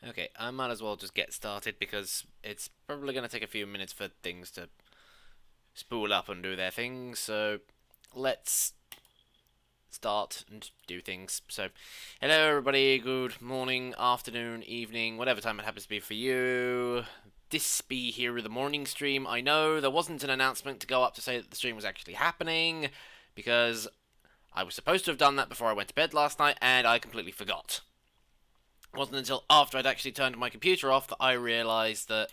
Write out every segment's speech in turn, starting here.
Okay, I might as well just get started because it's probably going to take a few minutes for things to spool up and do their thing. So let's start and do things. So, hello everybody, good morning, afternoon, evening, whatever time it happens to be for you. This be here with the morning stream. I know there wasn't an announcement to go up to say that the stream was actually happening because I was supposed to have done that before I went to bed last night and I completely forgot. It wasn't until after I'd actually turned my computer off that I realised that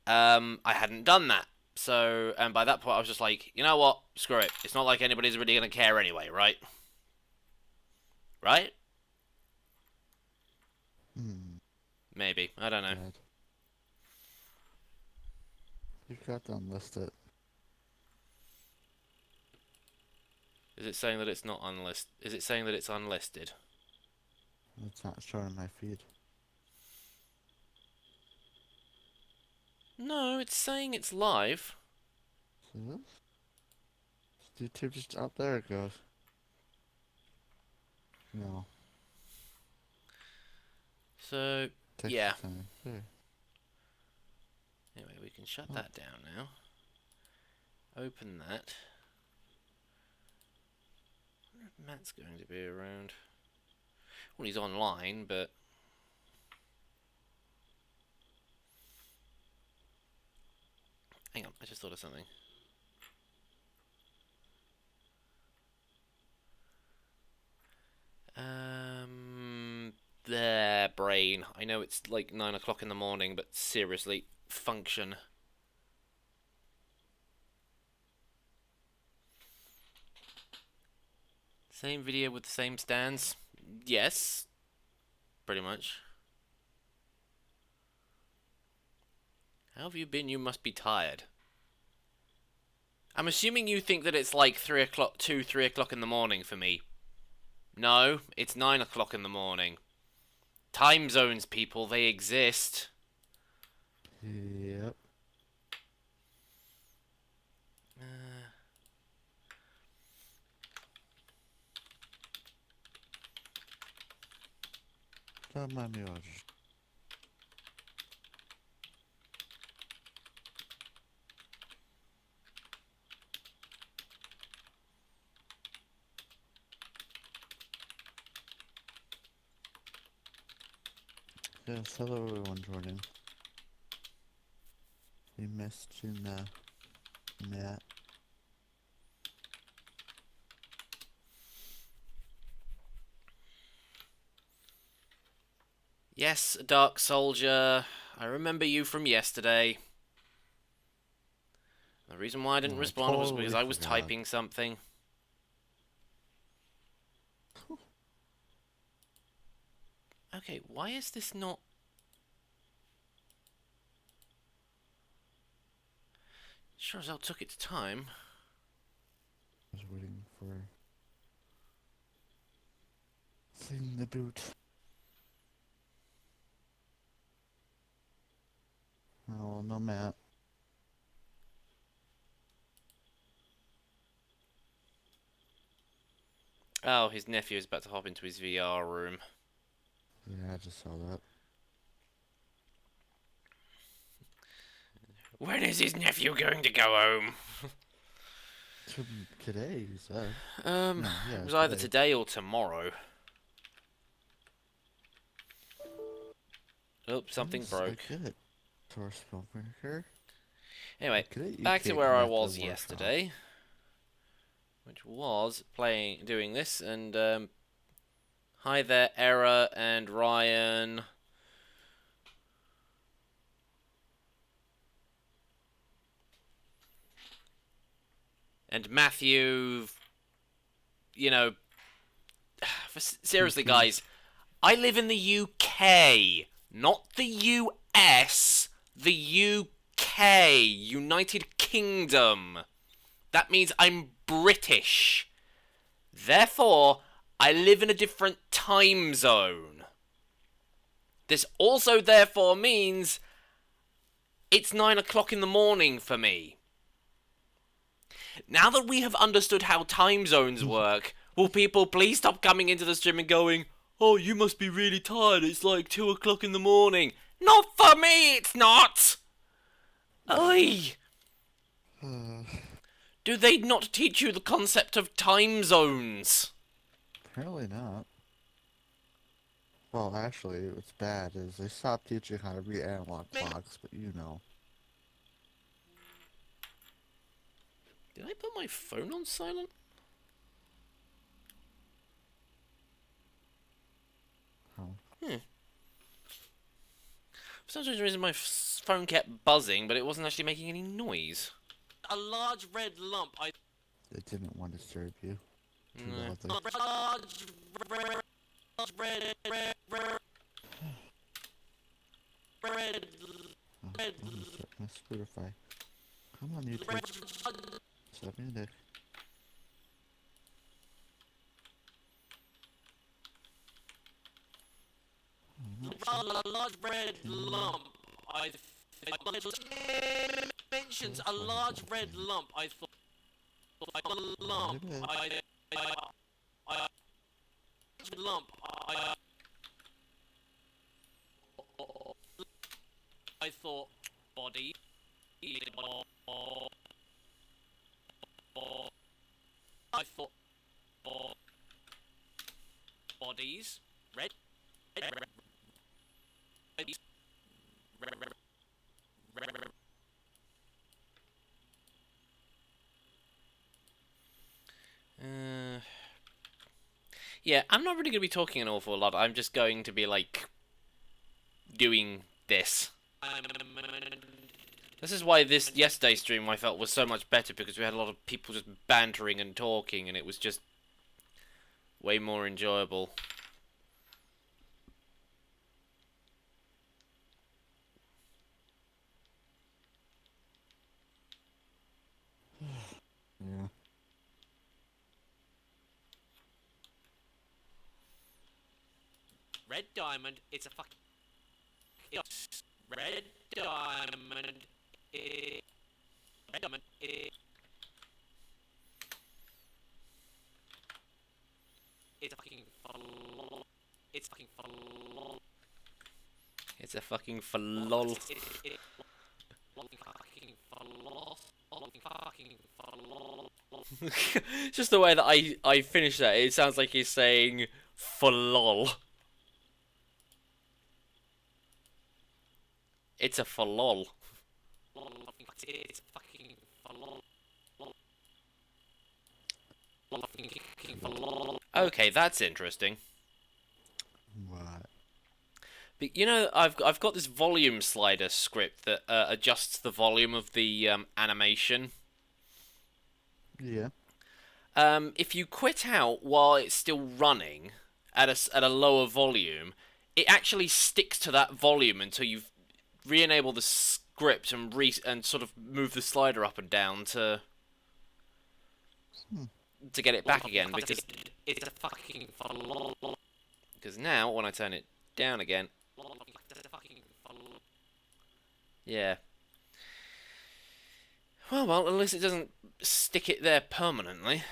I hadn't done that. So, and by that point I was just like, you know what, screw it. It's not like anybody's really going to care anyway, right? Right? Maybe. I don't know. Right. You got to unlist it. Is it saying that it's not unlisted? Is it saying that it's unlisted? It's not showing my feed. No, it's saying it's live. See this? YouTube just up there it goes. No. So, Takes yeah. time. There. Anyway, we can shut Oh. that down now. Open that. I wonder if Matt's going to be around. Well, he's online, but... Hang on, I just thought of something. There, brain. I know it's like 9 o'clock in the morning, but seriously, function. Same video with the same stands? Yes. Pretty much. How have you been? You must be tired. I'm assuming you think that it's like 3 o'clock, 3 o'clock in the morning for me. No, it's 9 o'clock in the morning. Time zones, people, they exist. Yep. Don't mind me, I'll just... Yes, hello everyone joining. We missed you now, Matt. Yes, Dark Soldier. I remember you from yesterday. The reason why I didn't Oh, I respond was because totally I was forgot. typing something. Okay, why is this not... Sure as hell took its time. I was waiting for... Thing the boot. Oh, no, Matt. Oh, his nephew is about to hop into his VR room. Yeah, I just saw that. When is his nephew going to go home? Today, you said. Um, No, yeah, it was either today or tomorrow. Oh, something Yes, broke. I get it. Source filmmaker. Anyway, Get it? You back to can't where I connect the was workshop. yesterday. Which was doing this, and, hi there, Era and Ryan. And Matthew, you know, seriously, guys, I live in the UK, not the US, the UK, United Kingdom. That means I'm British. Therefore, I live in a different time zone. This also therefore means it's 9 o'clock in the morning for me. Now that we have understood how time zones work, will people please stop coming into the stream and going, Oh, you must be really tired. It's like 2 o'clock in the morning. Not for me, it's not! Oi! Do they not teach you the concept of time zones? Apparently not. Well, actually, what's bad is they stopped teaching how to read analog clocks, but you know. Did I put my phone on silent? Oh. For some reason my phone kept buzzing, but it wasn't actually making any noise. A large red lump, They didn't want to disturb you. Too No. badly. Large red My Spotify. Come on, YouTube. Stop being a dick. A large red lump. I mentions a large red lump. I thought lump. I thought body. I thought bodies. Red. Yeah, I'm not really going to be talking an awful lot. I'm just going to be, like, doing this. This is why this yesterday's stream I felt was so much better, because we had a lot of people just bantering and talking, and it was just way more enjoyable. Yeah. Red diamond, it's a fucking... It's red diamond, red diamond, it's a fucking... It's fucking... It's a fucking falol. Just the way that I finish that, it sounds like he's saying falol. It's a falol. It's fucking falol. Okay, that's interesting. What? But you know, I've got this volume slider script that adjusts the volume of the animation. Yeah. If you quit out while it's still running at a lower volume, it actually sticks to that volume until you've re-enable the script and sort of move the slider up and down to get it back again, because it's a fucking because now when I turn it down again, yeah. Well, at least it doesn't stick it there permanently.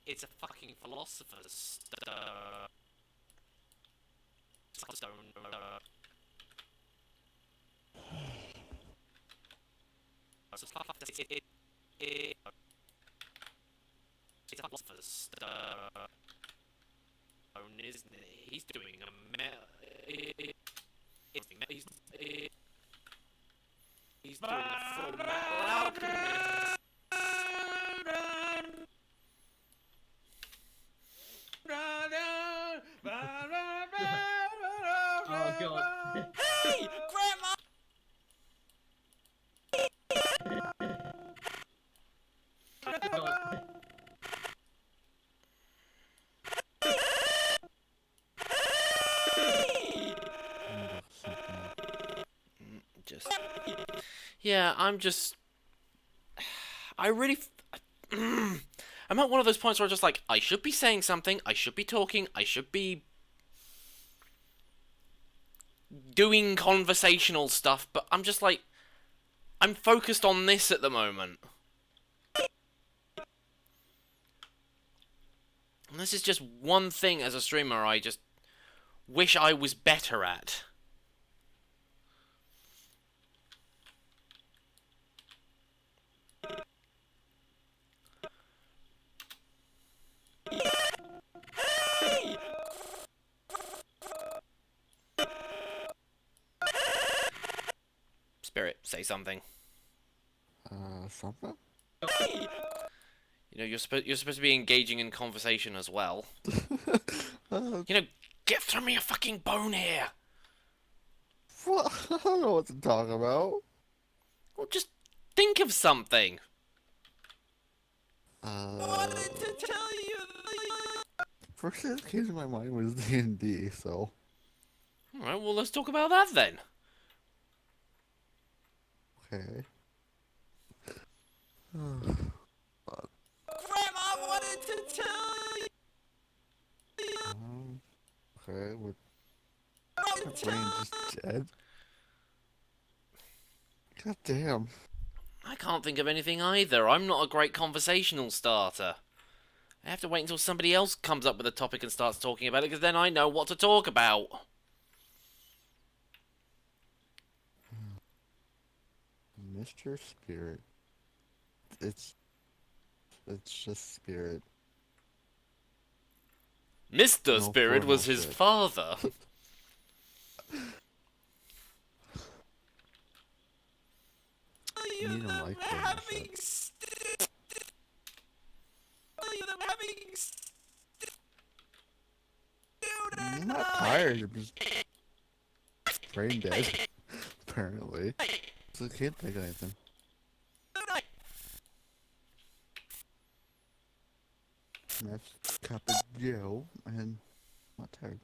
It's a fucking philosopher's stone. It's a philosopher's stone, isn't it? He's doing a he's doing a full metal alchemist. Oh god. Hey, Grandma! God. Just yeah, I'm just I really I'm at one of those points where I'm just like, I should be saying something, I should be talking, I should be doing conversational stuff, but I'm just like, I'm focused on this at the moment. And this is just one thing as a streamer I just wish I was better at. Spirit, say something. Something? You know, you're supposed to be engaging in conversation as well. Uh, You know, get through me a fucking bone here. what? I don't know what to talk about. Well, just think of something. Wanted to tell you. First thing that came to my mind was D&D, so. Alright, well, let's talk about that then. Okay. Grandma wanted to tell you. Okay, my brain just dead. God damn. I can't think of anything either. I'm not a great conversational starter. I have to wait until somebody else comes up with a topic and starts talking about it, because then I know what to talk about. Mr. Spirit. It's just Spirit. Mr. No Spirit was formal his shit. father. Me don't like formal shit. I'm not tired, I'm just brain dead. Apparently. So I can't think of anything. That's cup of Joe, and I'm not tired.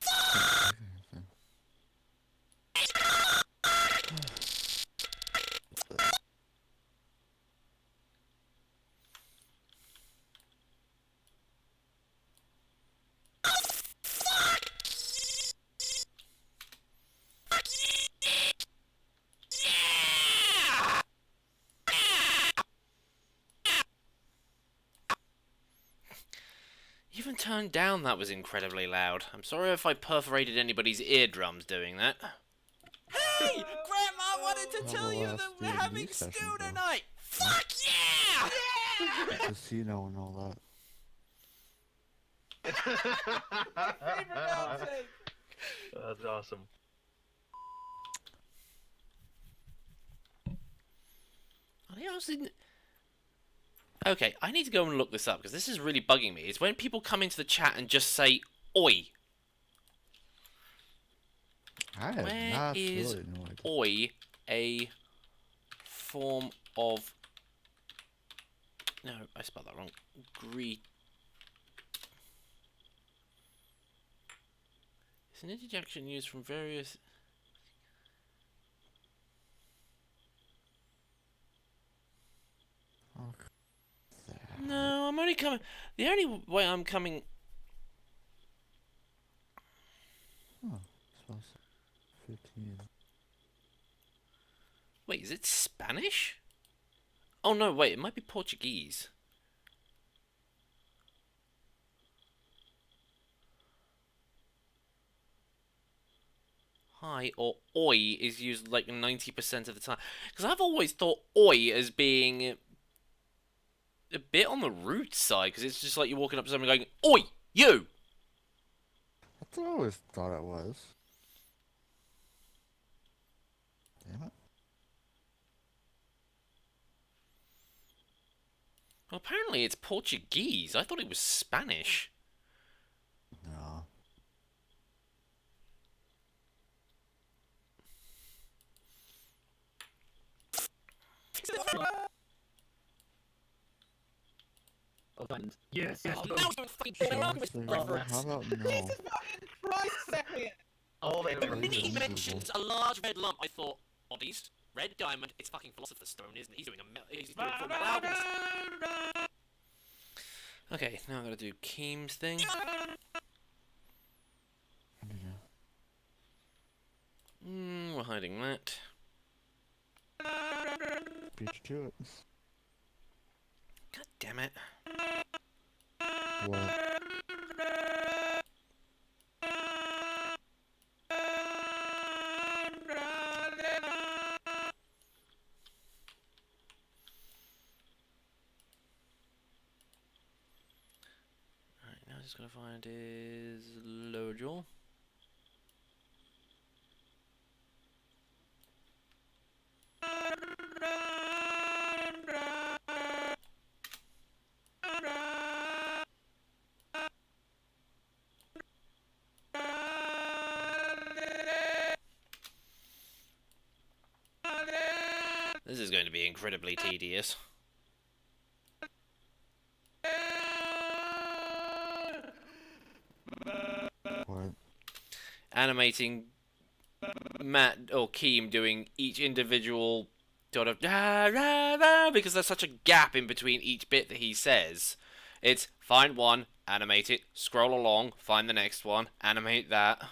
Can't think of anything. Even turned down, that was incredibly loud. I'm sorry if I perforated anybody's eardrums doing that. Hey! Grandma wanted to How tell the you last that we're D&D having session stew go? Tonight! Fuck yeah! Casino and all that. That's awesome. I honestly... Okay, I need to go and look this up, because this is really bugging me. It's when people come into the chat and just say, oi. I have Where absolutely is no idea. oi a form of... No, I spelled that wrong. It's an interjection used from various... Okay. No, I'm only coming... The only way I'm coming... Oh, so 15. Wait, is it Spanish? Oh no, wait, it might be Portuguese. Hi or oi is used like 90% of the time. Because I've always thought oi as being a bit on the rude side, because it's just like you're walking up to someone going, oi, you! That's what I always thought it was. Damn it. Well, apparently it's Portuguese. I thought it was Spanish. No. Yes, yes. Seriously, how about no? Oh, they Or When he even mentions a large red lump, I thought, bodies, red diamond, it's fucking Philosopher's Stone, isn't it? He's doing full metal alchemist. Okay, now I'm gonna do Keem's thing. We're hiding that. Beat you to it. God damn it. What? Alright, now just gotta find his lower jaw. This is going to be incredibly tedious. What? Animating Matt or Keem doing each individual sort of because there's such a gap in between each bit that he says. It's find one, animate it, scroll along, find the next one, animate that.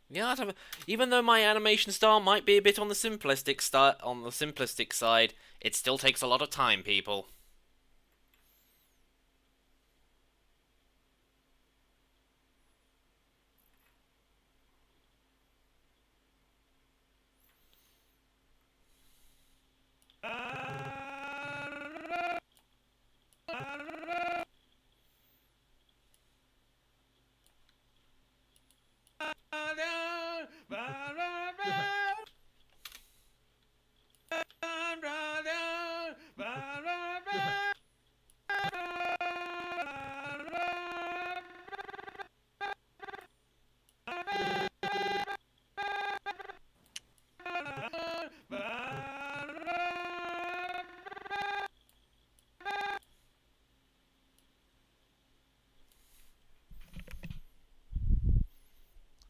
Yeah, even though my animation style might be a bit on the simplistic side, it still takes a lot of time, people.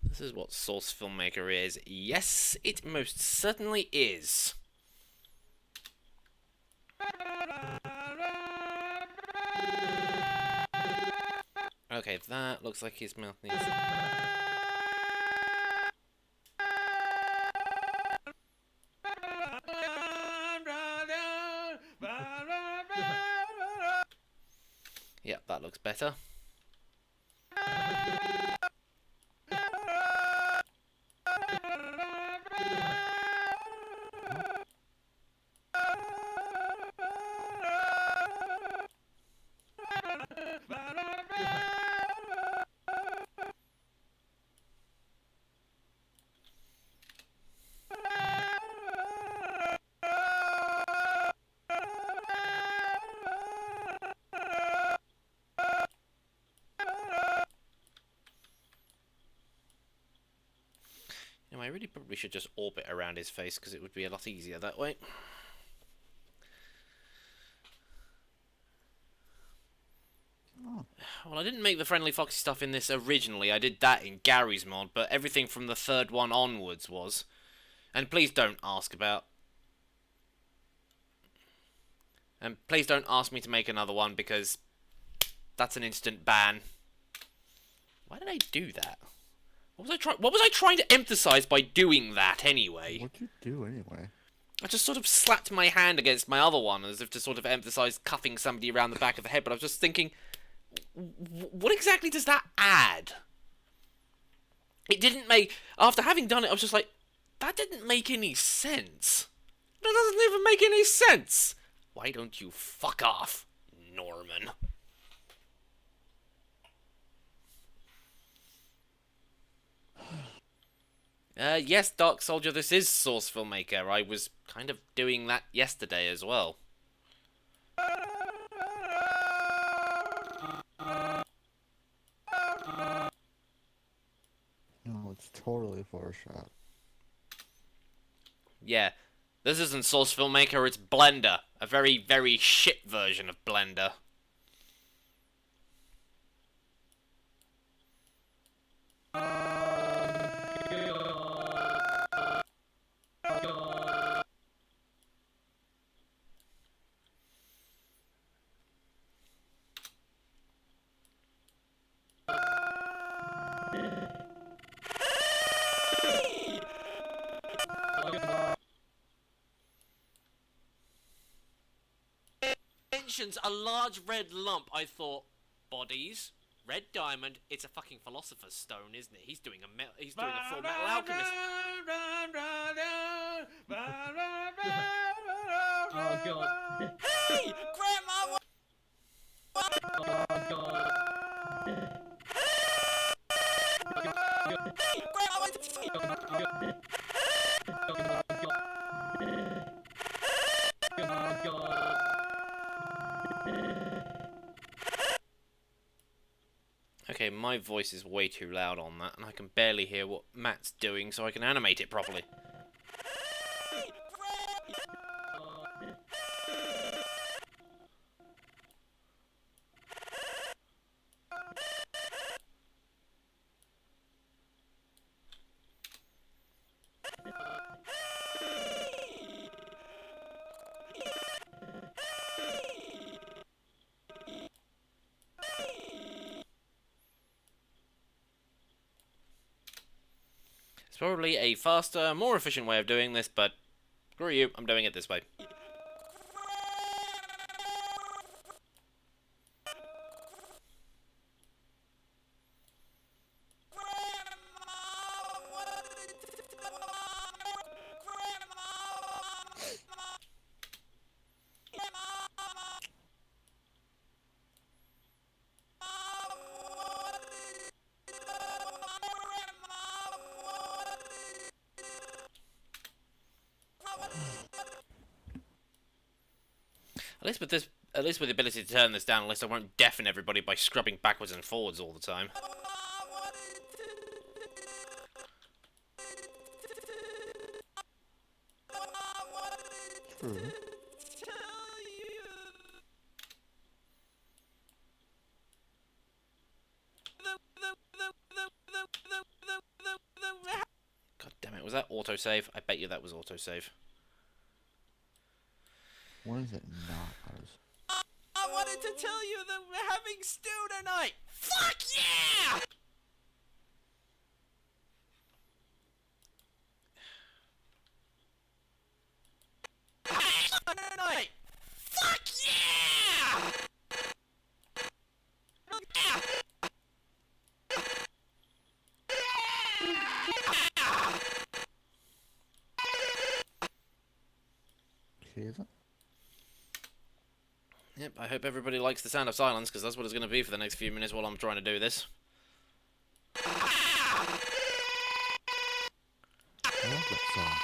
This is what Source Filmmaker is. Yes, it most certainly is. Okay, that looks like his mouth needs... Yep, that looks better. You know, I really probably should just orbit around his face because it would be a lot easier that way. Oh. Well, I didn't make the Friendly Foxy stuff in this originally. I did that in Gary's mod, but everything from the third one onwards was. And please don't ask about... And please don't ask me to make another one because that's an instant ban. Why did I do that? What was I trying to emphasize by doing that anyway? What'd you do anyway? I just sort of slapped my hand against my other one as if to sort of emphasize cuffing somebody around the back of the head, but I was just thinking, what exactly does that add? It didn't make... After having done it, I was just like, that didn't make any sense. That doesn't even make any sense. Why don't you fuck off, Norman? Yes, Dark Soldier, this is Source Filmmaker. I was kind of doing that yesterday as well. No, it's totally Photoshop. Yeah, this isn't Source Filmmaker, it's Blender. A very, very shit version of Blender. mentions a large red lump, I thought, bodies, red diamond. It's a fucking philosopher's stone, isn't it? He's doing a full metal alchemist. Oh god. Hey, Grandma! Oh god. Hey, Grandma! Went to sleep. Oh god. Okay, my voice is way too loud on that, and I can barely hear what Matt's doing, so I can animate it properly. It's probably a faster, more efficient way of doing this, but screw you, I'm doing it this way. At least with the ability to turn this down, at least I won't deafen everybody by scrubbing backwards and forwards all the time. True. God damn it, was that autosave? I bet you that was autosave. When is it not ours? I wanted to tell you that we're having stew tonight! Fuck yeah! Tonight! Fuck yeah! Heathen? Yep, I hope everybody likes the sound of silence, because that's what it's going to be for the next few minutes while I'm trying to do this. I love that song.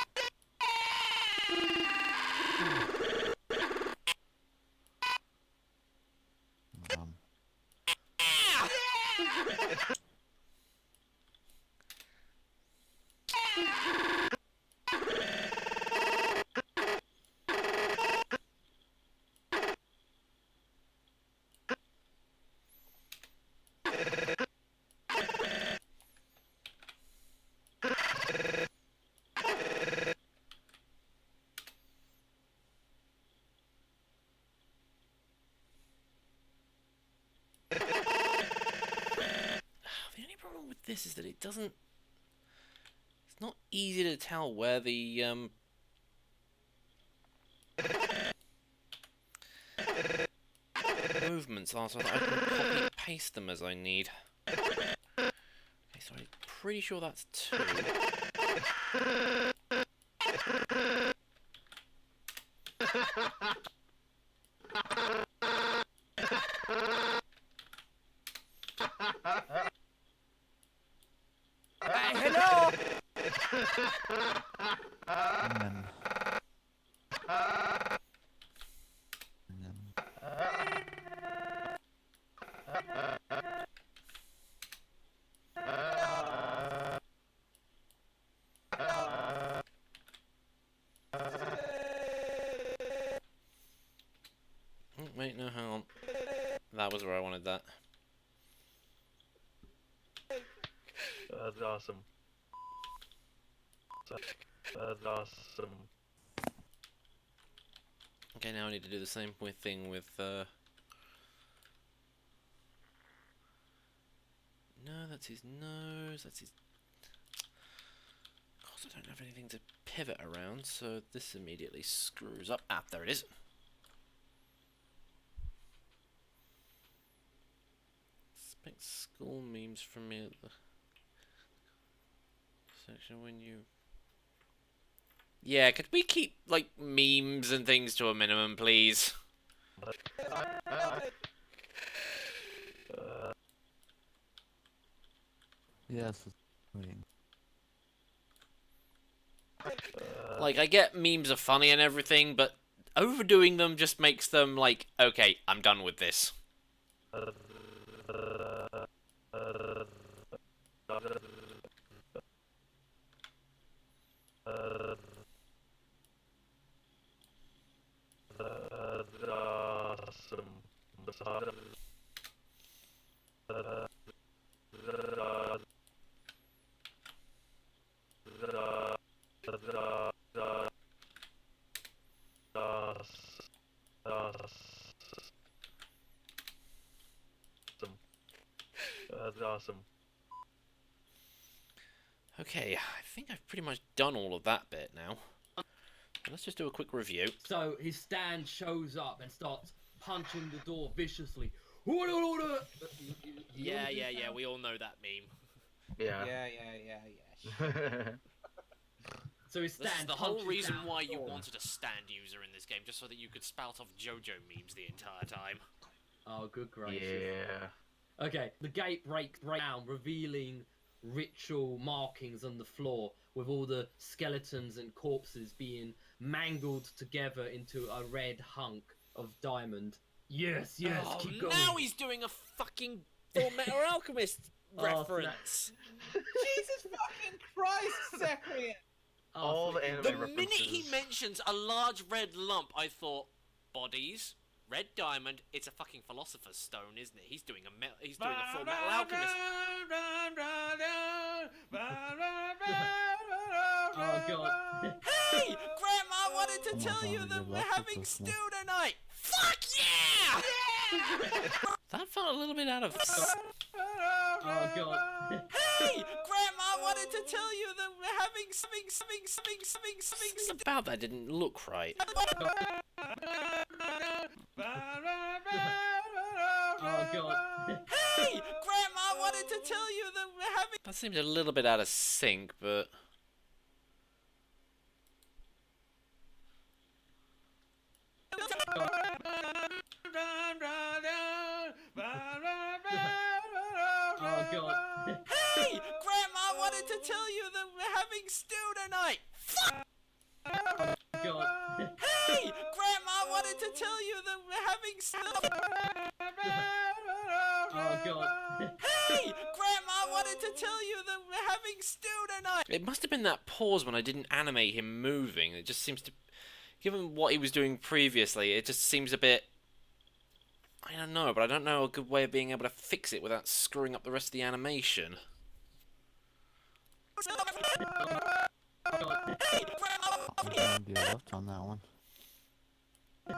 The only problem with this is that it doesn't... It's not easy to tell where the, movements are, so that I can copy and paste them as I need. Okay, so I'm pretty sure that's 2. Hello! And then... Oh, wait, no, hang on. That was where I wanted that. That's awesome. That's awesome. Okay, now I need to do the same thing with, No, that's his nose, that's his... Of course, I don't have anything to pivot around, so this immediately screws up. Ah, there it is. Pick school memes from me at the section when you. Yeah, could we keep like memes and things to a minimum, please? Yes. It's waiting. Like, I get memes are funny and everything, but overdoing them just makes them like, okay, I'm done with this. That's awesome. Okay, I think I've pretty much done all of that bit now. Let's just do a quick review. So his stand shows up and starts punching the door viciously. Order, order! Yeah, we all know that meme. Yeah. So his This is stand the whole punches reason down why the you door. wanted a stand user in this game, just so that you could spout off JoJo memes the entire time. Oh, good gracious. Yeah. Okay, the gate breaks down, revealing ritual markings on the floor, with all the skeletons and corpses being mangled together into a red hunk of diamond. Yes, Oh, keep going. now he's doing a fucking FILMMAKER Alchemist Oh, reference. Jesus fucking Christ, Zachary! Oh, All the freaking- anime The references. minute he mentions a large red lump, I thought, bodies, red diamond. It's a fucking philosopher's stone, isn't it? He's doing a full metal alchemist. Oh god. Hey, Grandma wanted to Oh my tell you God, that you're we're lucky with having this stew one. tonight. Fuck yeah! That felt a little bit out of. Oh god. Hey, Grandma wanted to tell you that we're having something about that didn't look right. Oh god. Hey, Grandma wanted to tell you that we're having. That seems a little bit out of sync, but. Oh god. Hey, Grandma wanted to tell you that we're having stew tonight. Fuck. God. Hey, Grandma wanted to tell you that we're having stew. Oh god. Hey, Grandma wanted to tell you that we're having stew tonight. It must have been that pause when I didn't animate him moving. It just seems to, given what he was doing previously, it just seems a bit. I don't know, but I don't know a good way of being able to fix it without screwing up the rest of the animation. I'm gonna be left on that one. Hey,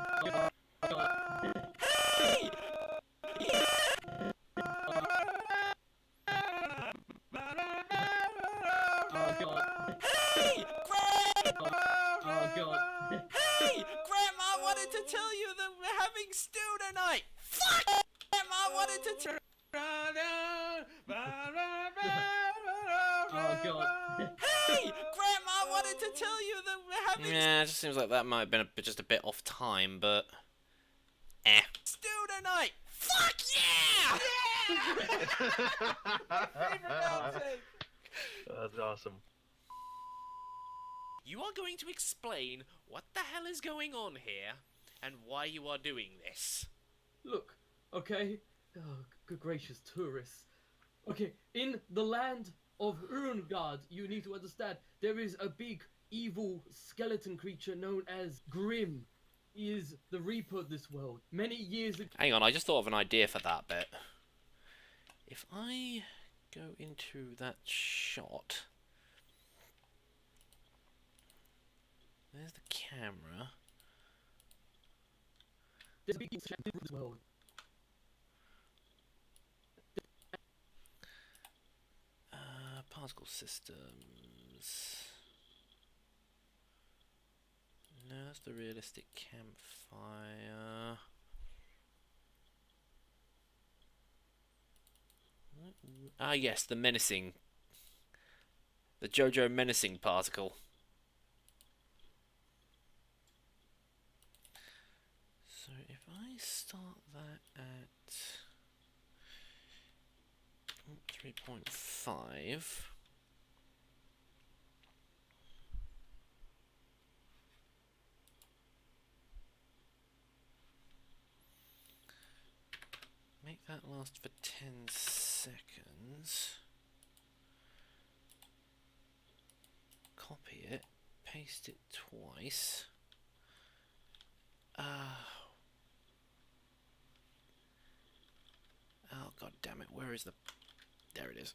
Oh god. Hey, Grandma wanted to tell you that we're having stew tonight. Fuck! Grandma wanted to tell. Oh god. Hey, Grandma wanted to tell you that we're having. Yeah, it just seems like that might have been just a bit off time, but. Stew tonight. Fuck yeah! That's awesome. You are going to explain what the hell is going on here and why you are doing this. Look, okay? Oh, good gracious tourists. Okay, in the land of Urungard, you need to understand, there is a big evil skeleton creature known as Grim. He is the Reaper of this world. Many years ago. Hang on, I just thought of an idea for that bit. If I go into that shot... There's the camera. There's a big evil skeleton in this world. Particle systems. No, that's the realistic campfire. Ah, yes, the menacing. The JoJo menacing particle. So if I start that at 3.5. Make that last for 10 seconds. Copy it, paste it twice. Oh, god damn it, where is the... There it is.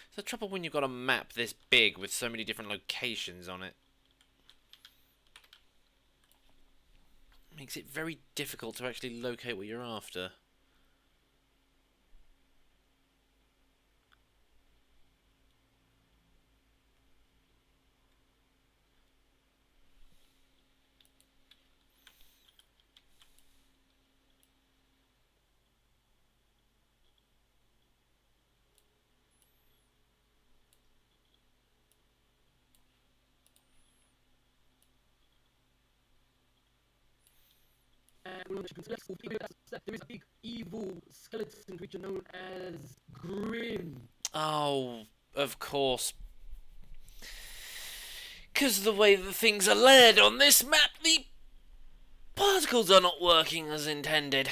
It's the trouble when you've got a map this big with so many different locations on it. Makes it very difficult to actually locate what you're after. And there is a big evil skeleton creature known as Grim. Oh, of course. Because the way the things are laid on this map, the particles are not working as intended.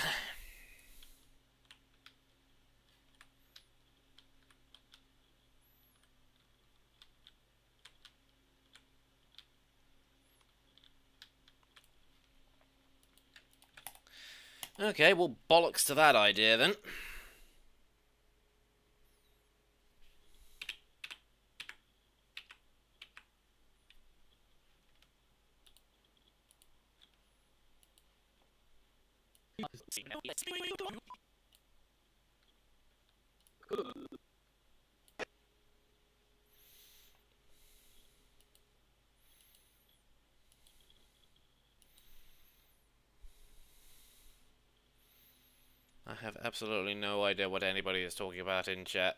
Okay, well, bollocks to that idea then. I have absolutely no idea what anybody is talking about in chat.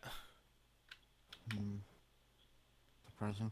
Surprising.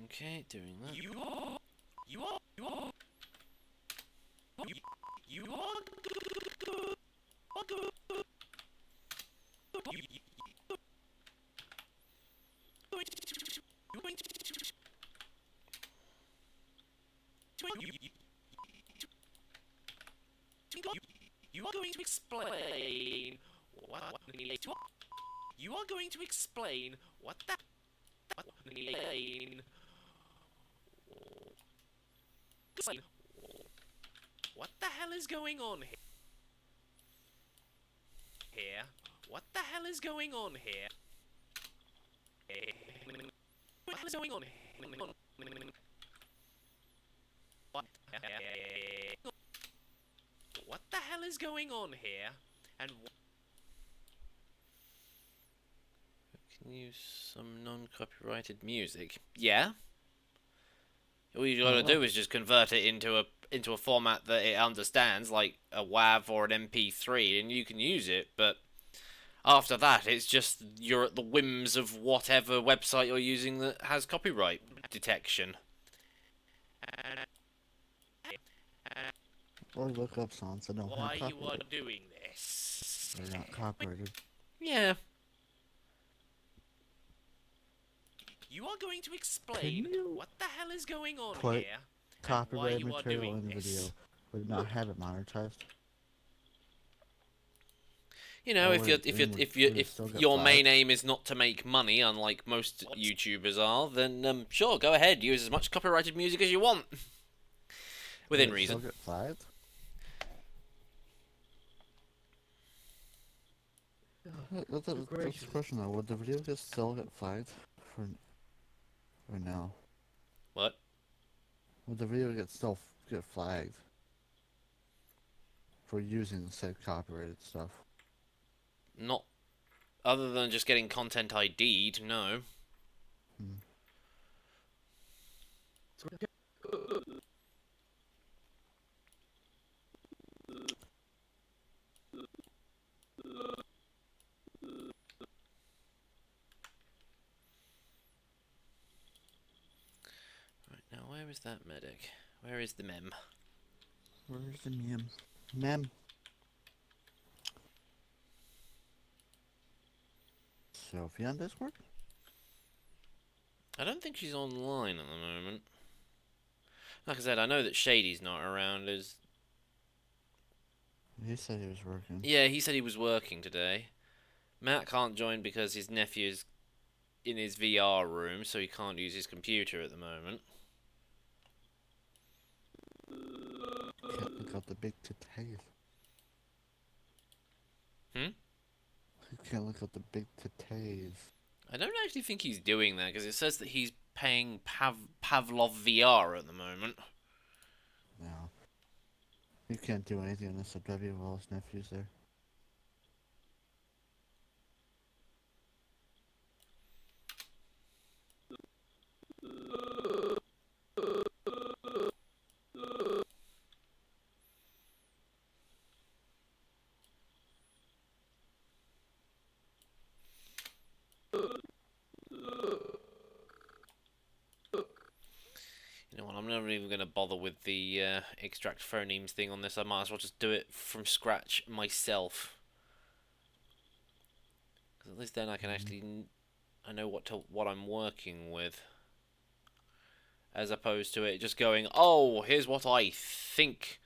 Okay, doing that. You are going to explain what you are going to explain what that what the hell is going on here? What the hell is going on here? What the hell is going on here? What the hell is going on here? And can use some non-copyrighted music. Yeah. All you gotta do is just convert it into a format that it understands, like a WAV or an MP3, and you can use it. But after that, it's just you're at the whims of whatever website you're using that has copyright detection. Or look up songs that don't Why have you are copyright. doing this? They're not copyrighted. Yeah. You are going to explain Can you what the hell is going on put here. Copyright you are material doing in the this. video, but not have it monetized. You know, Or if still get your flagged? main aim is not to make money, unlike most YouTubers are, then sure, go ahead, use as much copyrighted music as you want. Within Would it still reason. get flagged? That's a Gracious. question though. Would the video still get flagged for now? What? Would the video get flagged for using said copyrighted stuff? Not other than just getting content ID'd, no. Right, now where is that medic? Where is the mem? Where's the mem? Mem. Sophie on Discord? I don't think she's online at the moment. Like I said, I know that Shady's not around. He said he was working. Yeah, he said he was working today. Matt can't join because his nephew's in his VR room, so he can't use his computer at the moment. Can't look up the big titties. Hmm? You can't look up the big titties. I don't actually think he's doing that, because it says that he's paying Pavlov VR at the moment. No. You can't do anything unless the W while his nephew's there. You know what, I'm not even going to bother with the extract phonemes thing on this. I might as well just do it from scratch myself. Because at least then I can actually... I know what I'm working with. As opposed to it just going, oh, here's what I think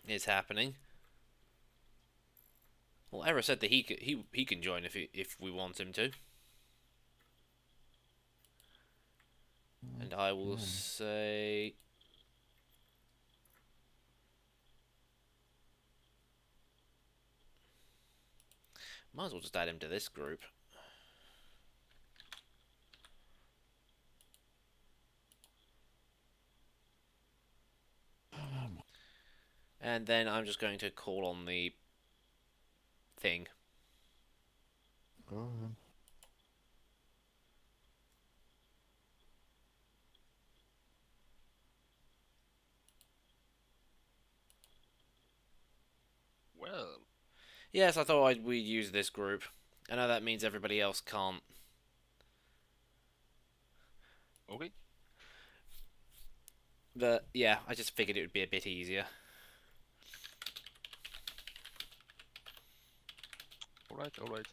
is happening. Well, Era said that he can join if we want him to. And I will say... Might as well just add him to this group. And then I'm just going to call on the thing. Go ahead. Well, Yes, I thought we'd use this group. I know that means everybody else can't. okay. But yeah, I just figured it would be a bit easier. Alright, alright.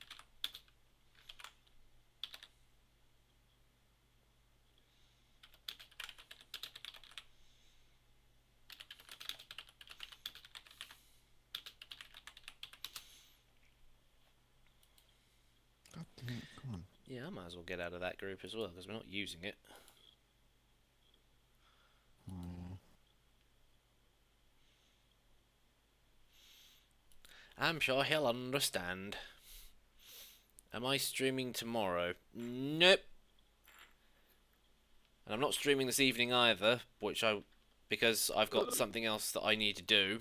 God damn it, come on. Yeah, I might as well get out of that group as well, because we're not using it. Oh, yeah. I'm sure he'll understand. Am I streaming tomorrow? Nope. And I'm not streaming this evening either, because I've got something else that I need to do.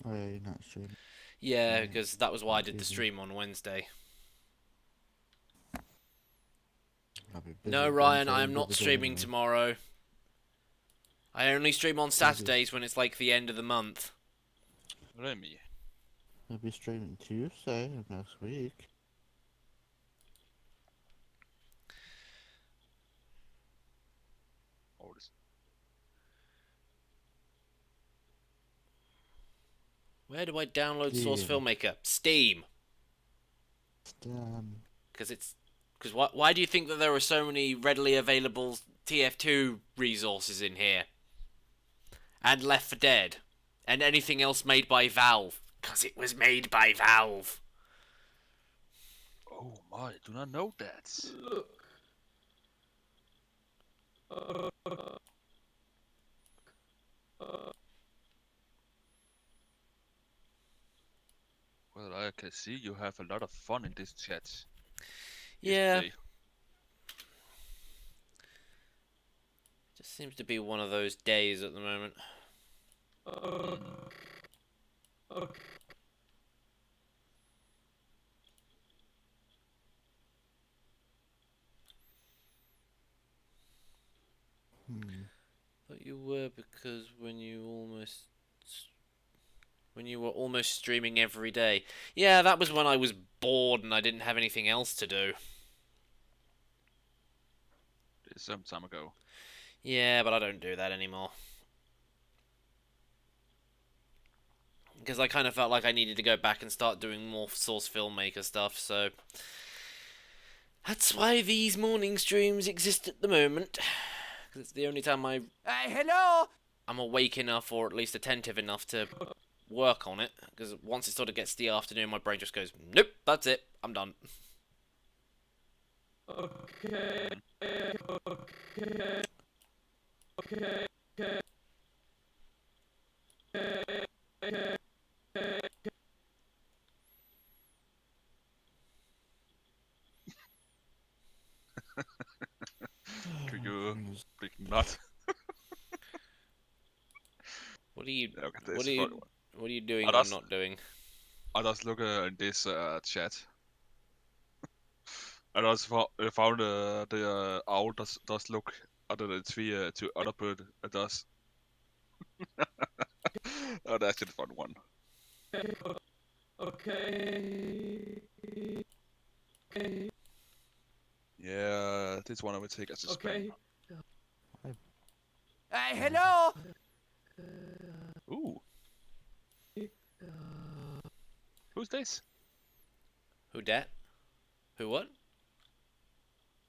Oh yeah, you're not sure. Yeah, Yeah, because that was why I did the easy. stream on Wednesday. I'll be busy No, Ryan, Wednesday, I am not busy day streaming anyway. tomorrow. I only stream on Saturdays when it's like the end of the month. Remy. I'll be streaming Tuesday of next week. Oh, this. Where do I download Source Steam. Filmmaker? Steam. Um, Because why do you think that there are so many readily available TF2 resources in here? And Left 4 Dead. And anything else made by Valve. Because it was made by Valve. Oh my, I do not know that. Look. Well, I can see you have a lot of fun in this chat. Yeah, Yesterday. just seems to be one of those days at the moment. Okay. But you were, because when you were almost streaming every day. Yeah, that was when I was bored and I didn't have anything else to do. It's some time ago. Yeah, but I don't do that anymore. Because I kind of felt like I needed to go back and start doing more Source Filmmaker stuff, so... That's why these morning streams exist at the moment. Because it's the only time Hello! I'm awake enough, or at least attentive enough to work on it. Because once it sort of gets to the afternoon, my brain just goes, nope, that's it, I'm done. Okay. Could you big nut? What are you... Okay, What this are is you... funny one. What are you doing Oh, or that's- not doing? I just look in this chat. And I just found the owl does look under the tree to other bird. It does. Oh, that's a fun one. Okay. Yeah, this one I would take as a spam. Okay. Hello! Ooh. Who's this? Who dat? Who what?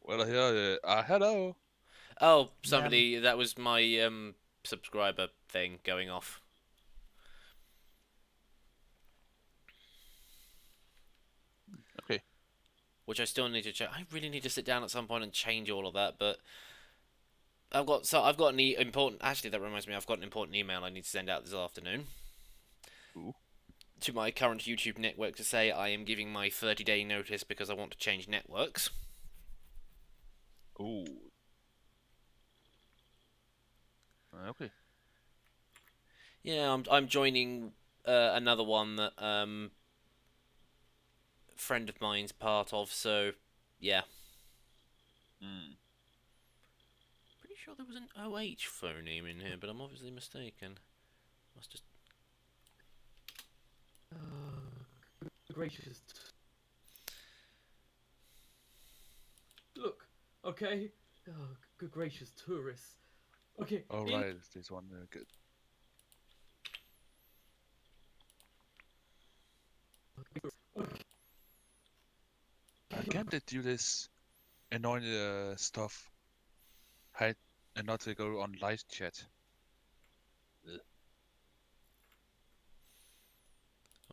Well, I hear hello. Oh, somebody... That was my, subscriber thing going off. Okay. Which I still need to check. I really need to sit down at some point and change all of that, but... I've got an important... Actually, that reminds me, I've got an important email I need to send out this afternoon. Ooh. To my current YouTube network to say I am giving my 30-day notice because I want to change networks. Ooh. Okay. Yeah, I'm joining another one that friend of mine's part of, so yeah. Hmm. Pretty sure there was an OH phoneme in here, but I'm obviously mistaken. Must just... Gracious. Look, okay. Oh, good gracious tourists. Okay. All in- right, this one good. Can't they do this annoying stuff? Hide and not to go on live chat.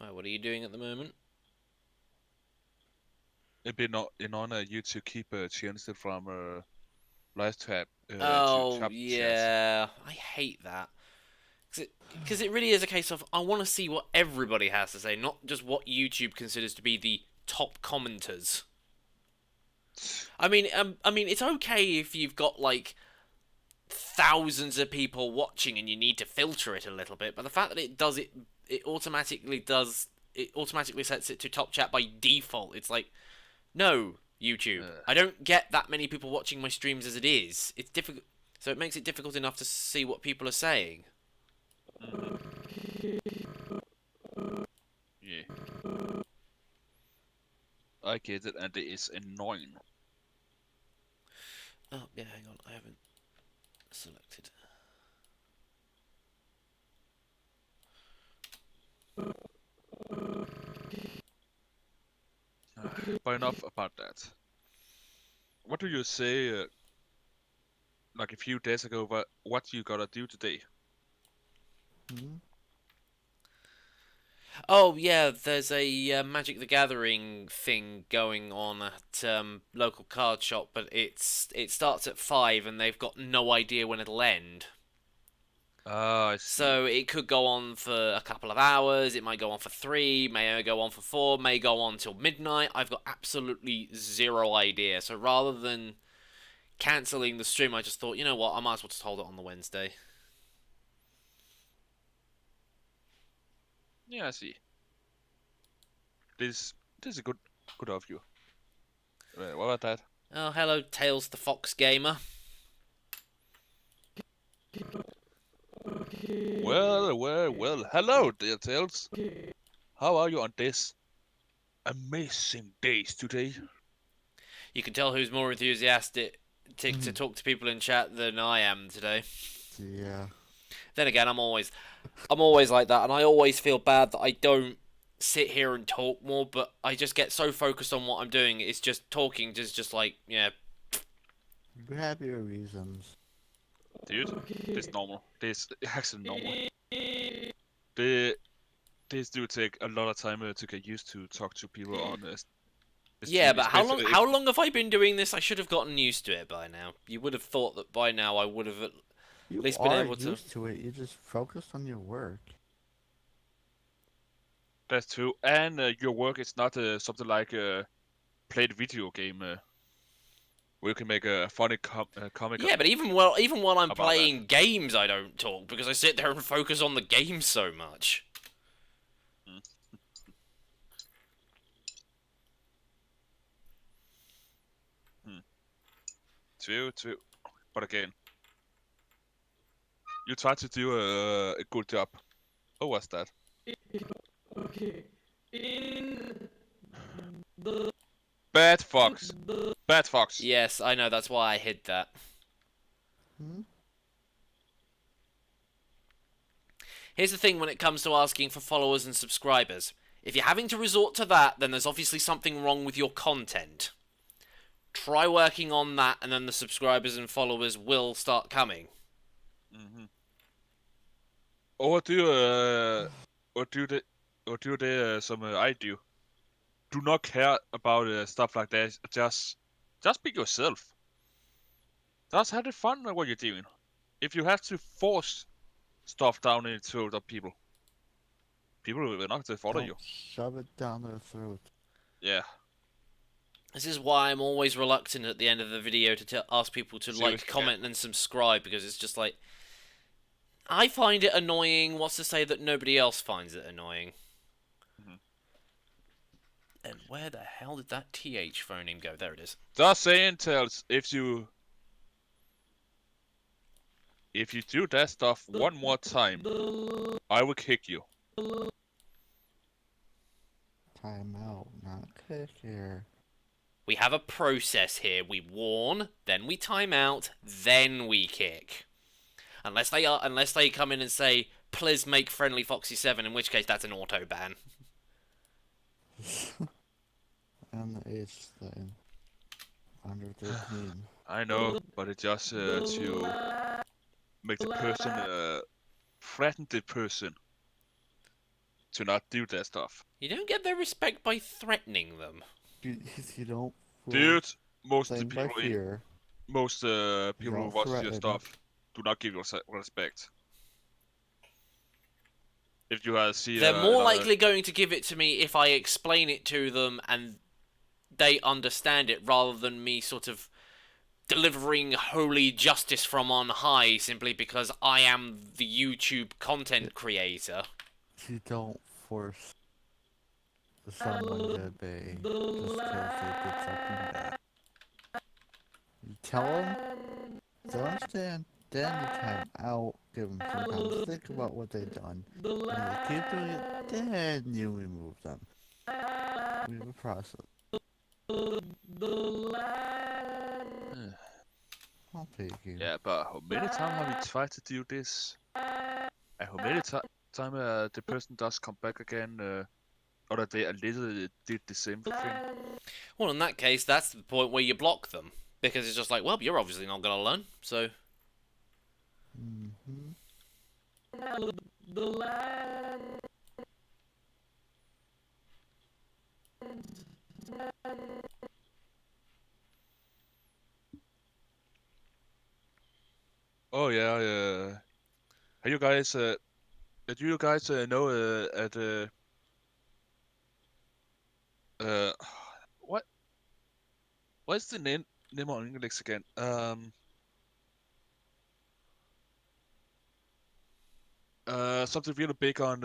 Right, what are you doing at the moment? It'd be not in honor you to keep changed it from live chat to Oh, chat. yeah. I hate that. Because it really is a case of, I want to see what everybody has to say, not just what YouTube considers to be the top commenters. I mean, it's okay if you've got, like, thousands of people watching and you need to filter it a little bit, but the fact that it automatically sets it to top chat by default. It's like, no, YouTube. I don't get that many people watching my streams as it is. It's difficult, so it makes it difficult enough to see what people are saying. Yeah. I get it, and it is annoying. Oh, yeah, hang on, I haven't selected. But enough about that. What do you say, like a few days ago, what you gotta do today? Oh yeah, there's a Magic the Gathering thing going on at local card shop, but it starts at 5, and they've got no idea when it'll end. Ah, I see. So it could go on for a couple of hours. It might go on for 3, may go on for 4, may go on till midnight. I've got absolutely zero idea. So rather than cancelling the stream, I just thought, you know what, I might as well just hold it on the Wednesday. Yeah, I see. This is good of you. What about that? Oh, hello, Tails the Fox Gamer. Well. Hello, dear Tails. How are you on this amazing days today? You can tell who's more enthusiastic to talk to people in chat than I am today. Yeah. Then again, I'm always like that, and I always feel bad that I don't sit here and talk more, but I just get so focused on what I'm doing. It's just talking, just like, yeah. You have your reasons. Dude, this is normal. This is actually normal. This do take a lot of time to get used to talk to people on this. Yeah, but especially if- how long have I been doing this? I should have gotten used to it by now. You would have thought that by now I would have at You least are been able to. used to it. You just focus on your work. That's true. And your work is not something like played video game where you can make a funny comic. Yeah, but even while I'm about playing games, I don't talk because I sit there and focus on the game so much. True. But again, you try to do a good job. Oh, what's that? Okay. In the Bad fox. Bad fox. Yes, I know. That's why I hid that. Hmm? Here's the thing when it comes to asking for followers and subscribers. If you're having to resort to that, then there's obviously something wrong with your content. Try working on that, and then the subscribers and followers will start coming. Or do some I do. Do not care about stuff like that. Just be yourself. Just have fun with what you're doing. If you have to force stuff down in the throat of people will not follow Don't you. shove it down their throat. Yeah. This is why I'm always reluctant at the end of the video to ask people to like, Seriously, comment, and subscribe, because it's just like, I find it annoying. What's to say that nobody else finds it annoying? And where the hell did that TH phoneme go? There it is. Just saying, Tails, if you do that stuff one more time, I will kick you. Time out, not kick here. We have a process here. We warn, then we time out, then we kick. Unless they come in and say, please make Friendly Foxy 7, in which case that's an auto ban. And the age thing. Under 13. I know, but it's just to make the person threaten the person to not do that stuff. You don't get their respect by threatening them. You don't fool Dude, most thing by people fear. people who don't watch your threaten. stuff do not give you respect. If you see They're more likely going to give it to me if I explain it to them and they understand it, rather than me sort of delivering holy justice from on high simply because I am the YouTube content creator. You don't force someone to obey just because they did something bad. You tell them, they understand, then you time out, give them some time to think about what they've done. And if they keep doing it, then you remove them. We have a process. I'll take you. Yeah, but how many times have you tried to do this? And how many times the person does come back again, or that they a little did the same thing? Well, in that case, that's the point where you block them. Because it's just like, well, you're obviously not going to learn, so... Mm-hmm. Oh yeah, have you guys, do you guys know at uh, what what's the name on English again? Something really big on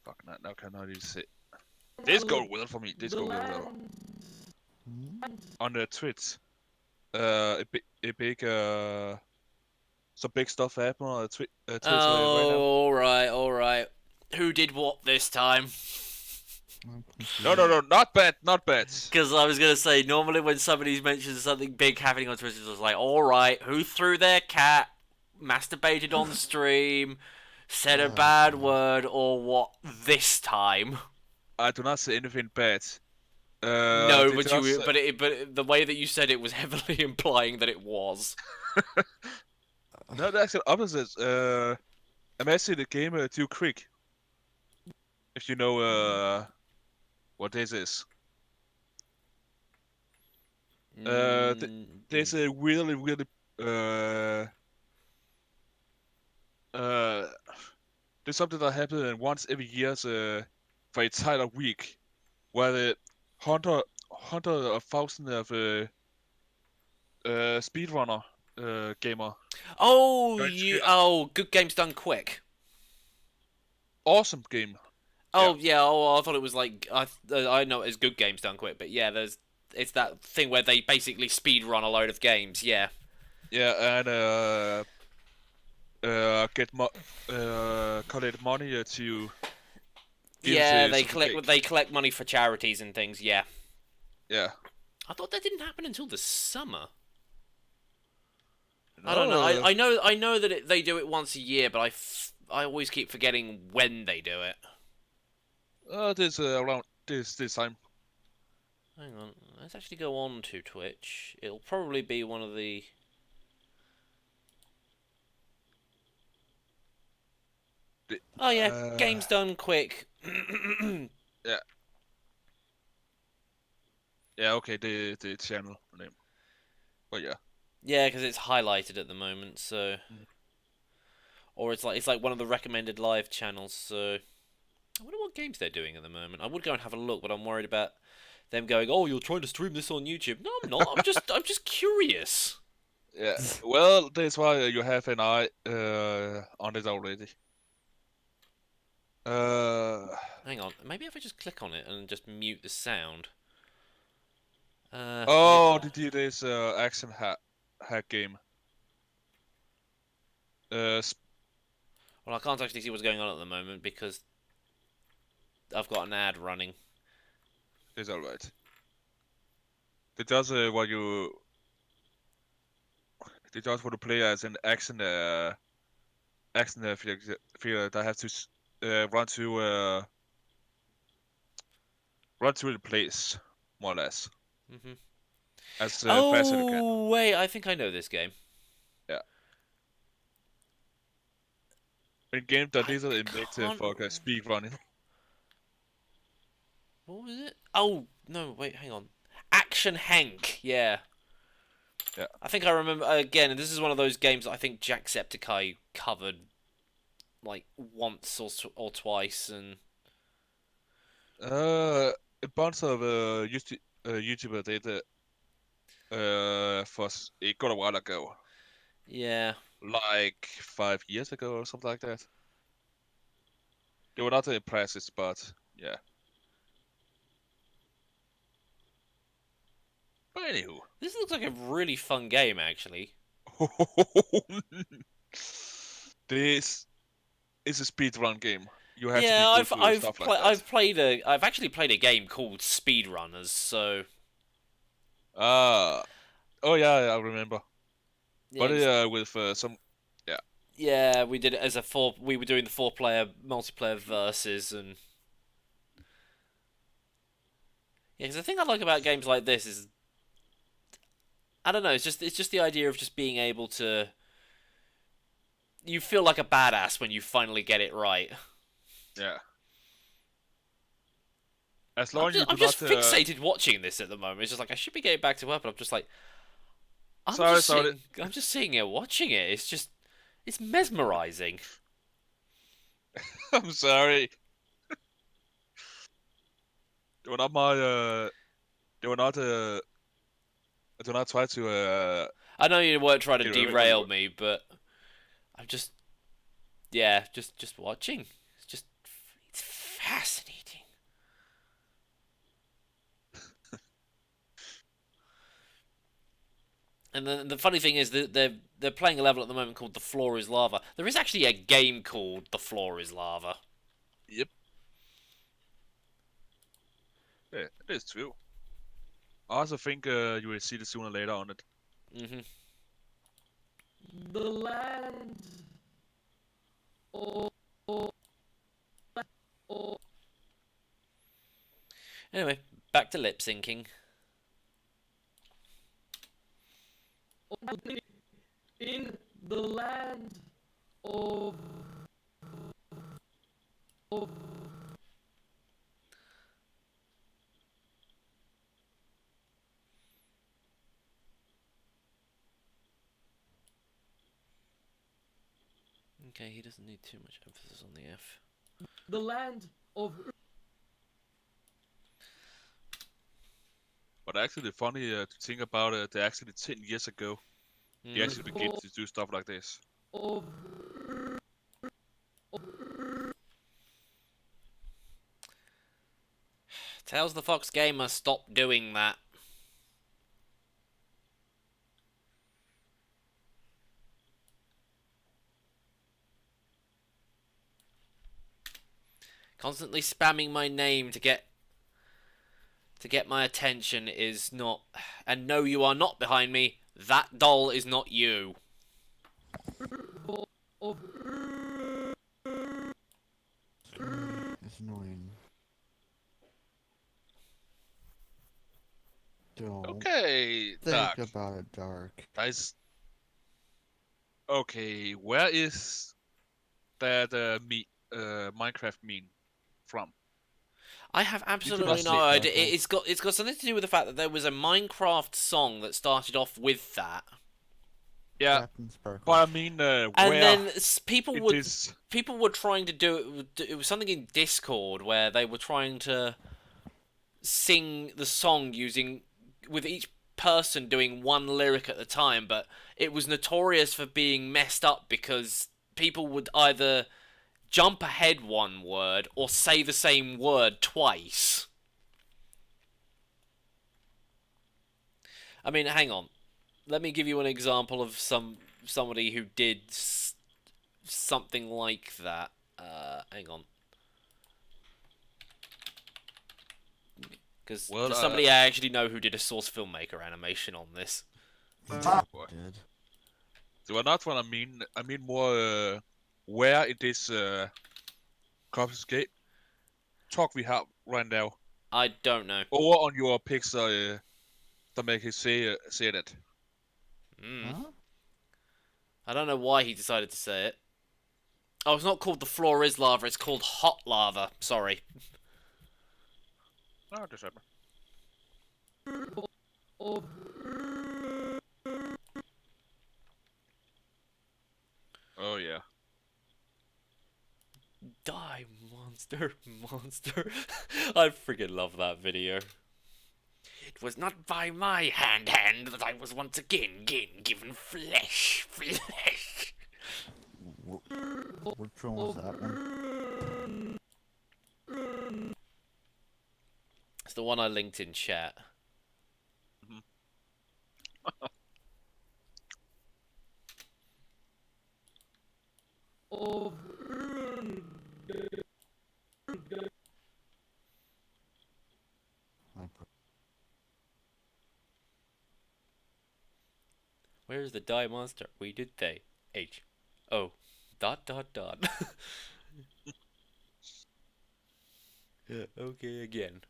fuck, now can I even say? This go well for me. This go real well Hmm? on the Twitch. A big some big stuff happening on Twitch right now. Oh, all right. Who did what this time? I'm No, confused. not bad, not bad. Because I was gonna say, normally when somebody mentions something big happening on Twitter, it's just like, all right, who threw their cat, masturbated on stream, said a Oh, bad God. word, or what this time? I do not say anything bad. No, They but just but the way that you said it was heavily implying that it was. no, that's the opposite. I'm actually the game too quick. If you know what this is. There's a really uh uh there's something that happens once every year for a entire week where the hundred of thousand of speedrunner gamer. Oh, Going you. together. Oh, good games done quick. Awesome game. Yeah. Oh yeah. Oh, I thought it was like I know it as good games done quick, but yeah, it's that thing where they basically speed run a load of games. Yeah. Yeah, and collect money to give Yeah, to they something big. collect money for charities and things. Yeah. Yeah. I thought that didn't happen until the summer. I don't know. No, I know that they do it once a year, but I always keep forgetting when they do it. this around this time. Hang on. Let's actually go on to Twitch. It'll probably be one of the. Oh yeah, games done quick. Yeah. Yeah. Okay. The channel name. But yeah. Yeah, because it's highlighted at the moment, so or it's like one of the recommended live channels. So I wonder what games they're doing at the moment. I would go and have a look, but I'm worried about them going, "Oh, you're trying to stream this on YouTube." No, I'm not. I'm just curious. Yeah. Well, that's why you have an eye on it already. Hang on. Maybe if I just click on it and just mute the sound. Oh, they did this action hack game. Well, I can't actually see what's going on at the moment because I've got an ad running. It's alright. It does what you. It does what you play as an action figure that have to run to the place more or less Hmm as fast as you can. Oh wait, I think I know this game. Yeah. A game that I is invented can't. for speed running. What was it? Oh no, wait, hang on. Action Hank. Yeah. Yeah. I think I remember again. And this is one of those games that I think Jacksepticeye covered like once or twice, and A bunch of YouTuber did it for a good a while ago, yeah. like 5 years ago or something like that. They were not impressive, but yeah. But anywho. This looks like a really fun game, actually. This is a speedrun game. You have to be Yeah, good to stuff like that. I've actually played a game called Speedrunners, so Ah, oh yeah, I remember. yeah, But with some, yeah, yeah, we did it as a four. We were doing the four-player multiplayer versus, and yeah, because the thing I like about games like this is, I don't know, it's just the idea of just being able to. You feel like a badass when you finally get it right. yeah. As long as you do I'm just not. fixated watching this at the moment. It's just like I should be getting back to work, but I'm just like, Sorry. I'm just sitting here watching it. It's mesmerizing. I'm sorry. Det var not my. Det var not. I do not try to. I know you weren't trying to Get rid of it, derail me, but I'm just, yeah, just watching. It's fascinating. And the funny thing is that they're playing a level at the moment called The Floor is Lava. There is actually a game called The Floor is Lava. Yep. Yeah, it is true. I also think you will see this sooner or later on it. Mm-hmm. The land of Anyway, back to lip syncing. in the land of Okay, he doesn't need too much emphasis on the F. the land of But actually, funny to think about it, actually 10 years ago, he actually began to do stuff like this. of Tells the Fox Gamer stop doing that. Constantly spamming my name to get my attention is not. And no, you are not behind me. That doll is not you. It's annoying. Don't Okay, think Dark. about it, Dark. Nice. Okay, where is that Minecraft meme from? I have not absolutely no see it, idea. Michael. It's got something to do with the fact that there was a Minecraft song that started off with that, Yeah, Captain Sparkle. but I mean, and where then people it were trying to do it. It was something in Discord where they were trying to sing the song with each person doing one lyric at the time, but it was notorious for being messed up because people would either jump ahead one word or say the same word twice. I mean, hang on. Let me give you an example of somebody who did something like that. Hang on. Because Well, there's somebody I actually know who did a Source Filmmaker animation on this. Did. So not what I mean. I mean more where it is Cops Escape talk we have right now. I don't know. Over on your picture to make it say that. Huh? I don't know why he decided to say it. Oh, it's not called The Floor is Lava, it's called Hot Lava. Sorry. Oh, December. Oh yeah. Die, monster. I freaking love that video. It was not by my hand that I was once again given flesh. Which one was that one? It's the one I linked in chat. Where's the die monster? We did they. H. O. ... Yeah, okay, again.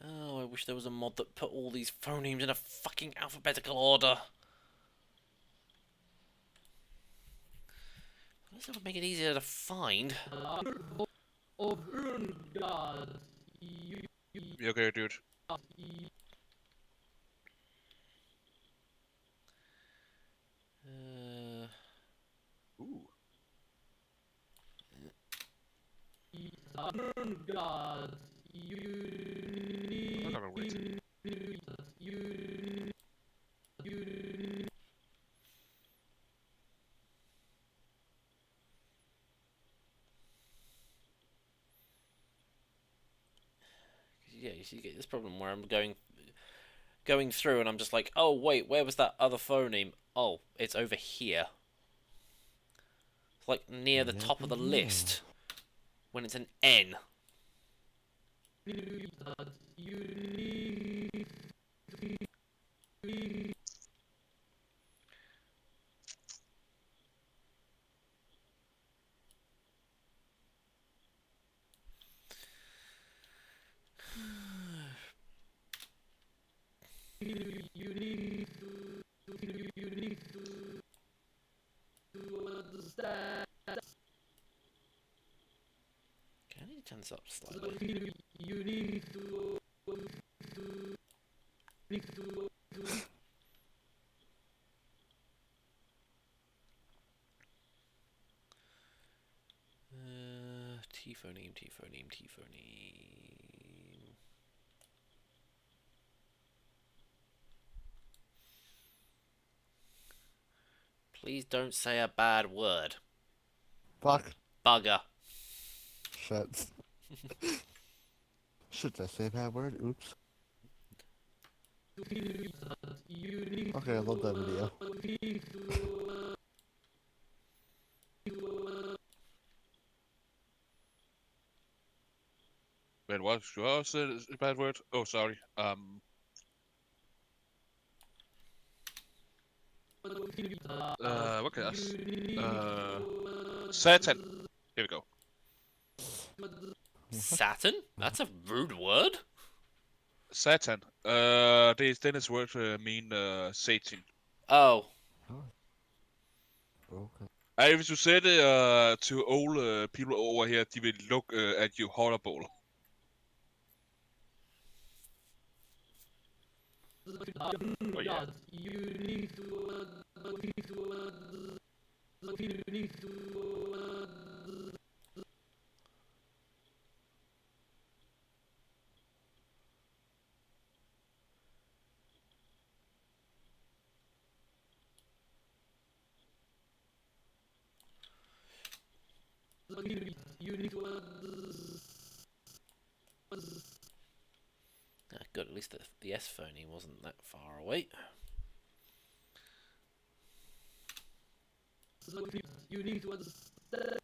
Oh, I wish there was a mod that put all these phonemes in a fucking alphabetical order. This would make it easier to find. Of Urngard, you You okay, dude? Ooh. Urngard, you I'm not gonna wait. you Yeah, you see, you get this problem where I'm going through and I'm just like, oh wait, where was that other phoneme? Oh, it's over here. It's like near the top of the list when it's an N. you need to understand. Okay, I need to turn this up slightly. You need to T phoneme, T phoneme, T phoneme. Please don't say a bad word. Fuck. Bugger. Shit. Should I say a bad word? Oops. Okay, I love that video. Wait, what? Should I say a bad word? Oh, sorry. What can I ask? Satan. Here we go. Saturn? That's a rude word. Satan. Det Danish word mean Satan. Oh. Okay. If you say det to all people over here, they will look at you horrible. Oh yeah. Good, at least the S phoneme wasn't that far away. You need to understand.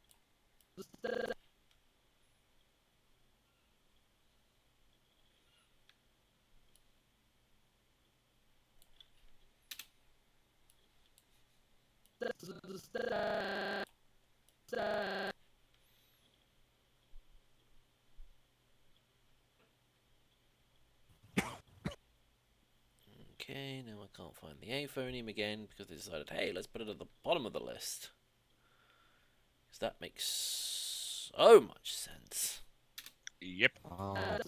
Okay, now I can't find the A phoneme again because they decided, hey, let's put it at the bottom of the list. Because that makes so much sense. Yep.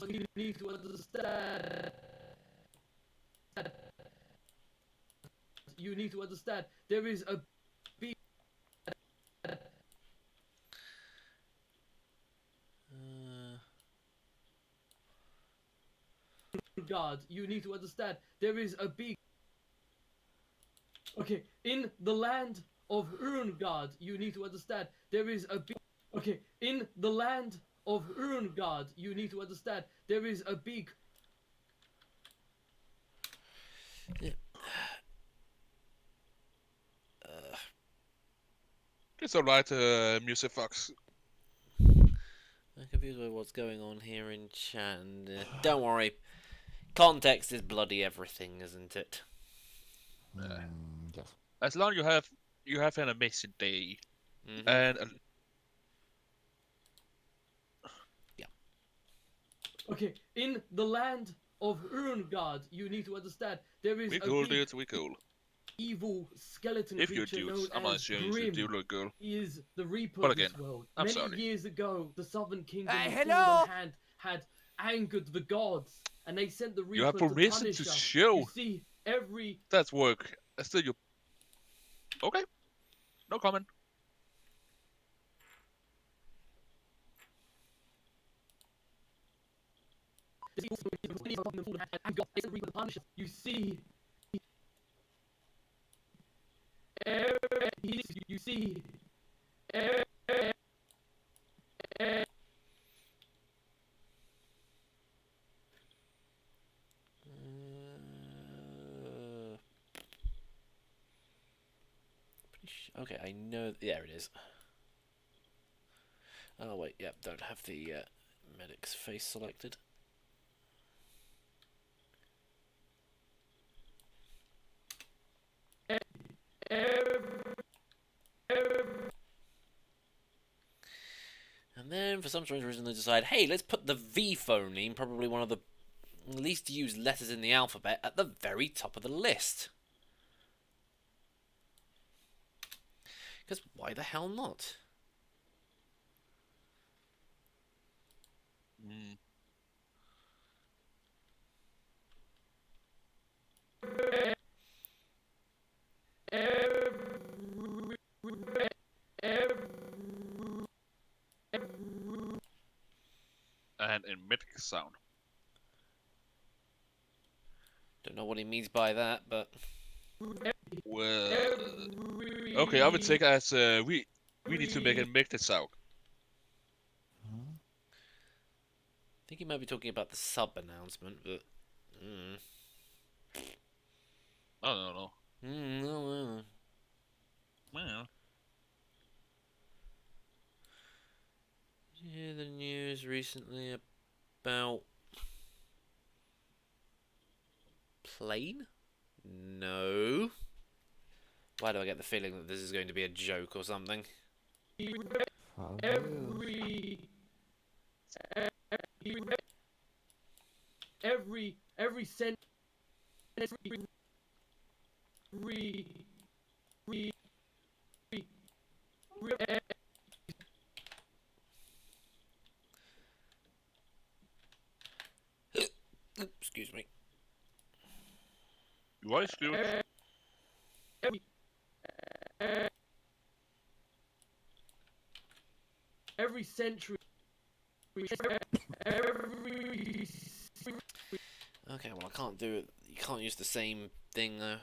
You need to understand. You need to understand. There is a big. God, you need to understand. There is a big. Okay, in the land of Urngard, you need to understand. There is a big. Okay, in the land of Urngard, you need to understand. There is a big. Yeah. It's alright, Music Fox. I'm confused with what's going on here in chat. And, don't worry. Context is bloody everything, isn't it? Yes. As long as you have an amazing day. Mm-hmm. And Okay, in the land of Urungard, you need to understand there is we a cool, big dude, we cool. evil skeleton If you're creature dudes, known I'm not as assuming you Grim. do look girl. He is the Reaper But of this again, world. I'm Many sorry. years ago, the Southern Kingdom of hello? Fallen Hand had angered the gods, and they sent the You have Reaper to permission punish to us. show You see, every that's work. Still you. Okay. No comment. you see, you see, Okay, I know. There it is. Oh wait, yep. Don't have the medic's face selected. And then, for some strange reason, they decide, hey, let's put the V phoneme, probably one of the least used letters in the alphabet, at the very top of the list. Because why the hell not? And in medic sound. Don't know what he means by that, but Well, okay, I would take it as we need to make a medic sound. I think he might be talking about the sub announcement, but I don't know. no. Well, Did you hear the news recently about plane? No. Why do I get the feeling that this is going to be a joke or something? every cent Excuse me. you are excused. every century Okay, well I can't do it. You can't use the same thing though.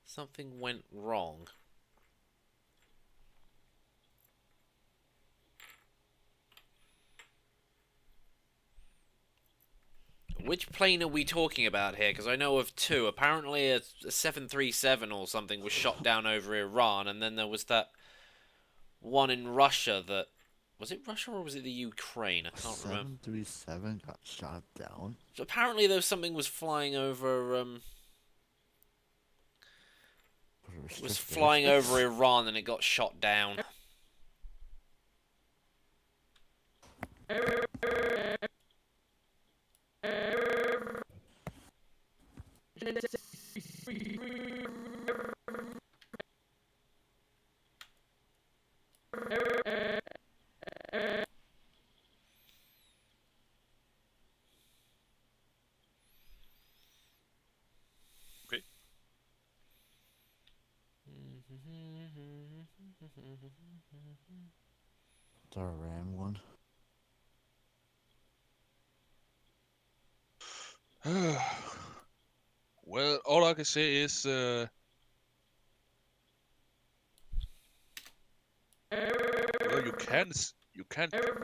Something went wrong. Which plane are we talking about here? Because I know of two. Apparently a 737 or something was shot down over Iran, and then there was that one in Russia that... Was it Russia or was it the Ukraine? I can't remember. 737 got shot down. So apparently there was something was flying over... was flying over Iran and it got shot down. Okay. The Iran one. Well, all I can say is well,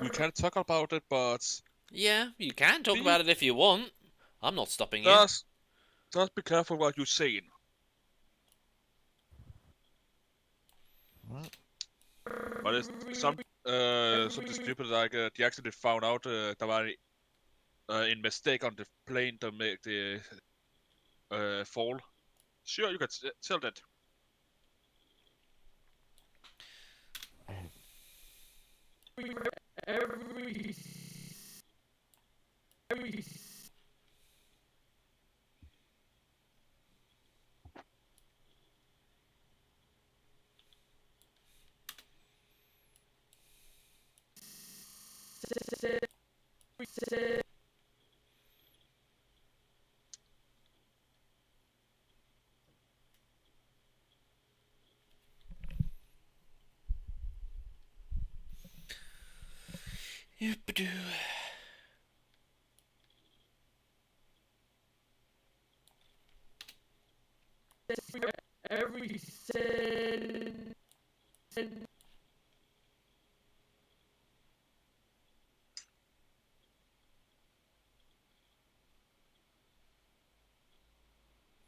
we can talk about it, but Yeah, you can talk be, about it if you want. I'm not stopping you. just be careful what you're saying. What? But it's something stupid like they actually found out der var en mistake on the plane that made the fall. Sure, you can tell that. Every Yip-a-doo. every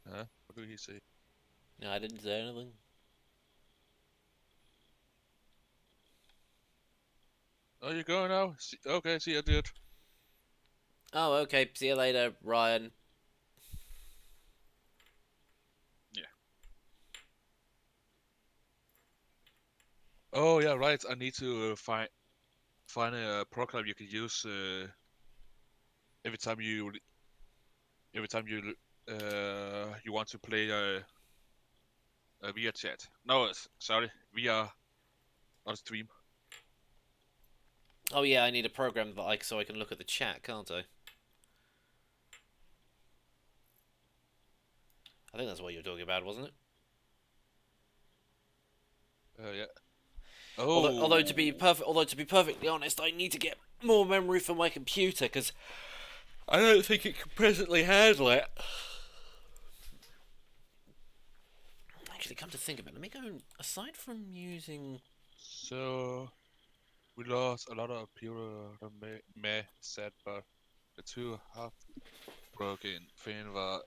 What do he say? No, I didn't say anything. Oh, you going now? Okay, see you, dude. Oh, okay. See you later, Ryan. Oh yeah, right. I need to find a program you can use every time you you want to play via chat. No, sorry, via on stream. Oh yeah, I need a program that so I can look at the chat, can't I? I think that's what you were talking about, wasn't it? Yeah. Although to be Oh. perfectly honest, I need to get more memory for my computer because I don't think it can presently handle it. Actually, come to think of it, let me go. Aside from using, So we lost a lot of people that may said, but the two heartbroken fan var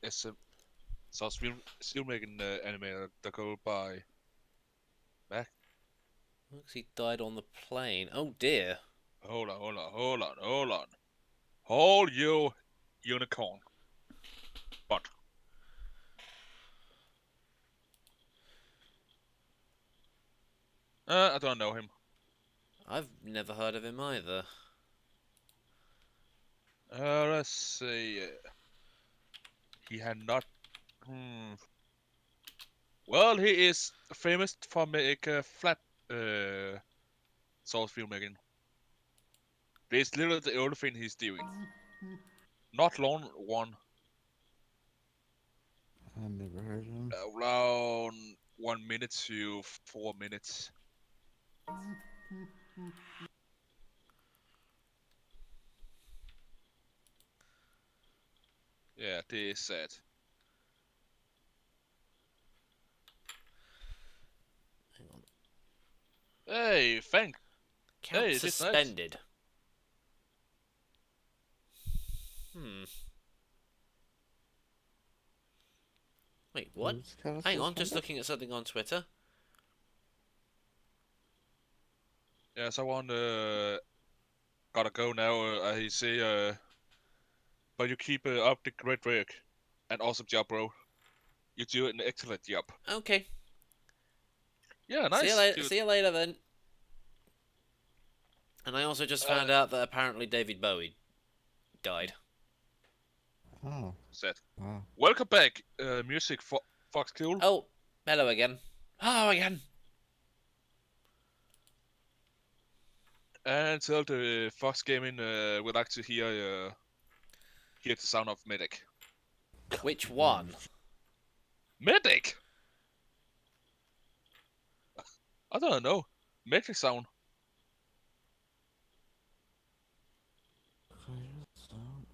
SM så filmmaking animator der går by Mac. looks he died on the plane. Oh dear. Hold on. Hold you unicorn. But I don't know him. I've never heard of him either. Let's see. He had not. Well, he is famous for make flat source filmmaking. This literally the only thing he's doing. Not long one. I never heard of him. Around 1 minute to 4 minutes. Yeah, det er sad. Hang on. Hey, thank. Count Hey, this is nice. suspended. Wait, what? Who's kinda Hang on, just suspended? looking at something on Twitter. Yeah, someone gotta go now. I say, but you keep up the great work and awesome job, bro. You do an excellent job. Okay. Yeah, See you nice. later. Dude. See you later then. And I also just found out that apparently David Bowie died. Oh, Sad. wow. Welcome back, music Fox Cool. Oh, hello again. Hello again. And tell the Fox Gaming would like to hear the sound of Medic. Which one? Medic! I don't know. Medic sound.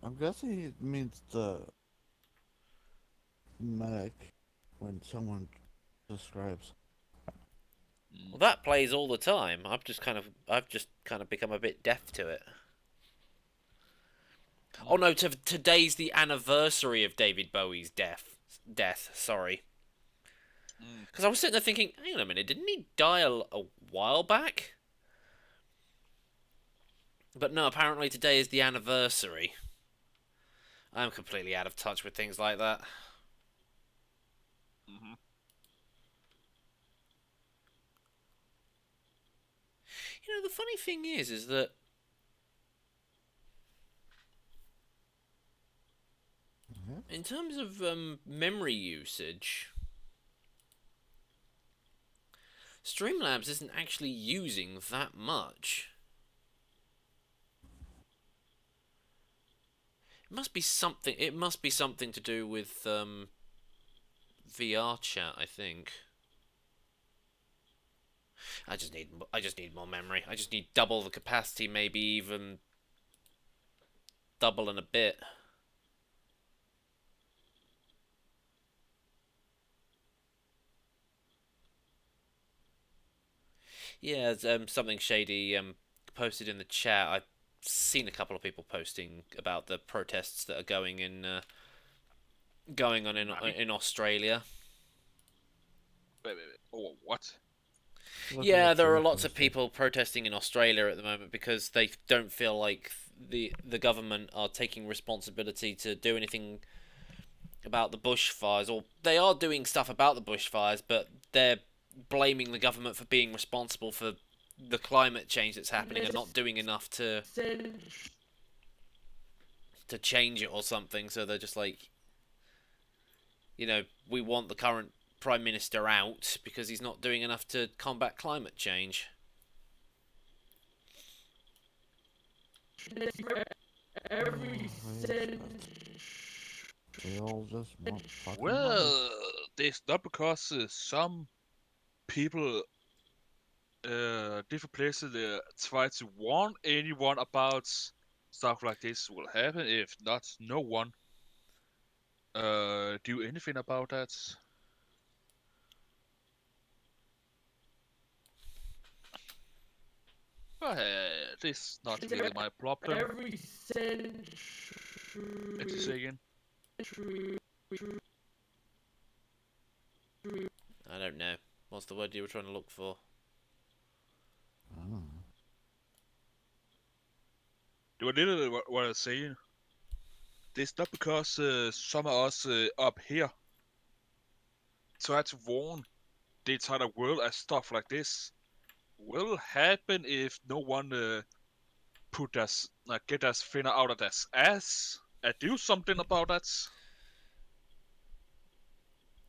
I'm guessing he means the medic when someone describes. Well, that plays all the time. I've just kind of become a bit deaf to it. Oh no, today's the anniversary of David Bowie's death. Sorry. Because I was sitting there thinking, hang on a minute, didn't he die a while back? But no, apparently today is the anniversary. I'm completely out of touch with things like that. Mm-hmm. You know, the funny thing is that in terms of memory usage, Streamlabs isn't actually using that much. It must be something. It must be something to do with VR chat, I think. I just need more memory. I just need double the capacity, maybe even double and a bit. Yeah, something shady posted in the chat. I've seen a couple of people posting about the protests that are going on in Australia. Wait. Oh, what? Yeah, there are lots of people protesting in Australia at the moment because they don't feel like the government are taking responsibility to do anything about the bushfires, or they are doing stuff about the bushfires, but they're blaming the government for being responsible for the climate change that's happening and not doing enough to change it or something. So they're just like, you know, we want the current Prime Minister out because he's not doing enough to combat climate change. Every cent. They all just want fucking money. Well, it's not because some people, different places, try to warn anyone about stuff like this will happen. If not, no one do anything about that. This is not really my problem. Every century. Let's say again. I don't know. What's the word you were trying to look for? Oh. Det var lidt what I was saying. It's not because some of us up here try to warn the entire world as stuff like this will happen if no one get their finger out of their ass and do something about that.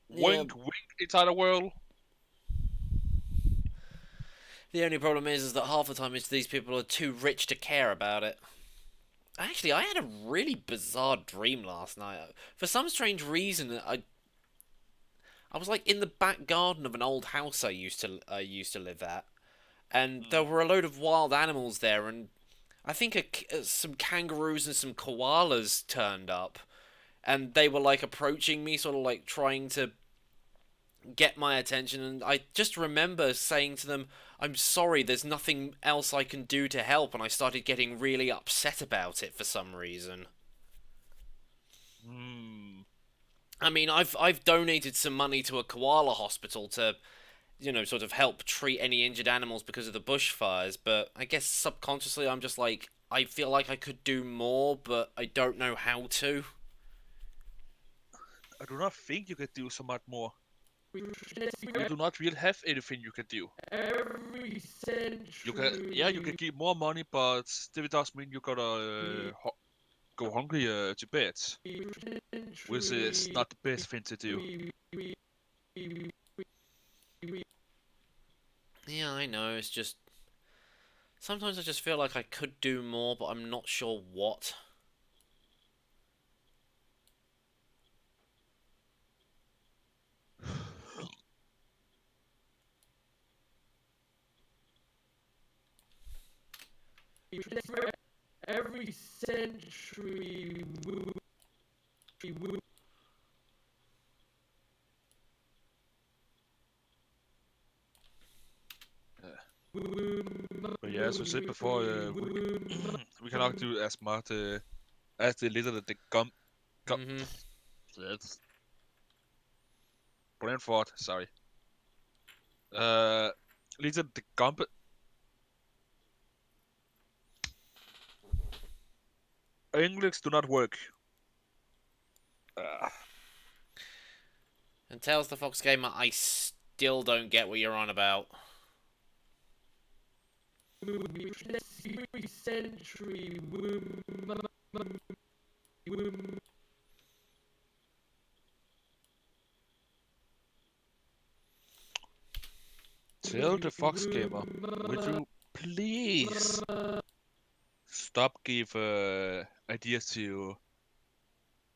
Yeah. Wink, wink, entire world. The only problem is that half the time these people are too rich to care about it. Actually, I had a really bizarre dream last night. For some strange reason, I was like in the back garden of an old house I used to live at, and there were a load of wild animals there, and I think some kangaroos and some koalas turned up, and they were like approaching me, sort of like trying to get my attention, and I just remember saying to them, I'm sorry, there's nothing else I can do to help, and I started getting really upset about it for some reason. I mean, I've donated some money to a koala hospital to, you know, sort of help treat any injured animals because of the bushfires, but I guess subconsciously I'm just like, I feel like I could do more, but I don't know how to. I do not think you can do so much more. You do not really have anything you can do. Every century. You can give more money, but that does mean you gotta go hungry to bed, which is not the best thing to do. Yeah, I know, it's just... Sometimes I just feel like I could do more, but I'm not sure what. Every century. But yeah, as we said before, we cannot do as much as the little that the gum. Mhm. That's Brentford, sorry. Lite the Gump. English do not work. And tells the Fox Gamer, I still don't get what you're on about. Every century. Tell the Fox Gamer, would you please stop give ideas to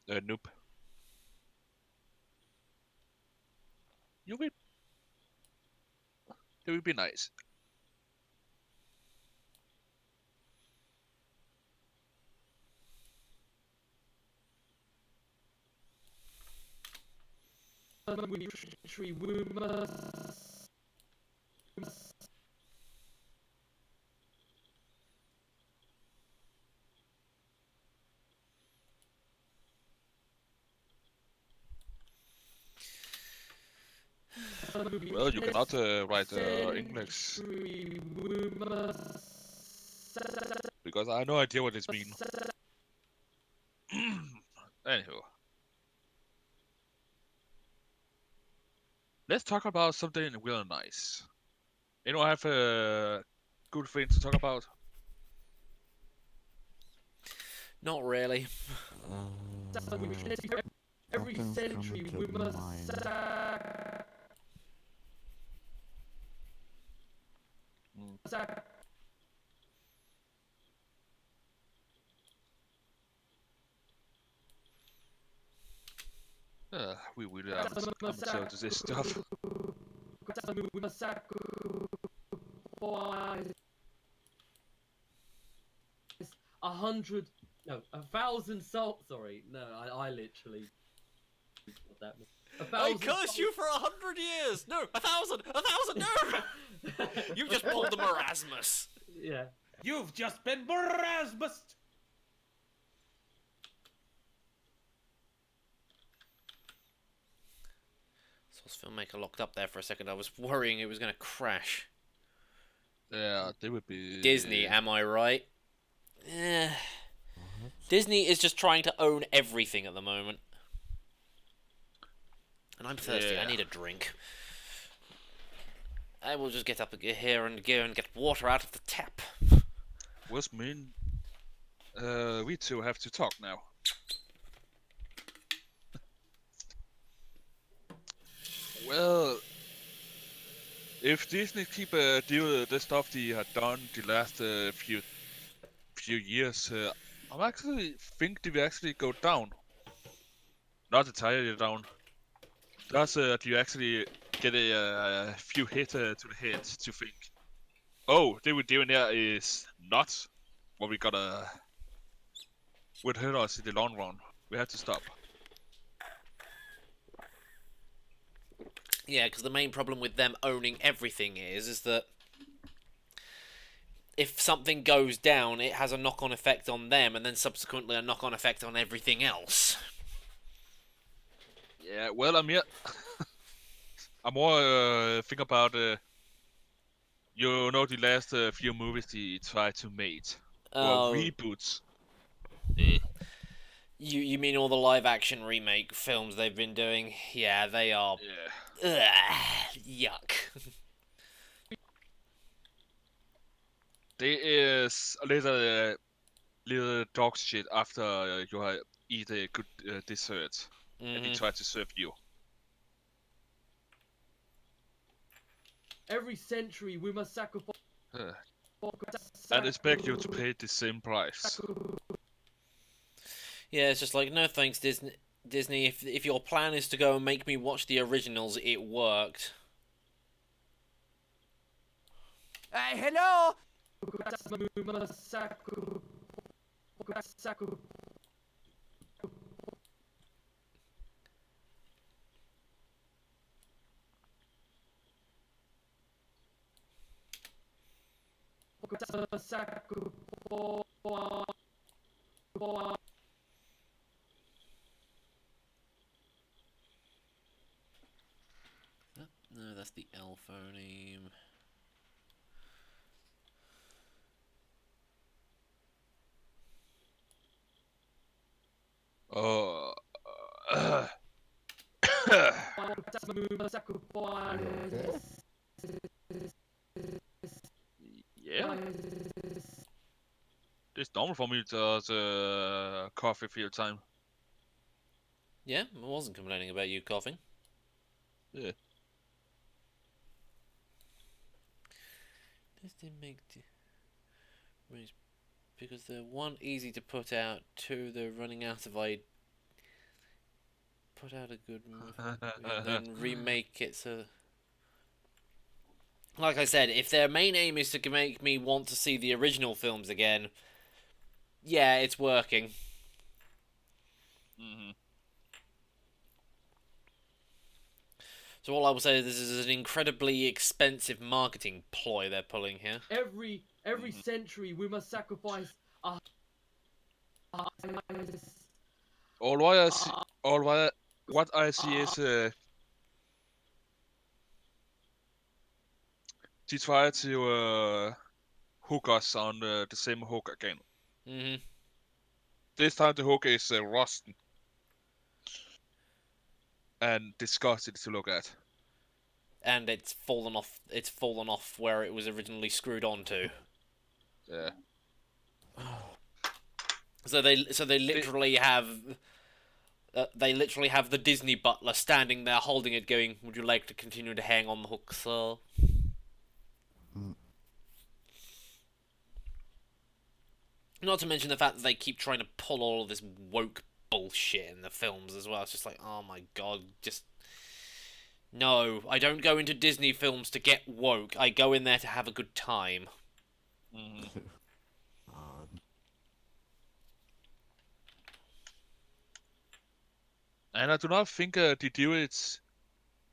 Noob? You will. It would be nice. Century. Well, you cannot write English because I have no idea what this means. Anywho, let's talk about something really nice. Anyone have a good thing to talk about? Not really. Every Nothing's century coming we to must mind. We really are amateur to this stuff. we must sacrifice 1,000 salt. Sorry, no, I literally. What that meant. I curse you for 100 years! No, 1,000! 1,000, no! You just pulled the Marasmus! Yeah. You've just been Erasmus. Source Filmmaker locked up there for a second. I was worrying it was going to crash. Yeah, they would be Disney, am I right? Disney is just trying to own everything at the moment. And I'm thirsty. I Yeah. need a drink. I will just get up here and go and get water out of the tap. Which mean we two have to talk now. Well, if Disney keep doing the stuff they have done the last few years, I actually think they will actually go down. Not entirely down. Just you actually get a few hits to the head to think, oh, they were doing there is not what we gotta would hurt us in the long run. We have to stop. Yeah, because the main problem with them owning everything is that if something goes down, it has a knock-on effect on them, and then subsequently a knock-on effect on everything else. Yeah, well, I'm here. I'm more think about you know the last few movies they tried to make or reboots. You mean all the live-action remake films they've been doing? Yeah, they are. Yeah. Yuck. There is a little dog shit after you have eat a good dessert and they try to serve you. Every century we must sacrifice. And expect you to pay the same price. Yeah, it's just like, no thanks, Disney. Disney, if your plan is to go and make me watch the originals, it worked. Hello. We must sacrifice. that's the L phoneme. Oh. Okay. Yeah. It's normal for me to coffee feel time. Yeah, I wasn't complaining about you coughing. Yeah. Does it make because they're one, easy to put out, two, they're running out of put out a good movie and then remake it so. Like I said, if their main aim is to make me want to see the original films again, yeah, it's working. Mhm. So all I will say is this is an incredibly expensive marketing ploy they're pulling here. Every century we must sacrifice a What I see is de try to hook us on the same hook again. Mhm. This time the hook is rusting and disgusting to look at. And it's fallen off. It's fallen off where it was originally screwed onto. Yeah. So they literally have. They literally have the Disney butler standing there holding it, going, "Would you like to continue to hang on the hook, sir?" Mm. Not to mention the fact that they keep trying to pull all of this woke bullshit in the films as well. It's just like, oh my god, just. No, I don't go into Disney films to get woke. I go in there to have a good time. Mhm. And I do not think they do it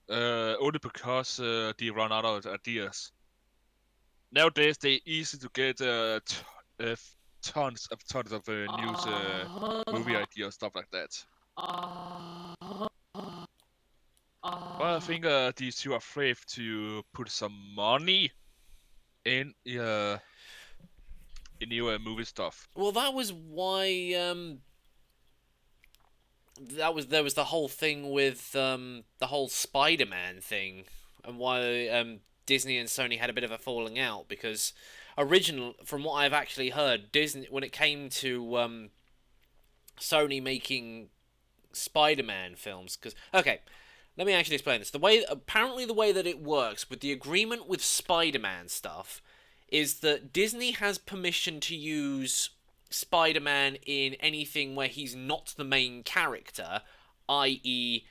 only because they run out of ideas. Nowadays, they easy to get tons of news movie ideas, stuff like that. But I think these two are afraid to put some money in new movie stuff. Well, that was why there was the whole thing with the whole Spider-Man thing, and why Disney and Sony had a bit of a falling out, because from what I've actually heard, Disney, when it came to Sony making Spider-Man films, because okay, let me actually explain this. Apparently the way that it works with the agreement with Spider-Man stuff is that Disney has permission to use Spider-Man in anything where he's not the main character, i.e.,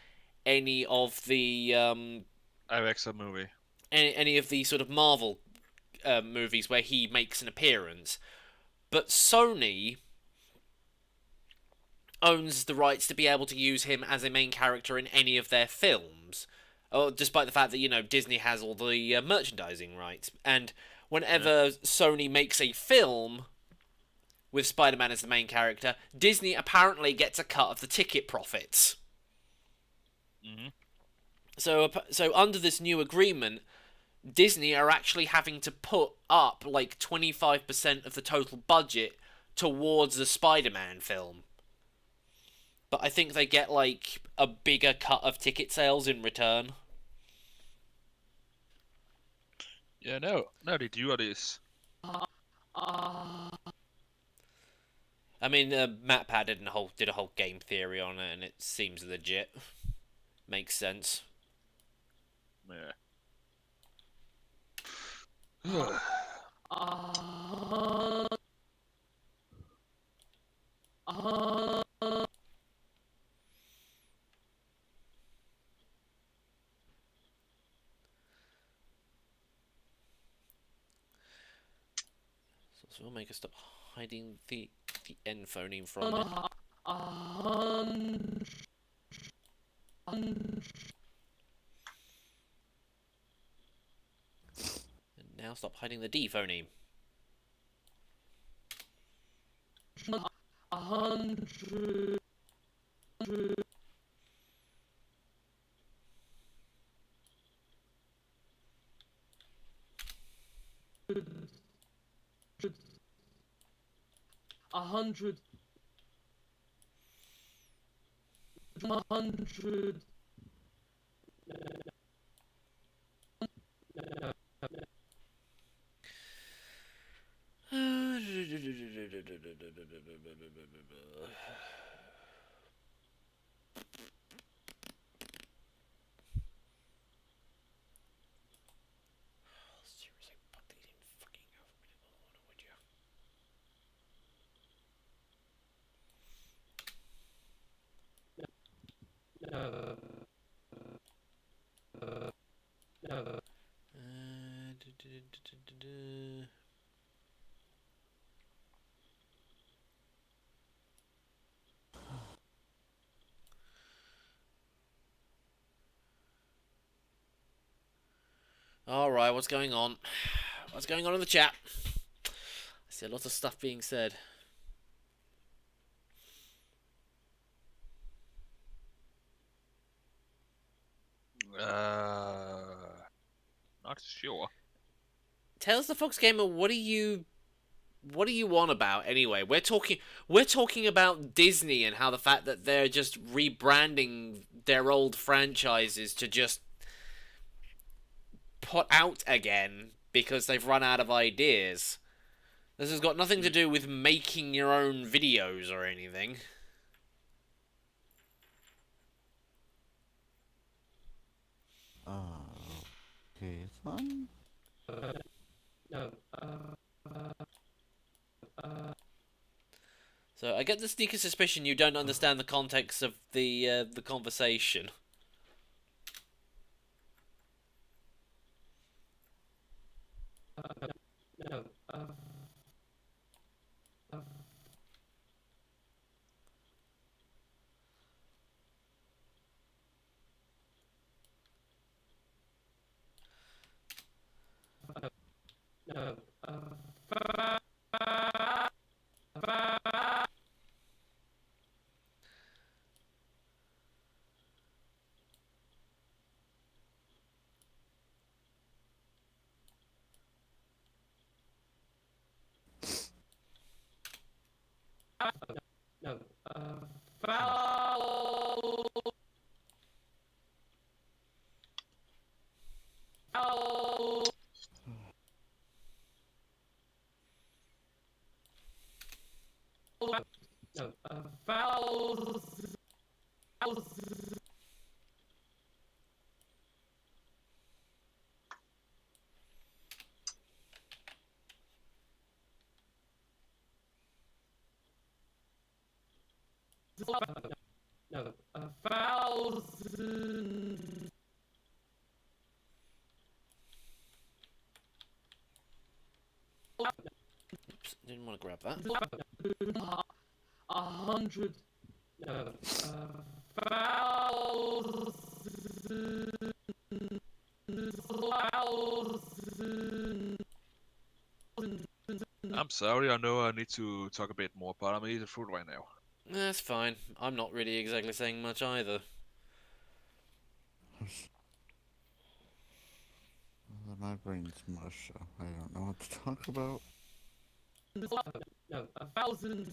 any of the Alexa movie. any of the sort of Marvel movies where he makes an appearance. But Sony owns the rights to be able to use him as a main character in any of their films, despite the fact that Disney has all the merchandising rights. And whenever Sony makes a film with Spider-Man as the main character, Disney apparently gets a cut of the ticket profits. Mhm. So under this new agreement, Disney are actually having to put up like 25% of the total budget towards the Spider-Man film. But I think they get like a bigger cut of ticket sales in return. Yeah, no, they do this. I mean, MatPat did a whole game theory on it, and it seems legit. Makes sense. Yeah. So we'll make us stop hiding the N phoneme from it. And now stop hiding the D phoneme. 100. 100. Seriously, put these in fucking alphabetical order, would you? Alright, what's going on? What's going on in the chat? I see a lot of stuff being said. Not sure. Tales the Fox Gamer, what are you on about anyway? We're talking about Disney and how the fact that they're just rebranding their old franchises to just put out again because they've run out of ideas. This has got nothing to do with making your own videos or anything. Okay, son. So I get the sneaky suspicion you don't understand the context of the conversation. Oops, didn't want to grab that. 100. I'm sorry, I know I need to talk a bit more, but I'm eating food right now. That's fine. I'm not really exactly saying much either. My brain's mush, so I don't know what to talk about. 1,000.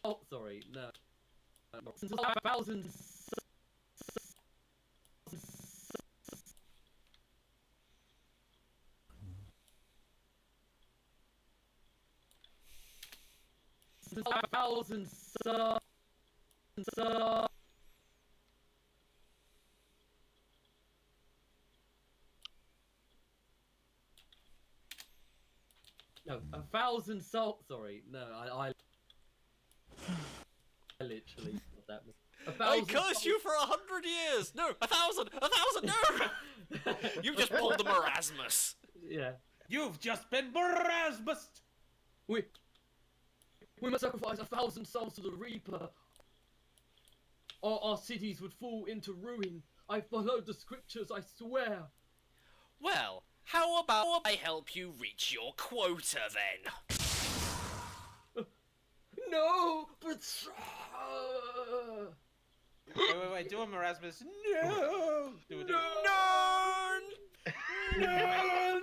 Oh, sorry, no. 1,000. No, 1,000 salt. Sorry, no, I literally what that means. I cursed you for 100 years! No, 1,000! 1,000, no! You've just pulled the Marasmus. Yeah. You've just been Marasmus! We must sacrifice 1,000 souls to the Reaper, or our cities would fall into ruin. I followed the scriptures, I swear. Well, how about I help you reach your quota then? No, but Wait, do a Marasmus. No! Do it. No! No!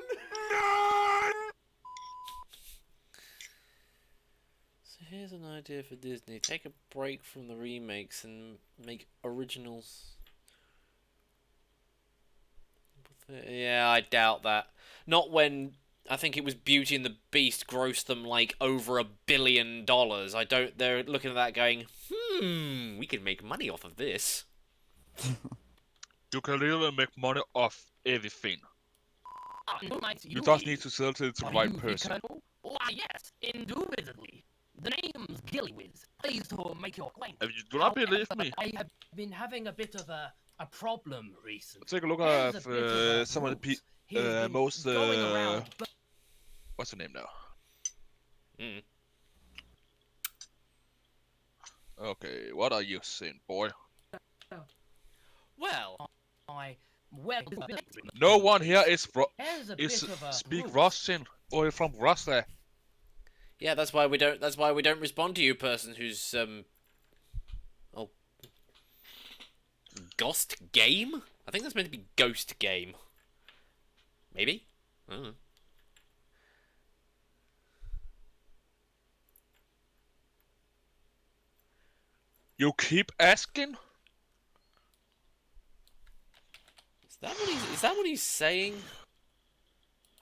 here's an idea for Disney. Take a break from the remakes and make originals. Yeah, I doubt that. Not when I think it was Beauty and the Beast grossed them like over $1 billion. I don't. They're looking at that going, we can make money off of this. You can really make money off everything. You just need to sell it to the right person. Why, yes, indubitably. The name's Gillywiz. Pleased to make your acquaintance. If you do not believe me, I have been having a bit of a problem recently. take a look There's at a bit of a some of the route. He's been most going around, what's the name now? Mm. Okay, what are you saying, boy? Well, well, No one here is there's a is bit of a speak route. Russian or you're from Russia. yeah, that's why we don't. That's why we don't respond to you, person who's oh, Ghost Game. I think that's meant to be Ghost Game. Maybe. I don't know. You keep asking? Is that what he's saying?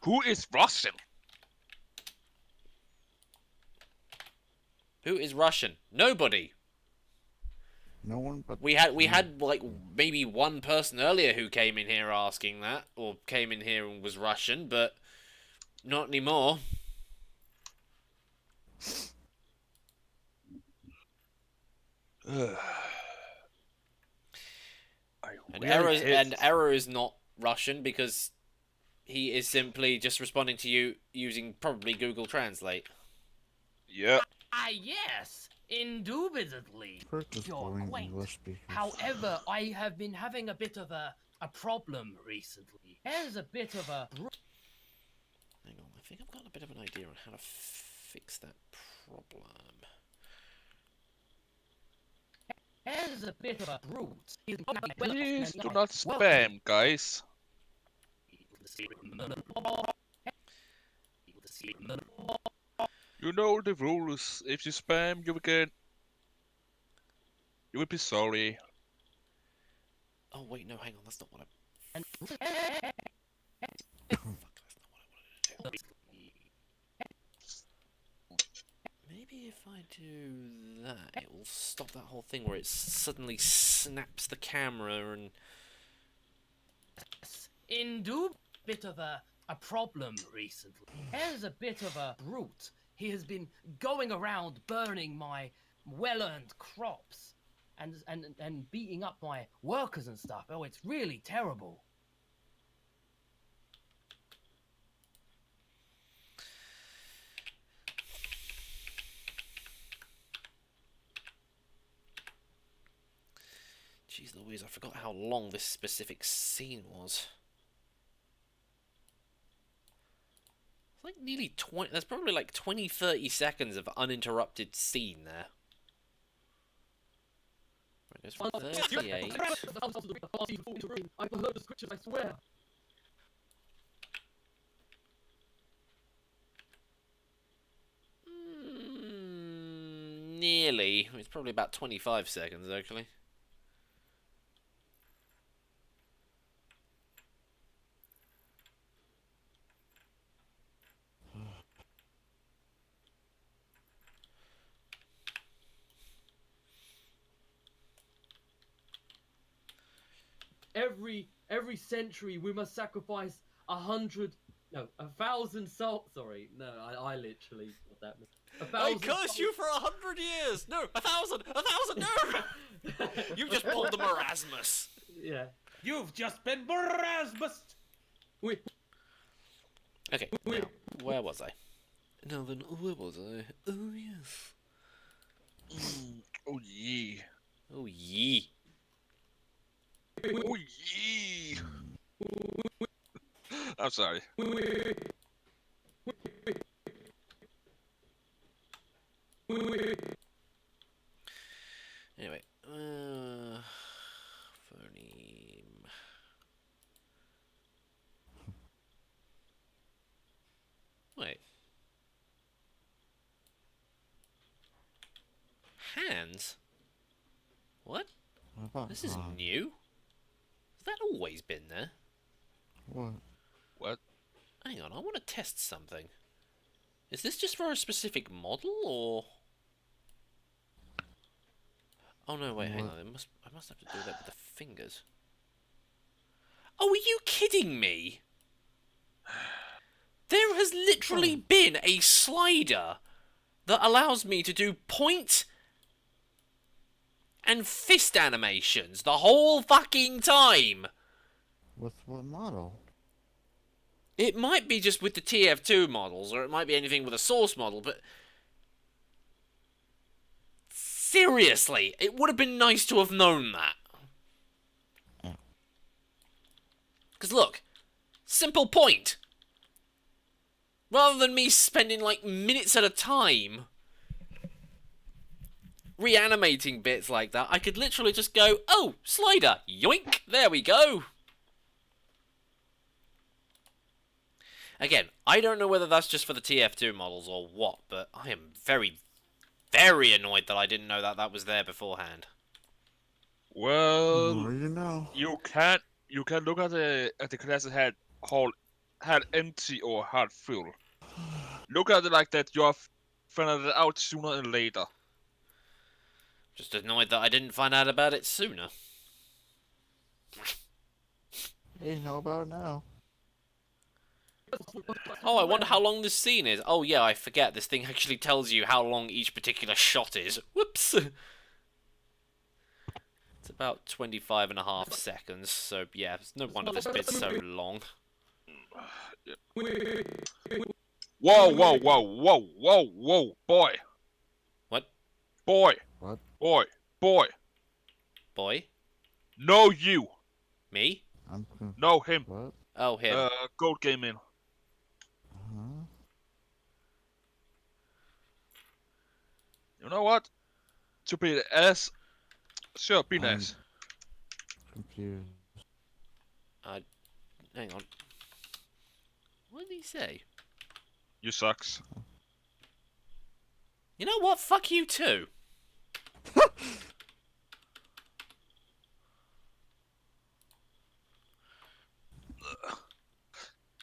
Who is Russian? Who is Russian? Nobody. No one but We had like maybe one person earlier who came in here asking that, or came in here and was Russian, but not anymore. And Error is not Russian because he is simply just responding to you using probably Google Translate. Yeah. Yes, indubitably. Curtis Your boring quaint. English speakers. However, I have been having a bit of a problem recently. There's a bit of a Hang on, I think I've got a bit of an idea on how to fix that problem. There's a bit of a route. Please do not spam, guys. You know the rules. If you spam, you will be sorry. Oh wait, no, hang on, that's not what I. Fuck, that's not what I wanted to do. Maybe if I do that, it will stop that whole thing where it suddenly snaps the camera and. Bit of a problem recently. There's a bit of a route. He has been going around burning my well-earned crops and beating up my workers and stuff. Oh, it's really terrible. Jeez Louise, I forgot how long this specific scene was. It's like nearly 20. There's probably like 20-30 seconds of uninterrupted scene there. Right, goes from 38. I've heard the scriptures, I swear. Nearly. It's probably about 25 seconds, actually. Every century we must sacrifice 1,000 souls. Sorry, no, I literally got that. I curse you for 100 years! No, 1,000! 1,000, no! You've just pulled the Marasmus. Yeah. You've just been Erasmus. We. Okay, now, where was I? Now then, where was I? Oh, yes. Oh yeah. Oh, yee. Oh yeah. I'm sorry. Anyway, phoneme. Wait. animations. What? What about This is Han? new. Has that always been there? What? What? Hang on, I want to test something. Is this just for a specific model, or...? Oh no, wait, hang What? on. I must have to do that with the fingers. Oh, are you kidding me? There has literally been a slider that allows me to do point and fist animations the whole fucking time. With what model? It might be just with the TF2 models, or it might be anything with a source model, but... Seriously, it would have been nice to have known that. Because look, simple point. Rather than me spending like minutes at a time reanimating bits like that, I could literally just go, oh, slider, yoink, there we go. Again, I don't know whether that's just for the TF2 models or what, but I am very, very annoyed that I didn't know that that was there beforehand. Well, More you know. you can look at the class that had empty or had full. Look at it like that. You have found it out sooner than later. Just annoyed that I didn't find out about it sooner. You know about it now. Oh, I wonder how long this scene is. Oh yeah, I forget. This thing actually tells you how long each particular shot is. Whoops! It's about 25.5 seconds, so yeah, it's no wonder this bit's so long. Whoa, whoa, whoa, whoa, whoa, whoa, boy. What? Boy. What? Boy. Boy. Boy? No, you. Me? I'm. No, him. What? Oh, him. Gold game in. Huh? You know what? To be an ass. Sure, be an I'm- ass. Confused. Hang on. What did he say? You sucks. You know what? Fuck you too.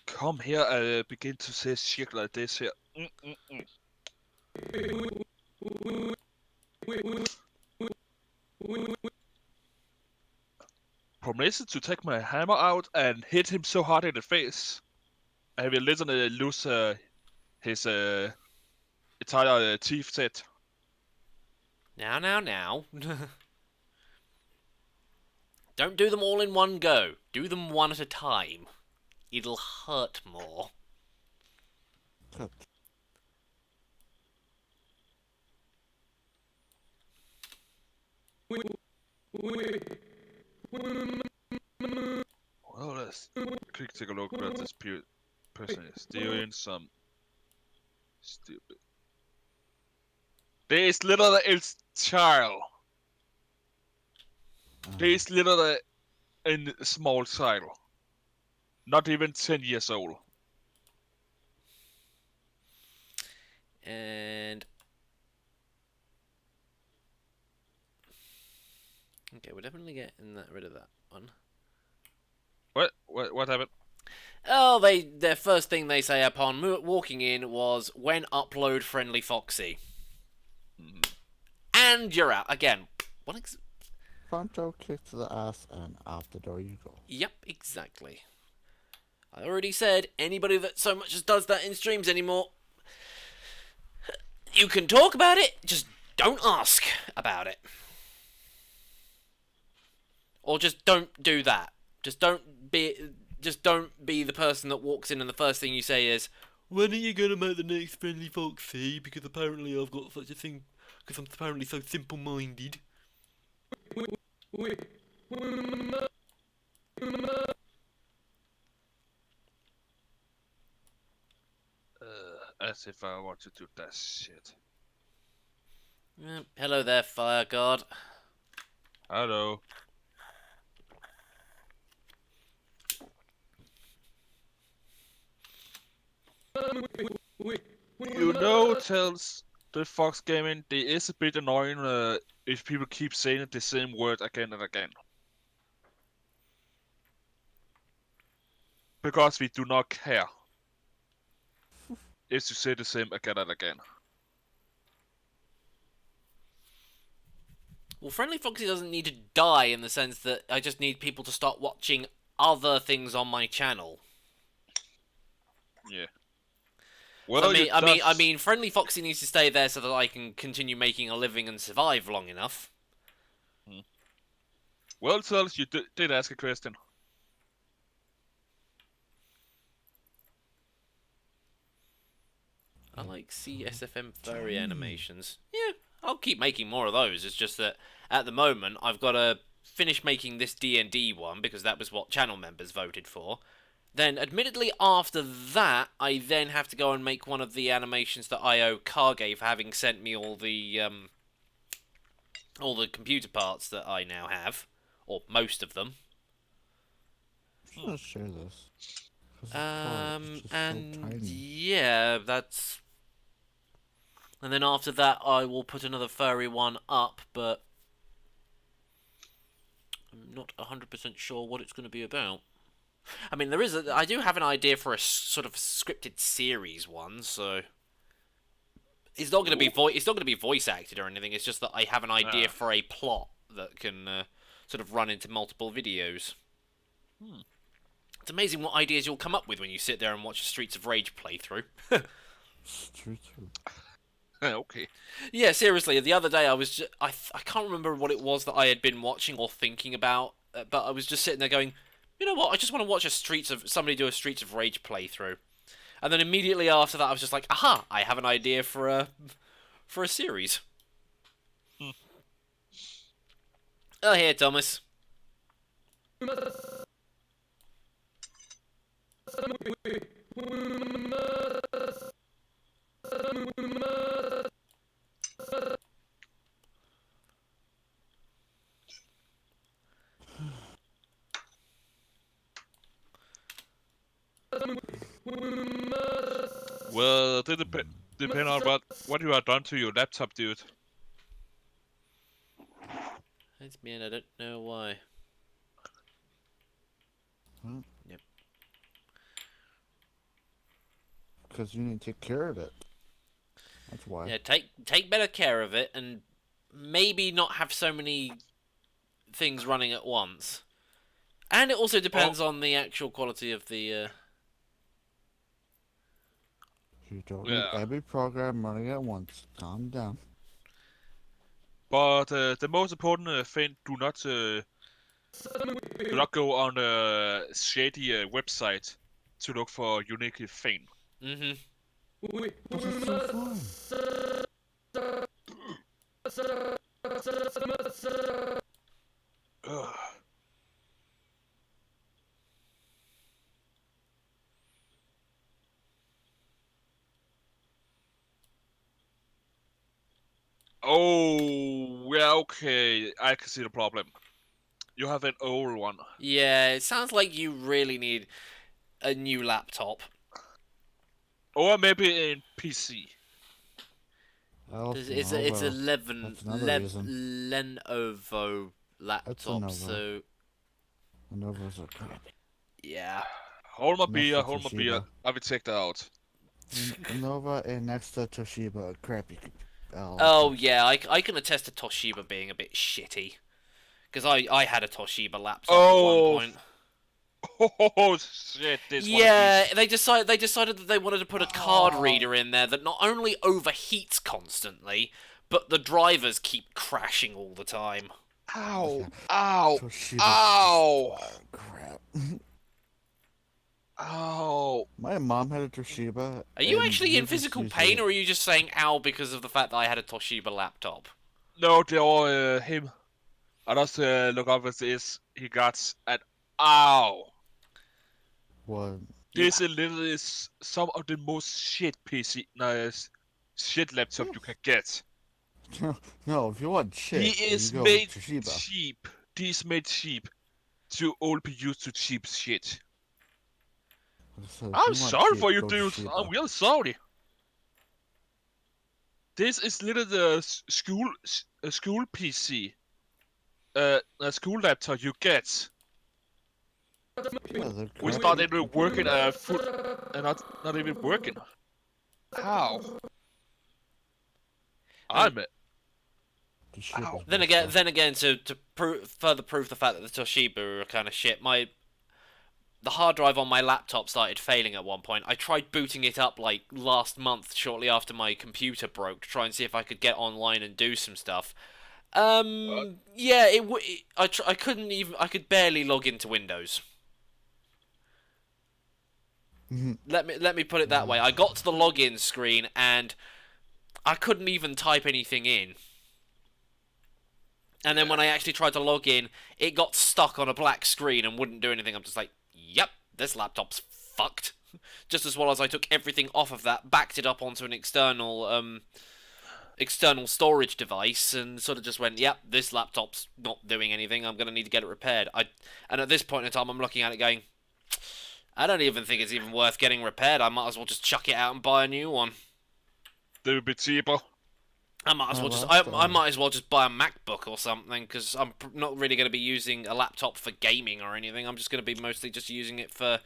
Come here and begin to say shit like this here. Promised to take my hammer out and hit him so hard in the face. I will literally lose his entire teeth set. Now. Don't do them all in one go. Do them one at a time. It'll hurt more. Cut. Well, let's quick take a look what this person is doing. Some stupid. Det är literally a child. Det är literally a small child. Not even 10 years old. And... Okay, we're definitely getting rid of that one. What happened? Oh, their first thing they say upon walking in was, when upload Friendly Foxy. And you're out. Again, what Fronto kick to the ass and out the door you go. Yep, exactly. I already said, anybody that so much as does that in streams anymore, you can talk about it, just don't ask about it. Or just don't do that. Just don't be the person that walks in and the first thing you say is, when are you gonna make the next Friendly Foxy? Because apparently I've got such a thing, because I'm apparently so simple-minded. As if I want to do that shit. Hello there, Fire God. Hello. You know, tells the Fox Gaming, it is a bit annoying if people keep saying the same word again and again. Because we do not care if you say the same again and again. Well, Friendly Foxy doesn't need to die in the sense that I just need people to start watching other things on my channel. Yeah. So, Well, I mean, Friendly Foxy needs to stay there so that I can continue making a living and survive long enough. Well, Charles, you did ask a question. I like CSFM furry animations. Yeah, I'll keep making more of those. It's just that at the moment I've got to finish making this D&D one because that was what channel members voted for. Then, admittedly, after that, I then have to go and make one of the animations that I owe Kage for having sent me all the computer parts that I now have, or most of them. Let's share this. 'Cause it's And so tiny. yeah, that's. And then after that, I will put another furry one up, but I'm not 100% sure what it's going to be about. I mean, I do have an idea for a sort of scripted series one, so it's not going to be voice acted or anything. It's just that I have an idea for a plot that can sort of run into multiple videos. It's amazing what ideas you'll come up with when you sit there and watch a Streets of Rage playthrough. Okay. Yeah, seriously. The other day, I can't remember what it was that I had been watching or thinking about, but I was just sitting there going, you know what? I just want to watch somebody do a Streets of Rage playthrough, and then immediately after that, I was just like, aha! I have an idea for a series. Oh, here, Thomas. Well, it depend on what you have done to your laptop, dude. That's me, and I don't know why. Yep. Because you need to take care of it. That's why. Yeah, take better care of it, and maybe not have so many things running at once. And it also depends on the actual quality of the. You don't need every program running at once. Calm down. But the most important thing, do not go on a shady website to look for unique thing. Mm-hmm. But it's so fun. Oh, yeah, okay. I can see the problem. You have an old one. Yeah, it sounds like you really need a new laptop. Or maybe a PC. It's a Lenovo laptop, so... Lenovo's are crap. Yeah. Hold my beer. I will check that out. Lenovo and next to Toshiba are crappy. Oh, yeah, I can attest to Toshiba being a bit shitty. Because I had a Toshiba laptop at one point. Oh, shit, they decided that they wanted to put a card reader in there that not only overheats constantly, but the drivers keep crashing all the time. Ow! Ow! Toshiba. Ow! Crap. Ow! My mom had a Toshiba. Are you actually in physical pain, or are you just saying ow because of the fact that I had a Toshiba laptop? No, they are him. I just look up at this. He got an ow. What? This is some of the most shit shit laptop you can get. No, if you want shit, He is you go made Toshiba. cheap. He is made cheap to all be used to cheap shit. So if I'm you want sorry cheap, for you, go dude. Toshiba. I'm real sorry. This is literally the school PC. A school laptop you get. Yeah, they're Which correct. not even working full, not even working. How? I'm it. The ship Ow. is Then messed again, up. further prove the fact that the Toshiba are kind of shit. The hard drive on my laptop started failing at one point. I tried booting it up like last month, shortly after my computer broke, to try and see if I could get online and do some stuff. Yeah, I couldn't even. I could barely log into Windows. Let me put it that way. I got to the login screen and I couldn't even type anything in. And then when I actually tried to log in, it got stuck on a black screen and wouldn't do anything. I'm just like, yep, this laptop's fucked. Just as well as I took everything off of that, backed it up onto an external storage device, and sort of just went, yep, this laptop's not doing anything. I'm gonna need to get it repaired. And at this point in time, I'm looking at it going, I don't even think it's even worth getting repaired. I might as well just chuck it out and buy a new one. They would be cheaper. I might as My well just last, I might as well just buy a MacBook or something, because I'm not really going to be using a laptop for gaming or anything. I'm just going to be mostly just using it for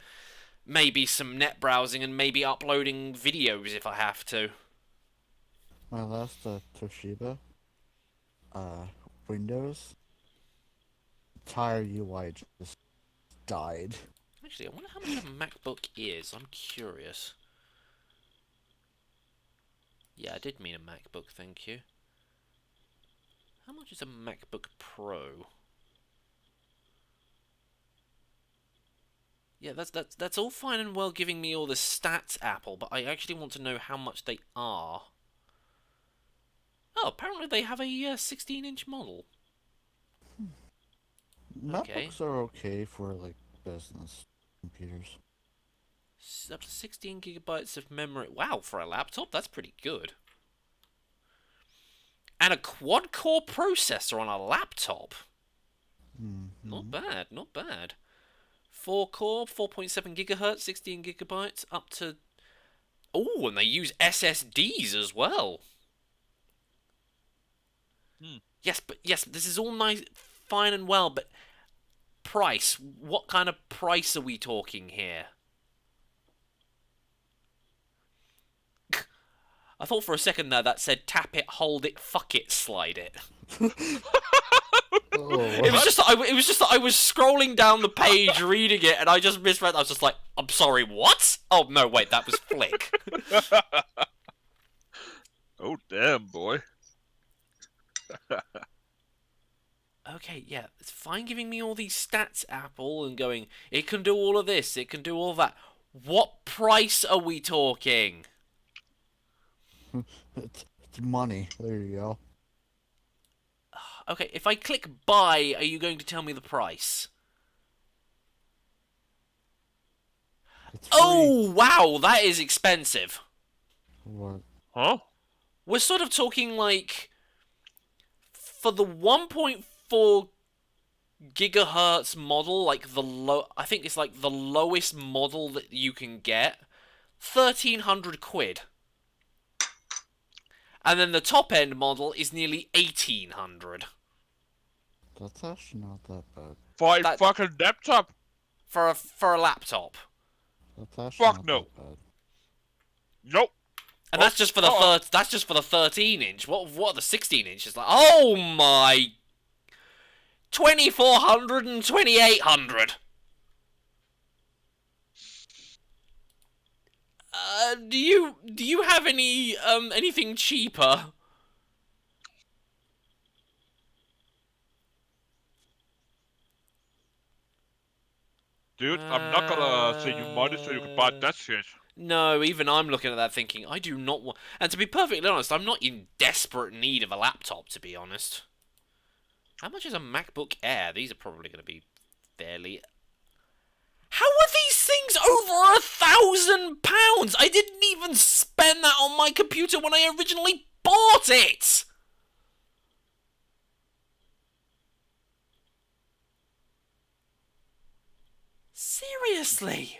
maybe some net browsing and maybe uploading videos if I have to. My last Toshiba, Windows, entire UI just died. Actually, I wonder how much a MacBook is. I'm curious. Yeah, I did mean a MacBook, thank you. How much is a MacBook Pro? Yeah, that's all fine and well giving me all the stats, Apple, but I actually want to know how much they are. Oh, apparently they have a 16-inch model. Okay. MacBooks are okay for like business computers. Up to 16 gigabytes of memory. Wow, for a laptop, that's pretty good. And a quad-core processor on a laptop. Not bad, not bad. 4-core, 4.7 gigahertz, 16 gigabytes, up to... Oh, and they use SSDs as well. Yes, this is all nice, fine and well, but price. What kind of price are we talking here? I thought for a second there that said tap it, hold it, fuck it, slide it. Oh, It was just that I was scrolling down the page reading it and I just misread. I was just like, I'm sorry, what? Oh no, wait, that was flick. Oh damn, boy. Okay, yeah, it's fine giving me all these stats, Apple, and going, it can do all of this, it can do all that. What price are we talking? it's money. There you go. Okay, if I click buy, are you going to tell me the price? It's free. Oh, wow, that is expensive. What? Huh? We're sort of talking like, for the 1.4 gigahertz model, like I think it's like the lowest model that you can get, 1,300 quid. And then the top end model is nearly 1,800 That's actually not that bad. For a That- fucking laptop? for a laptop. That's actually Fuck not no. that bad. Nope. And that's just for the that's just for the 13-inch. What are the 16-inches like? Oh my, 2,400 and 2,800. Do you have any anything cheaper? Dude, I'm not gonna say you money so you can buy that shit. No, even I'm looking at that thinking, I do not want... And to be perfectly honest, I'm not in desperate need of a laptop, to be honest. How much is a MacBook Air? These are probably going to be fairly... How are these things over £1,000? I didn't even spend that on my computer when I originally bought it! Seriously?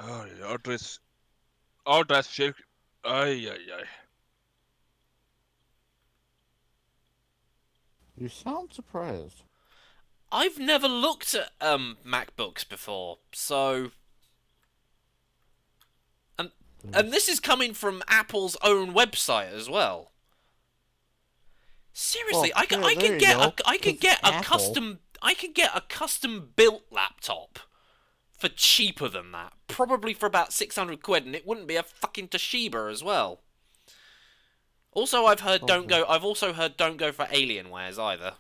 Oh, all that shit Ay, ay, ay. You sound surprised. I've never looked at MacBooks before, so and this is coming from Apple's own website as well. Seriously, Well, I there could you get go, I could 'cause get a Apple- custom built laptop for cheaper than that. Probably for about 600 quid, and it wouldn't be a fucking Toshiba as well. Also, I've also heard don't go for Alienwares either.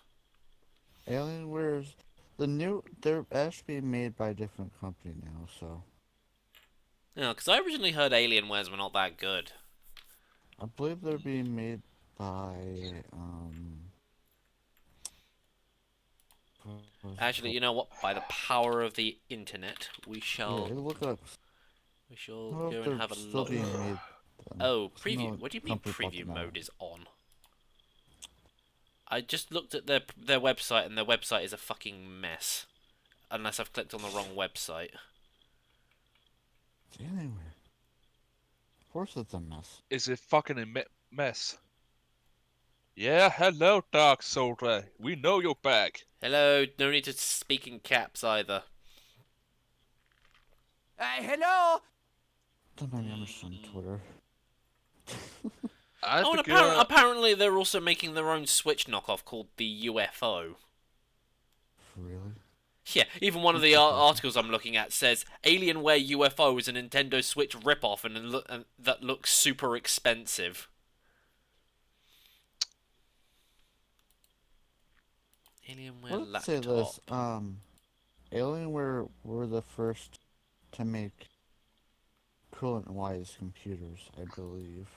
Alienware's they're actually being made by a different company now, so Yeah, because I originally heard Alienwares were not that good. I believe they're being made by what was it Actually, called? you know what? By the power of the internet, we Yeah, shall look it up. we shall I don't know go if and they're have a still look. being made. Oh, I know preview. a What do you mean company bought preview them out. mode is on? I just looked at their website, and their website is a fucking mess. Unless I've clicked on the wrong website. It's Alienware. Of course it's a mess. Is it fucking a mess? Yeah, hello, Dark Soldier. We know you're back. Hello, no need to speak in caps either. Hello. Don't mind me, I'm just on Twitter. I Oh, and think, apparently they're also making their own Switch knockoff called the UFO. Really? Yeah, even one of the articles I'm looking at says Alienware UFO is a Nintendo Switch ripoff and that looks super expensive. Alienware Let's say this. laptop. Alienware were the first to make coolant-wise computers, I believe.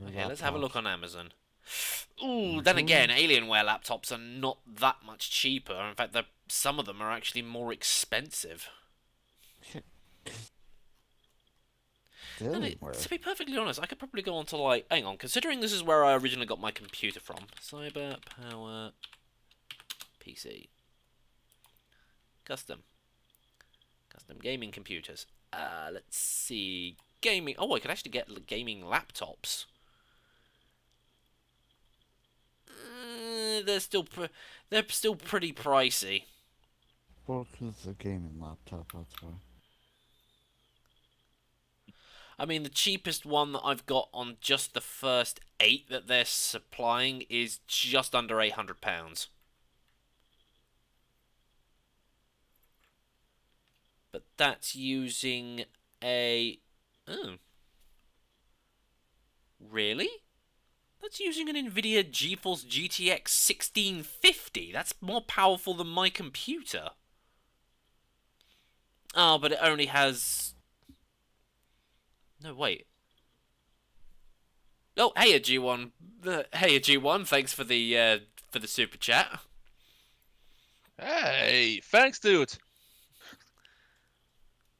Or Okay, let's have a look laptops. on Amazon. Ooh, then again, Alienware laptops are not that much cheaper. In fact, some of them are actually more expensive. And Alienware. to be perfectly honest, I could probably go on to like, hang on, considering this is where I originally got my computer from. Cyber Power PC. Custom gaming computers. Let's see. Gaming. Oh, I could actually get gaming laptops. They're still pretty pricey. Well, 'cause it's a gaming laptop, that's why. I mean, the cheapest one that I've got on just the first 8 that they're supplying is just under £800. But that's using a... Oh. Really? That's using an NVIDIA GeForce GTX 1650. That's more powerful than my computer. Oh, but it only has... No, wait. Oh, hey, a G1. Hey, a G1. Thanks for the super chat. hey, thanks, dude.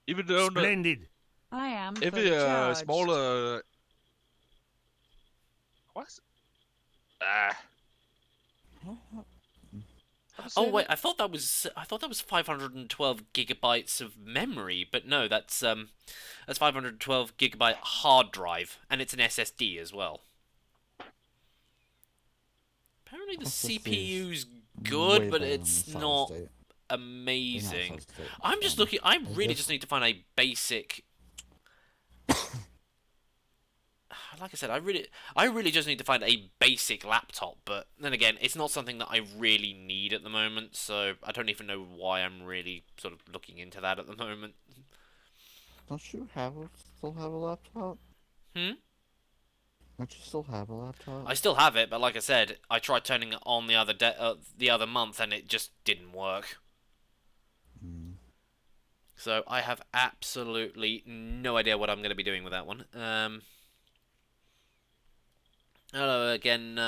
Even though Splendid. I am if fully charged. smaller. What? Oh wait, I thought that was 512 gigabytes of memory, but no, that's 512 gigabyte hard drive, and it's an SSD as well. Apparently the SSD CPU's is good, way but better than it's the solid not state. amazing. solid state, I'm just um, looking. I I really guess- just need to find a basic. Like I said, I really just need to find a basic laptop. But then again, it's not something that I really need at the moment. So I don't even know why I'm really sort of looking into that at the moment. Don't you still have a laptop? Hmm. Don't you still have a laptop? I still have it, but like I said, I tried turning it on the other month, and it just didn't work. Hmm. So I have absolutely no idea what I'm going to be doing with that one. Hello again,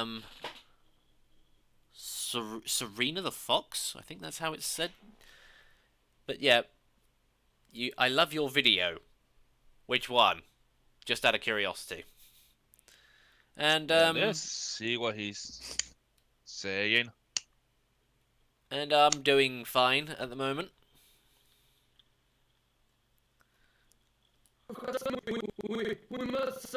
Serena the Fox. I think that's how it's said. But yeah, I love your video. Which one? Just out of curiosity. And let's see what he's saying. and I'm doing fine at the moment. We must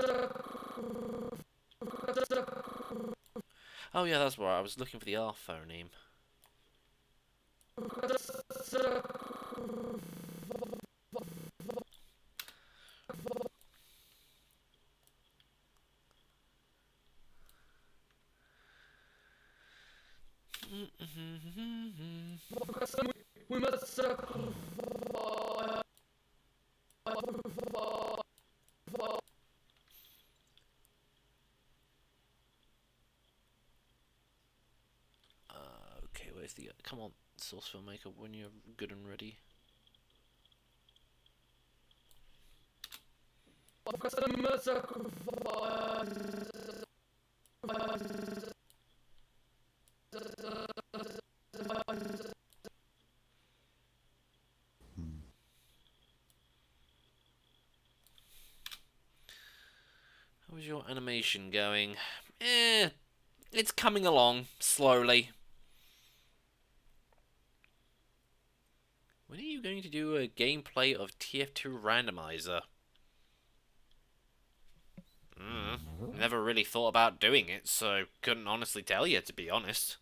Oh yeah, that's right. I was looking for the R phoneme. We must Okay, where's the... Come on, Source Filmmaker, when you're good and ready. How's your animation going? It's coming along, slowly. When are you going to do a gameplay of TF2 Randomizer? Never really thought about doing it, so couldn't honestly tell you, to be honest.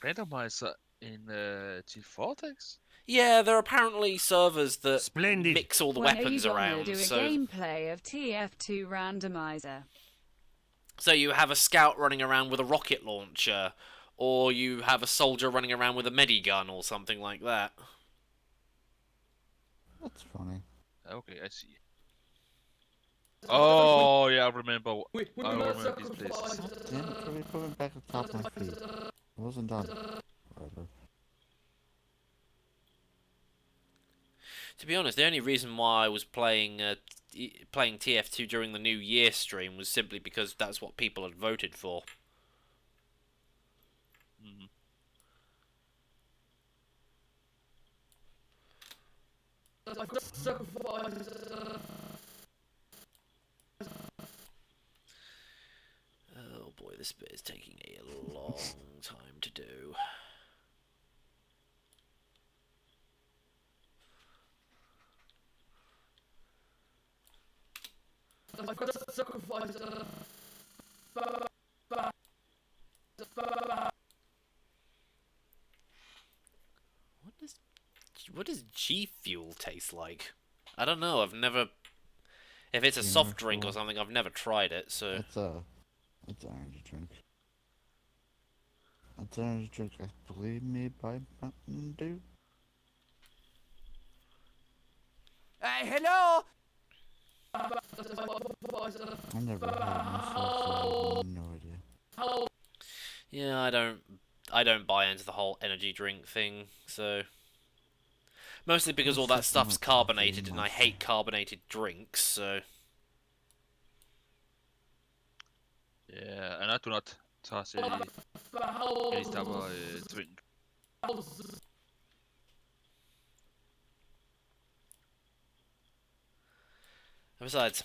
Randomizer in G-Vortex? Yeah, there are apparently servers that Splendid. mix all the When are you weapons gonna around, do a so... gameplay of TF2 Randomizer? So you have a scout running around with a rocket launcher, or you have a soldier running around with a medigun or something like that. That's funny. Okay, I see. Oh, yeah, I remember. I remember these places. God damn it, Kirby, put me back on top of my feet. It wasn't done. Whatever. To be honest, the only reason why I was playing playing TF2 during the New Year stream was simply because that's what people had voted for. Mhm. Oh boy, this bit is taking a long time to do. What does G Fuel taste like? I don't know. I've never. If it's a Gamer soft drink or Fuel. something, I've never tried it. So It's energy drink. It's energy drink, I believe, made by Mountain Dew. Hello. I never had it myself, so I have no idea. yeah, I don't buy into the whole energy drink thing. So mostly because all that stuff's carbonated, and I hate carbonated drinks. So Yeah, and I do not touch any type of drink. besides,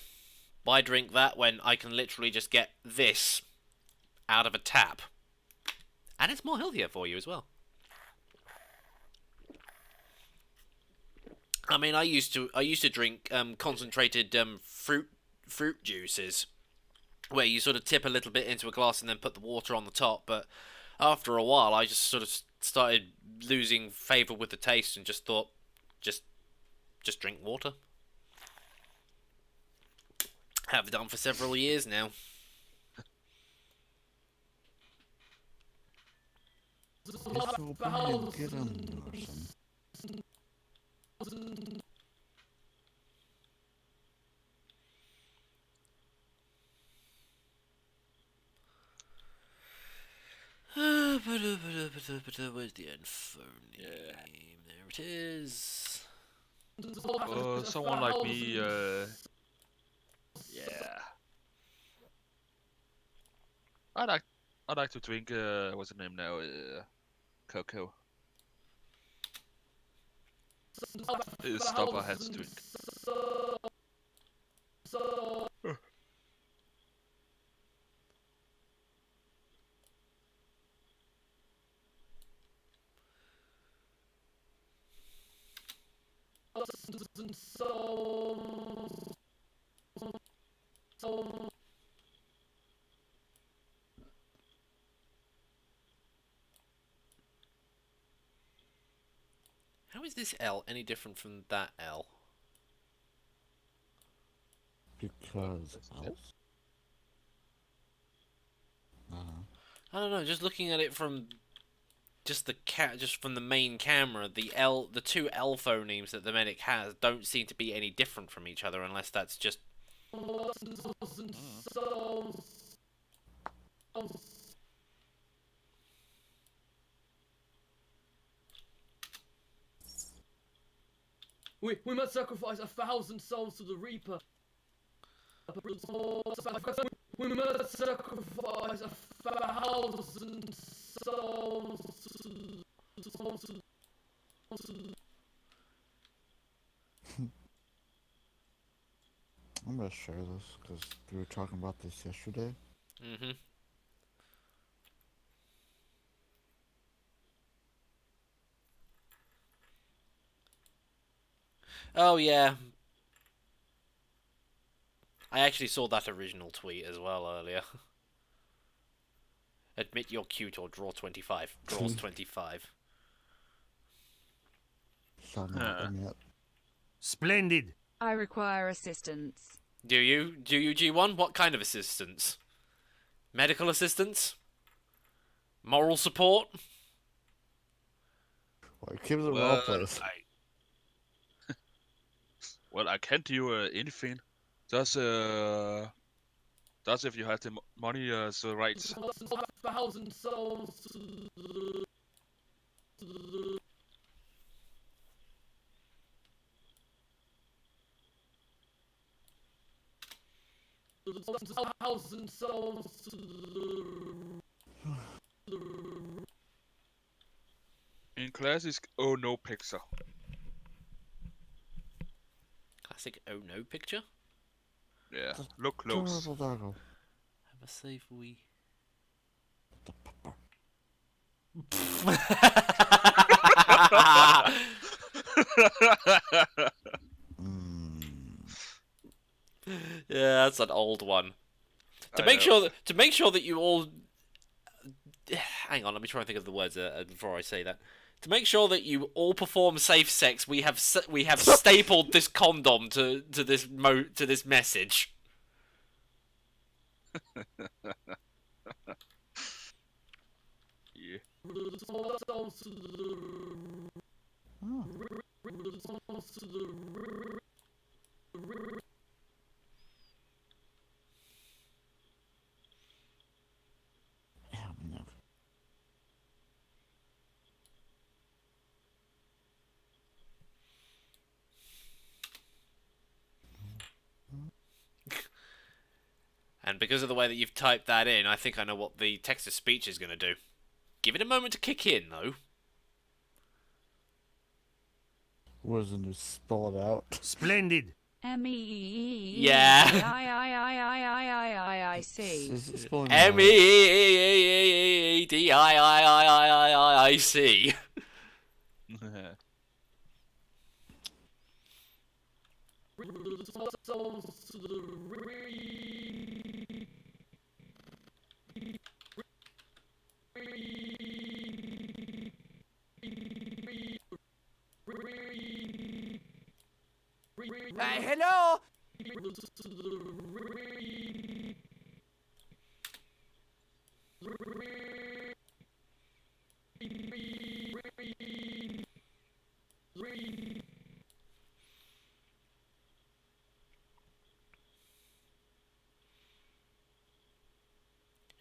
why drink that when I can literally just get this out of a tap, and it's more healthier for you as well. I mean, I used to drink concentrated fruit juices, where you sort of tip a little bit into a glass and then put the water on the top. But after a while, I just sort of started losing favour with the taste and just thought, just drink water. Have done for several years now. This will be a good person. Where's the end phone name? There it is. Someone like me, yeah. I like to drink, what's the name now? Cocoa. It's stuff I had to drink. How is this L any different from that L? Because else? I don't know. Just looking at it from just from the main camera, the two L phonemes that the medic has don't seem to be any different from each other, unless that's just. We must sacrifice 1,000 souls to the Reaper. We must sacrifice 1,000 souls to I'm gonna share this because we were talking about this yesterday. Mm-hmm. Oh yeah. I actually saw that original tweet as well earlier. Admit you're cute or draw 25. Draws 25. Shall not admit. Splendid. I require assistance. Do you? Do you, G1? What kind of assistance? Medical assistance? Moral support? Well, keep the role plays. Well, I can't do anything. Just if you have the money, so right. 1,000 souls to the 1,000 souls to the In classic oh no picture. Classic oh no picture? Yeah, look close. Have a safe wee. Yeah, that's an old one. To make sure that you all hang on, let me try and think of the words before I say that. To make sure that you all perform safe sex, we have stapled this condom to this message. Yeah. And because of the way that you've typed that in, I think I know what the text-to-speech is going to do. Give it a moment to kick in, though. Wasn't it spell it out? Splendid. M-E-E-E. Yeah. I-I-I-I-I-I-I-I-C. M-E-E-D-I-I-I-I-I-I-C. Hello.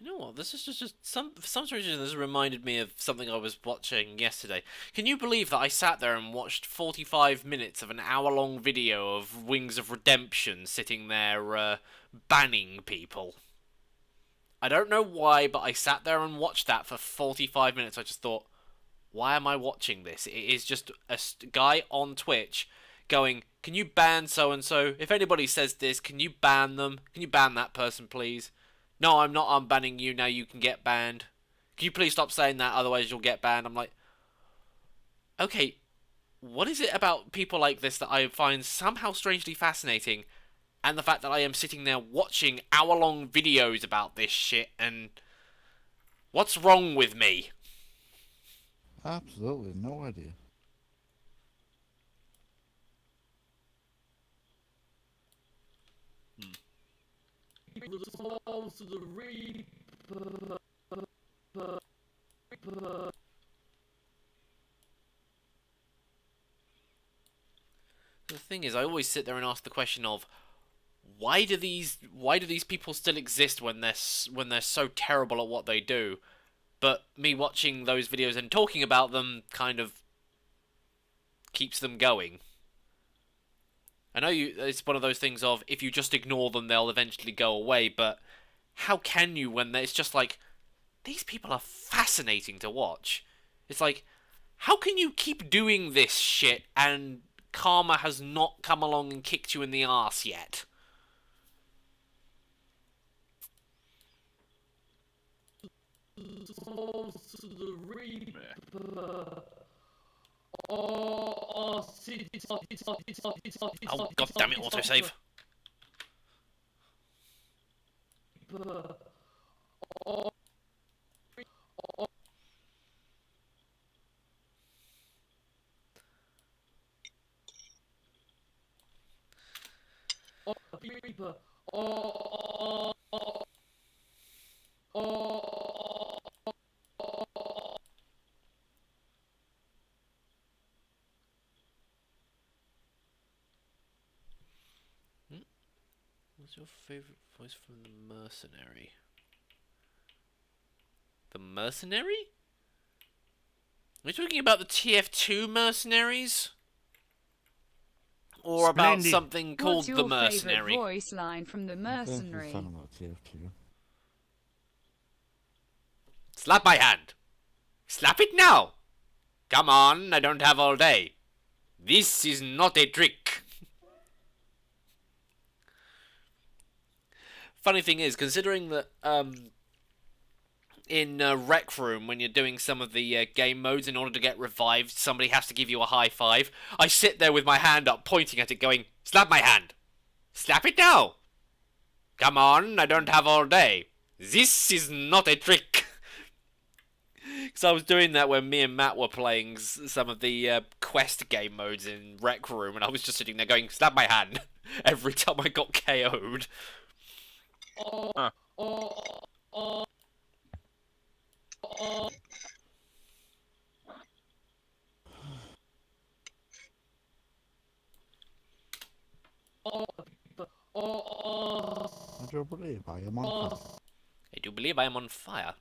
You know what? This is just for some reason this reminded me of something I was watching yesterday. Can you believe that I sat there and watched 45 minutes of an hour-long video of Wings of Redemption sitting there banning people? I don't know why, but I sat there and watched that for 45 minutes. I just thought, why am I watching this? It is just a guy on Twitch going, can you ban so-and-so? If anybody says this, can you ban them? Can you ban that person, please? No, I'm not unbanning you, now you can get banned. Can you please stop saying that, otherwise you'll get banned? I'm like, okay, what is it about people like this that I find somehow strangely fascinating, and the fact that I am sitting there watching hour-long videos about this shit, and what's wrong with me? Absolutely no idea. the souls to the reaper. The thing is, I always sit there and ask the question of why do these people still exist when they're so terrible at what they do? But me watching those videos and talking about them kind of keeps them going. I know it's one of those things of if you just ignore them, they'll eventually go away. But how can you when it's just like these people are fascinating to watch? It's like, how can you keep doing this shit and karma has not come along and kicked you in the arse yet? Oh, god damn it, autosave. What's your favourite voice from the Mercenary? The Mercenary? Are we talking about the TF2 Mercenaries? Or about Splendid. something called What's the your Mercenary? favorite voice line from the Mercenary? Slap my hand. Slap it now. Come on, I don't have all day. This is not a trick. Funny thing is, considering that in Rec Room, when you're doing some of the game modes, in order to get revived, somebody has to give you a high five. I sit there with my hand up, pointing at it, going, slap my hand. Slap it now. Come on, I don't have all day. This is not a trick. Because I was doing that when me and Matt were playing some of the quest game modes in Rec Room, and I was just sitting there going, slap my hand, every time I got KO'd. Huh. I do believe I am on fire. I do believe I am on fire.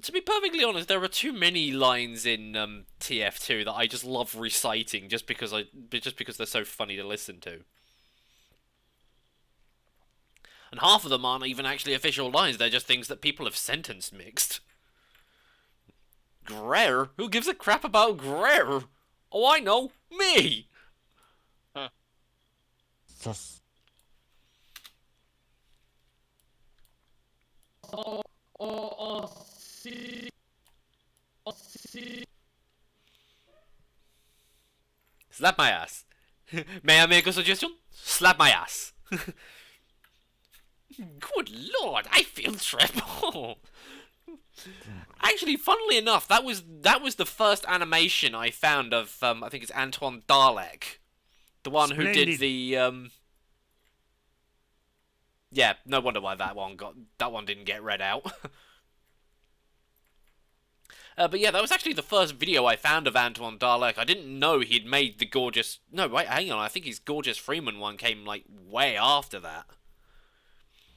To be perfectly honest, there are too many lines in TF2 that I just love reciting just because they're so funny to listen to. And half of them aren't even actually official lines, they're just things that people have sentence mixed. Greer? Who gives a crap about Greer? Oh, I know. Me! Just Slap my ass. May I make a suggestion? Slap my ass. Good lord, I feel triple. Actually, funnily enough, that was the first animation I found of I think it's Antoine Dalek, the one who did Splendid. the yeah, no wonder why that one didn't get read out. But yeah, that was actually the first video I found of Antoine Dalek. I didn't know he'd made the gorgeous. No, wait, hang on. I think his Gorgeous Freeman one came like way after that.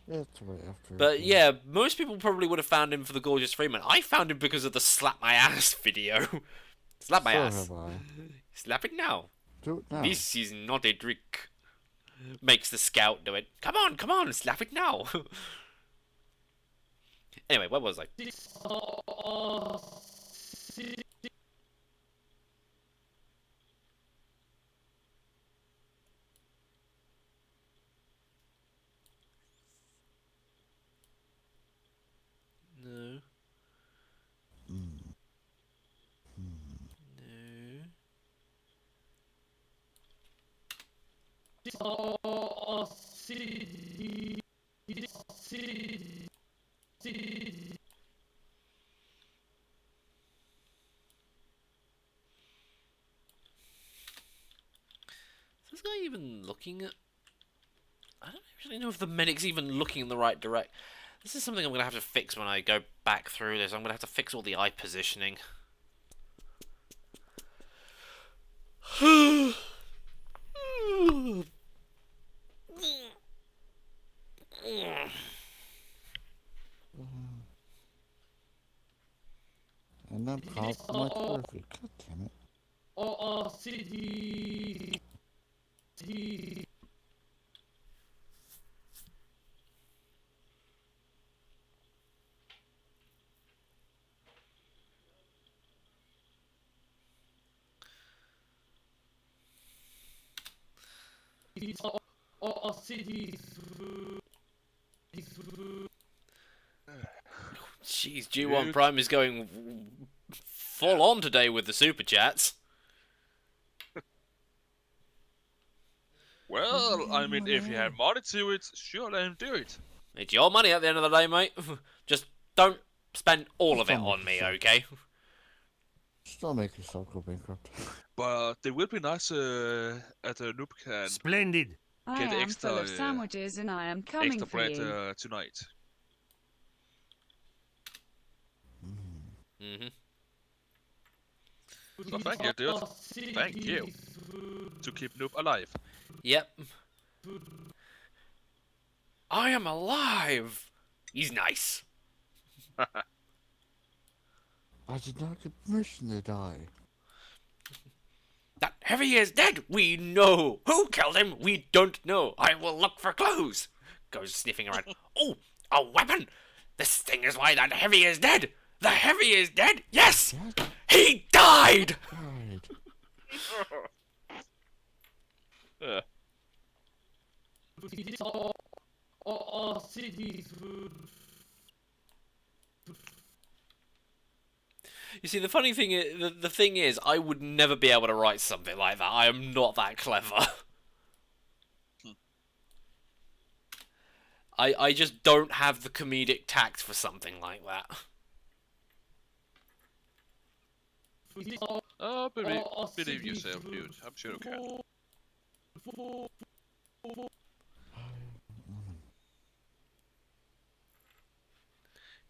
it's right after. But yeah, most people probably would have found him for the Gorgeous Freeman. I found him because of the slap my ass video. Slap my So ass. have I. Slap it now. Do it now. This is not a trick. Makes the scout do it. Come on, slap it now. Anyway, where was I? No. No. Is this guy even looking at... I don't know if I don't know if the medic's even looking in the right direction. This is something I'm going to have to fix when I go back through this. I'm going to have to fix all the eye positioning. And then pop my turkey. God damn it. Our city. Our city. Jeez, G1 Prime is going full on today with the super chats. Well, I mean, if you have money to it, sure, let him do it. It's your money at the end of the day, mate. Just don't spend all of it on me, okay? Still make yourself go bankrupt. But they will be nice at the Noob can Splendid. I get am extra, full of sandwiches and I am coming extra for bread you. tonight. So thank you, dude. Thank you. To keep Noob alive. Yep. I am alive! He's nice. I did not get permission to die. That Heavy is dead! We know! Who killed him? We don't know. I will look for clues. Goes sniffing around. Oh, a weapon! This thing is why that Heavy is dead! The Heavy is dead! Yes! What? He died! God. Our city. You see, the funny thing is, the thing is, I would never be able to write something like that. I am not that clever. I just don't have the comedic tact for something like that. Believe yourself, dude. I'm sure you can.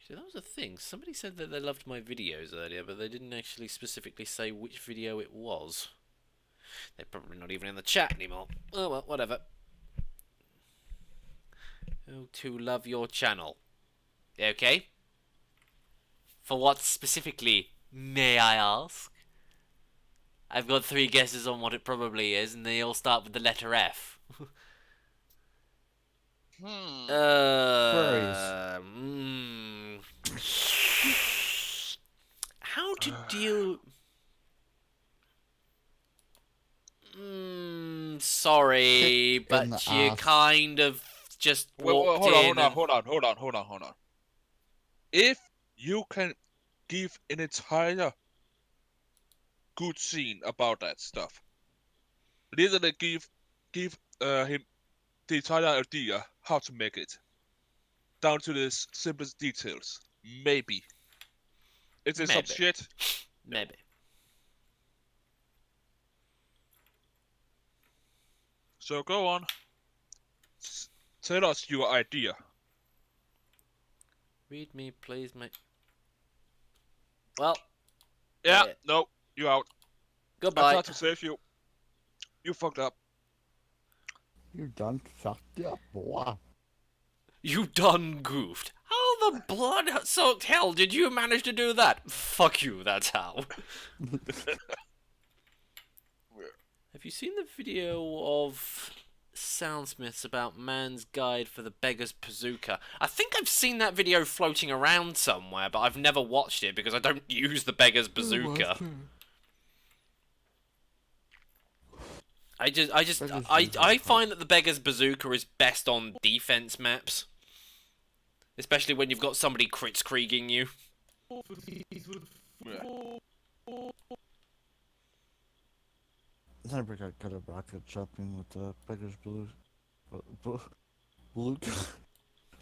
See, that was a thing. Somebody said that they loved my videos earlier, but they didn't actually specifically say which video it was. They're probably not even in the chat anymore. Oh well, whatever. Oh, to love your channel. Okay? For what specifically, may I ask? I've got 3 guesses on what it probably is, and they all start with the letter F. How to deal... sorry, but you ass. kind of just walked Hold in. on. If you can give an entire good scene about that stuff, literally give him the entire idea how to make it, down to the simplest details. Maybe. Is there some Maybe. shit? Maybe. So go on. Tell us your idea. Read me, please, mate. Well. Yeah, yeah. no, you out. I Goodbye. tried to save you. You fucked up. You done fucked up, boy. You done goofed. How the blood-soaked hell did you manage to do that? Fuck you, that's how. Have you seen the video of Soundsmiths about man's guide for the beggar's bazooka? I think I've seen that video floating around somewhere, but I've never watched it because I don't use the beggar's bazooka. I find that the beggar's bazooka is best on defense maps. Especially when you've got somebody kritzkrieging you. Never got good at rocket jumping with the beggar's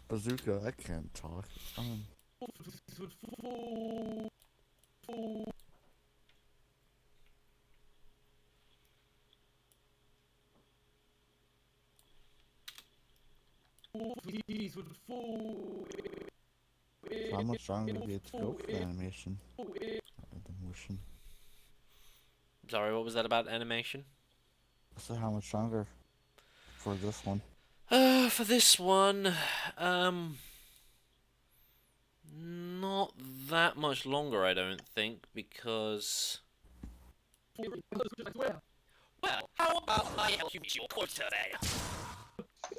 bazooka. I can't talk. These would fall. So how much longer do we have to go for the animation? Or the motion? Sorry, what was that about animation? So how much longer for this one? For this one, not that much longer, I don't think, because... Well, how about I help you reach your quota then?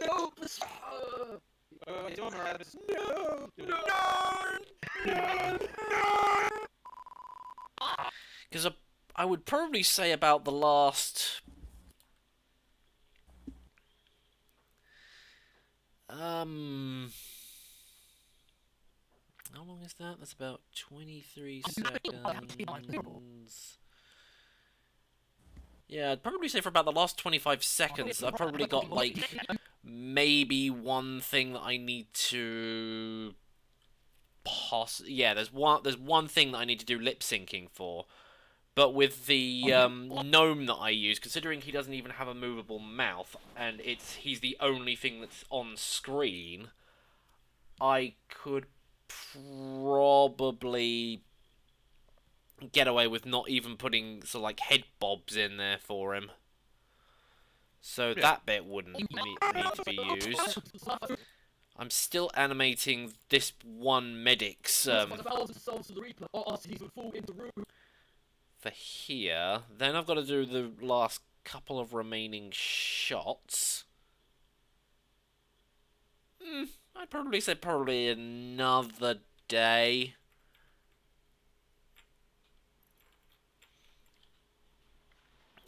No! Do him, Erasmus. No! Because I would probably say about the last... How long is that? That's about 23 seconds. Yeah, I'd probably say for about the last 25 seconds, I've probably got, like, maybe one thing that I need to... Yeah, there's one thing that I need to do lip syncing for. But with the gnome that I use, considering he doesn't even have a movable mouth, and he's the only thing that's on screen, I could probably get away with not even putting sort of like head bobs in there for him. So that bit wouldn't need to be used. I'm still animating this one medic's for here. Then I've got to do the last couple of remaining shots. I'd probably say another day.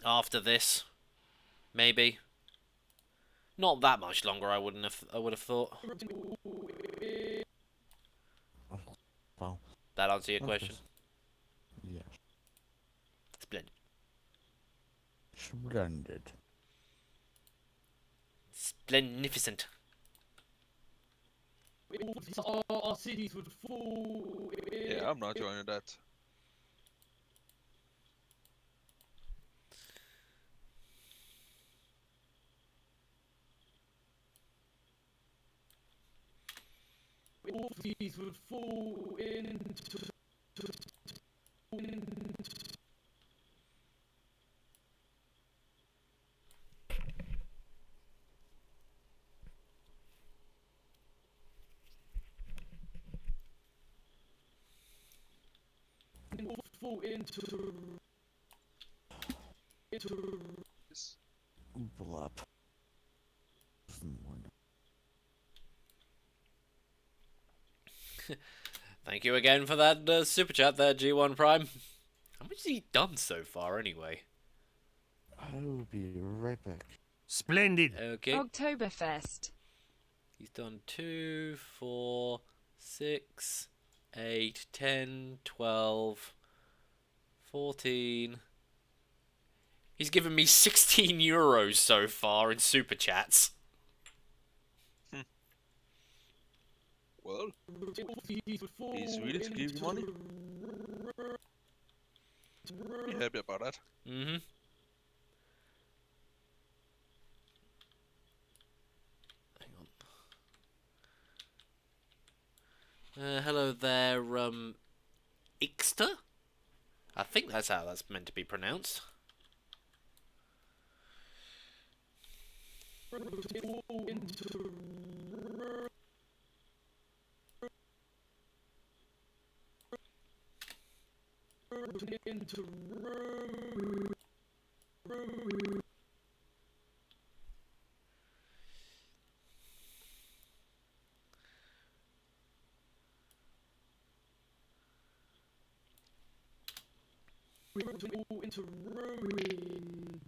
After this, maybe. Not that much longer. I would have thought. Well, That answer your question? yes. Splendid. Splendid. Splendificent. Our cities would fall. Yeah, I'm not joining that. All these would fall into Blup. Thank you again for that super chat there, G1 Prime. How much has he done so far, anyway? I will be right back. Splendid. Okay. Oktoberfest. He's done 2, 4, 6, 8, 10, 12, 14. He's given me 16 euros so far in super chats. Well, he's willing to give you money. Be happy about that. Mm-hmm. Hang on. Hello there, Ixter? I think that's how that's meant to be pronounced. into ruin.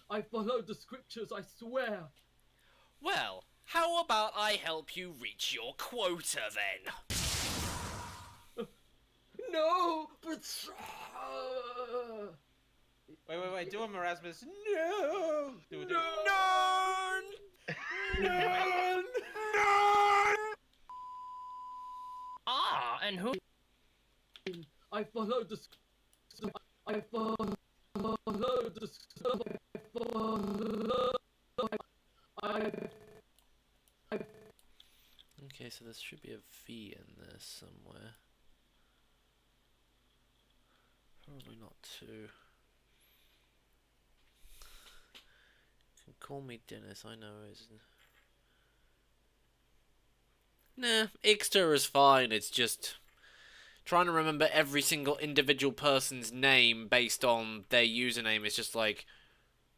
I followed the scriptures, I swear. Well, how about I help you reach your quota then? No, but Wait. Do him, Erasmus. No! Do it. No! Ah, and who? I followed the. I followed the. I followed. I. Okay, so there should be a V in there somewhere. Probably not two. You can call me Dennis, I know his... Nah, Ixter is fine, it's just... trying to remember every single individual person's name based on their username is just like...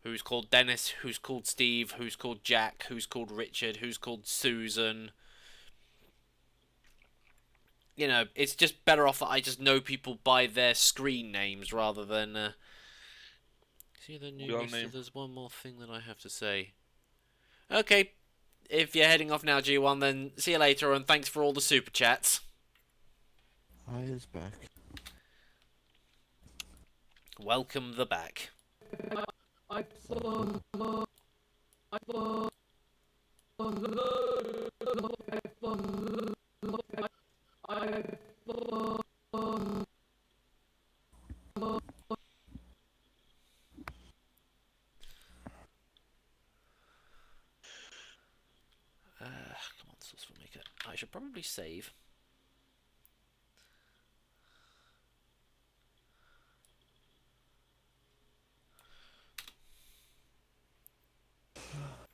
who's called Dennis, who's called Steve, who's called Jack, who's called Richard, who's called Susan... You know, it's just better off that I just know people by their screen names rather than... See the new Real mister, name. there's one more thing that I have to say. Okay, if you're heading off now, G1, then see you later, and thanks for all the super chats. I is back. Welcome the back. I followed. I followed. I followed. I followed. Come on, Source FILMMAKER. I should probably save.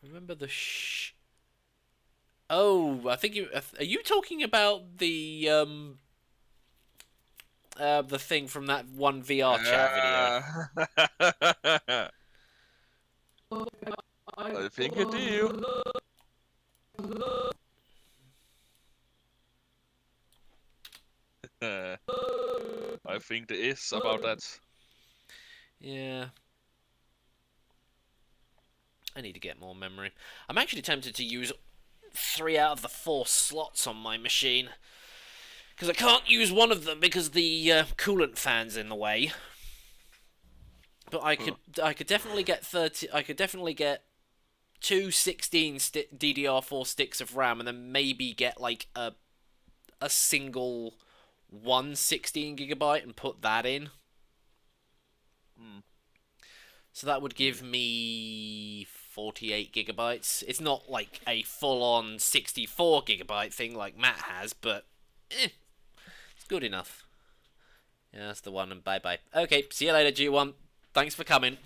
Remember the Oh, I think you... Are you talking about the thing from that one VR chat video? I think I do. I think there is about that. Yeah. I need to get more memory. I'm actually tempted to use 3 out of the 4 slots on my machine. Because I can't use one of them because the coolant fan's in the way. But I could definitely get 30. I could definitely get 2 16 DDR4 sticks of RAM, and then maybe get like a single 16GB and put that in. So that would give me 48GB. It's not like a full-on 64GB thing like Matt has, but it's good enough. Yeah, that's the one, and bye-bye. Okay, see you later, G1. Thanks for coming.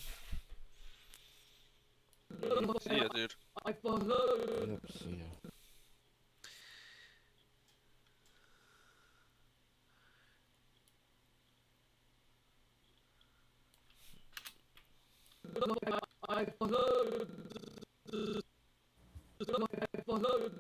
See ya, dude. I followed. Yep, see ya. I followed. I followed. I followed. I followed.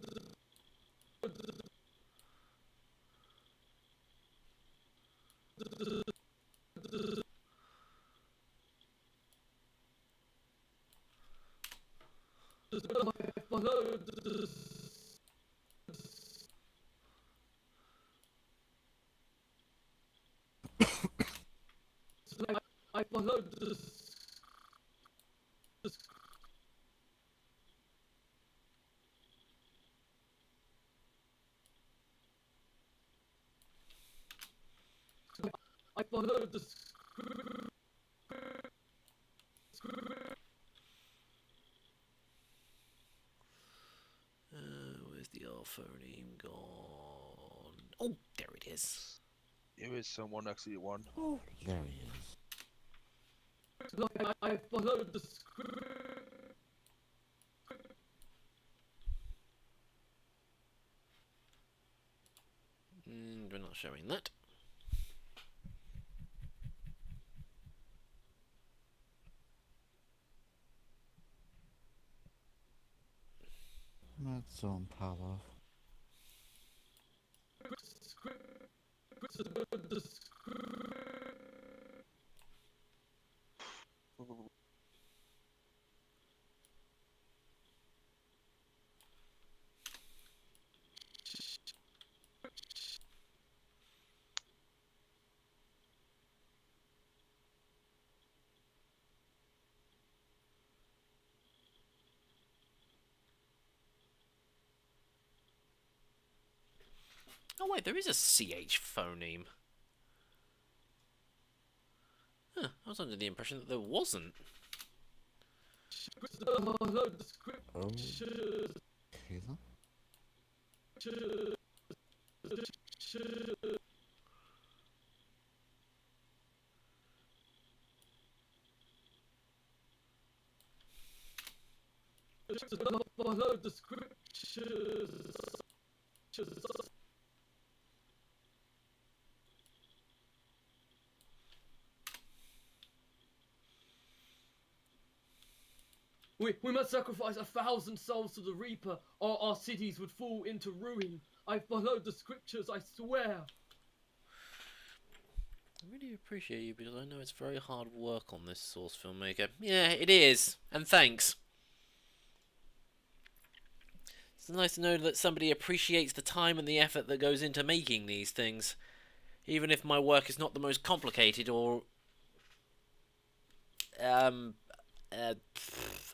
I followed the Where's the alphoneme gone? Oh, there it is. There is someone actually one. Oh, there he is. I followed the We're not showing that. Not zone power. Oh wait, there is a CH phoneme. Huh, I was under the impression that there wasn't. Oh. Okay then. Follow the scriptures. We must sacrifice 1,000 souls to the Reaper, or our cities would fall into ruin. I followed the scriptures, I swear. I really appreciate you because I know it's very hard work on this source filmmaker. Yeah, it is, and thanks. It's nice to know that somebody appreciates the time and the effort that goes into making these things, even if my work is not the most complicated or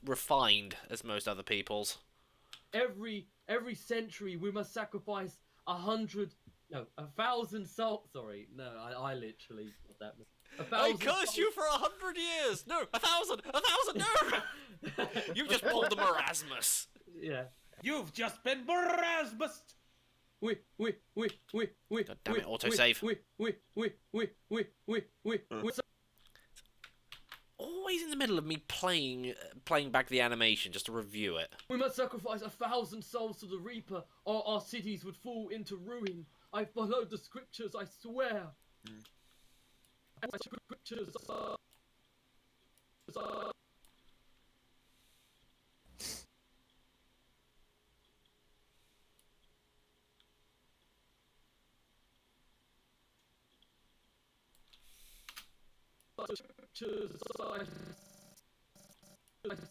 refined as most other people's. Every century we must sacrifice 1,000 souls. Sorry, no, I literally got that. 1,000 curse you for 100 years! No, 1,000! 1,000, no! You just pulled the Marasmus! Yeah. You've just been Erasmus. God damn it, autosave. Always in the middle of me playing back the animation just to review it. We must sacrifice 1,000 souls to the Reaper, or our cities would fall into ruin. I followed the scriptures, I swear. Scriptures are... I swear.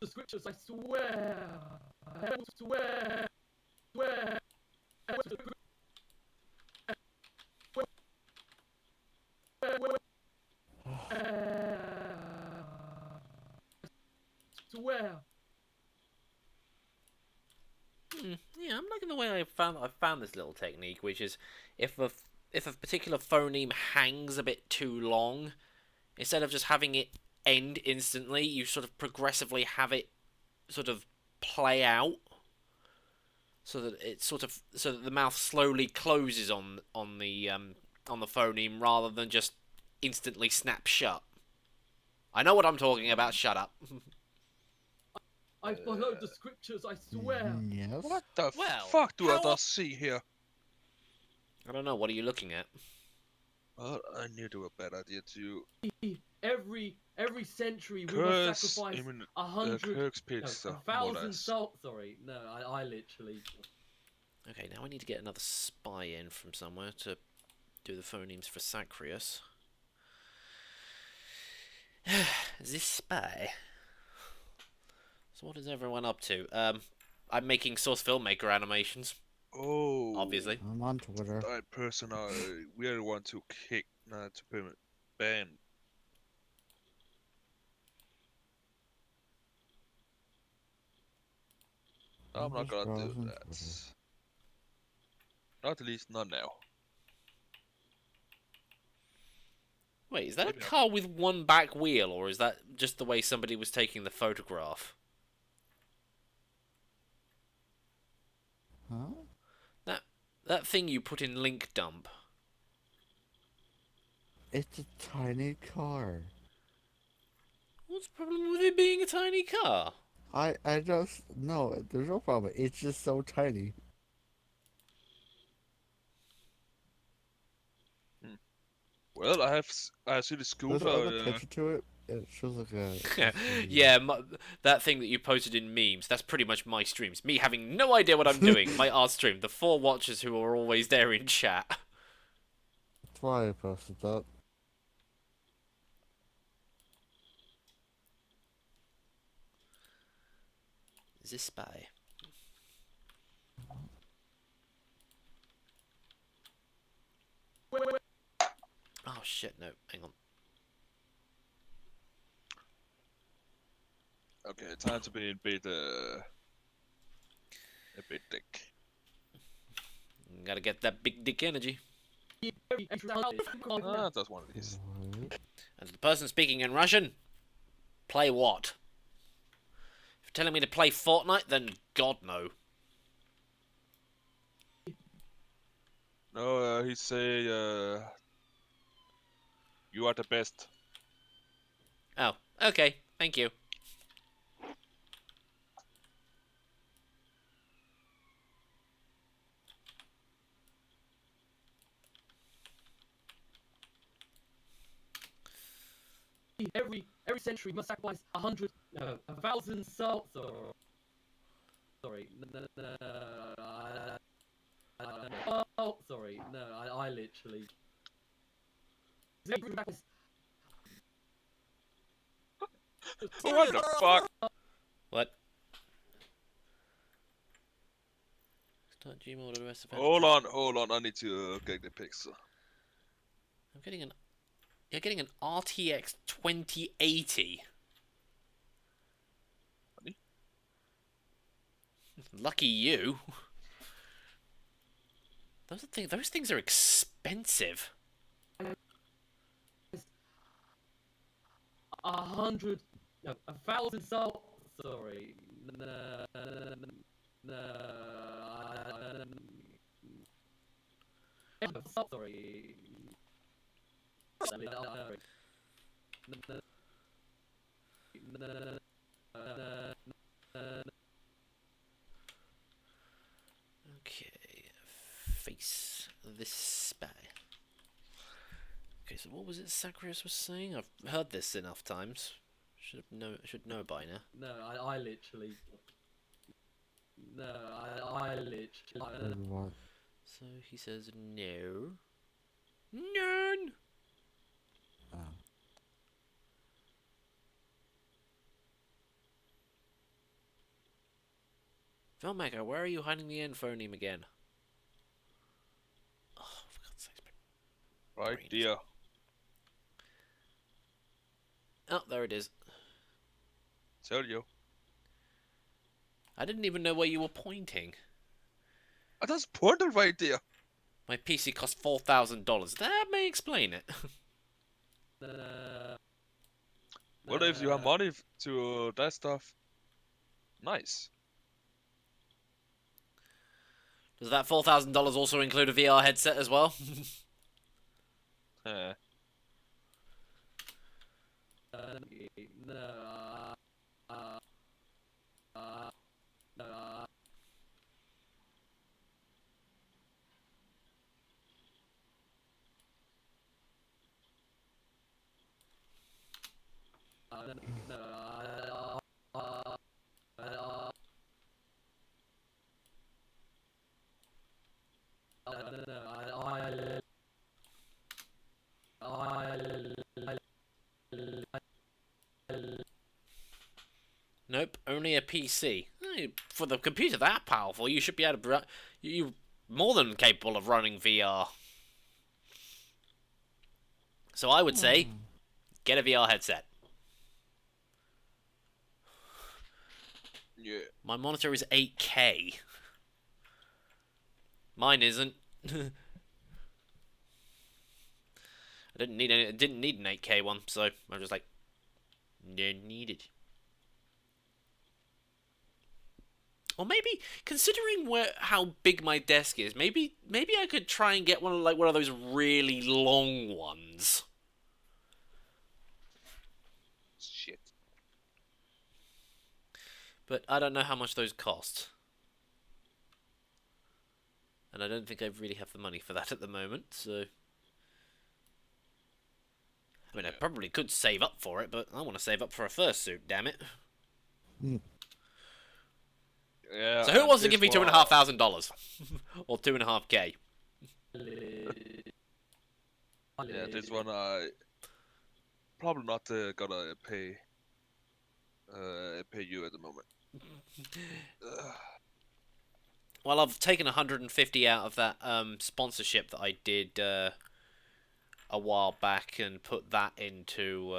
The scriptures, I swear. I swear. Swear. Swear. Yeah, I'm liking the way I found this little technique, which is if a particular phoneme hangs a bit too long, instead of just having it end instantly, you sort of progressively have it sort of play out, so that the mouth slowly closes on the phoneme rather than just instantly snap shut. I know what I'm talking about. Shut up. I followed the scriptures, I swear. Yes. What the Well, fuck do I how- just see here? I don't know. What are you looking at? Well, I knew there were bad idea too. Every century we Curse, must sacrifice 100, Kirk's no, pizza, 1,000 souls. Sorry, no, I literally. Okay, now I need to get another spy in from somewhere to do the phonemes for Sacrius. This spy. So what is everyone up to? I'm making source filmmaker animations, Oh, obviously. I'm on Twitter. That person I really want to kick, not to ban. I'm not just gonna do browsing that. Twitter. Not at least not now. Wait, is that a Maybe not. car with one back wheel, or is that just the way somebody was taking the photograph? Huh? That thing you put in link dump. It's a tiny car. What's the problem with it being a tiny car? I just no. There's no problem. It's just so tiny. Well, I see the There's scooter. another picture to it. It shows like a. Yeah, that thing that you posted in memes, that's pretty much my streams. Me having no idea what I'm doing. My art stream. The 4 watchers who are always there in chat. That's why I posted that. The spy. Oh shit, no, hang on. Okay, time to be a bit dick. Gotta get that big dick energy. Ah, that's one of these. And the person speaking in Russian, play what? If you're telling me to play Fortnite, then God no. No, he say you are the best. Oh, okay, thank you. Every century must sacrifice 1,000 souls. Sorry. Oh, sorry. No, I literally. What the fuck? What? Start Gmail to the rest of it. Hold on. I need to get the pixel. I'm getting an. You're getting an RTX 2080. Honey? Lucky you. Those things are expensive. 1,000 souls. Sorry. Sorry. Okay, face this spy. Okay, so what was it Zacharias was saying? I've heard this enough times. Should know by now. No, I literally. No, I literally. What? So he says no. None. Oh. Filmmaker, where are you hiding the phoneme again? Oh, for God's sake. Right Brains. there. Oh, there it is. Tell you. I didn't even know where you were pointing. I just pointed right there. My PC cost $4,000. That may explain it. What if you have money to that stuff? Nice. Does that $4,000 also include a VR headset as well? Eh. Nope, only a PC. Hey, for the computer that powerful, you should be able to. You're more than capable of running VR. So I would say, get a VR headset. Yeah. My monitor is 8K. Mine isn't. I didn't need any. Didn't need an 8K one, so I'm just like, don't need it. Or maybe, considering how big my desk is, maybe I could try and get one of those really long ones. Shit. But I don't know how much those cost. And I don't think I really have the money for that at the moment, so... I mean, I probably could save up for it, but I want to save up for a fursuit, damn it. Yeah, So who and wants to this give me one- $2,500? Or 2.5K? Yeah, this one I probably not gonna pay you at the moment. Well, I've taken 150 out of that sponsorship that I did a while back and put that into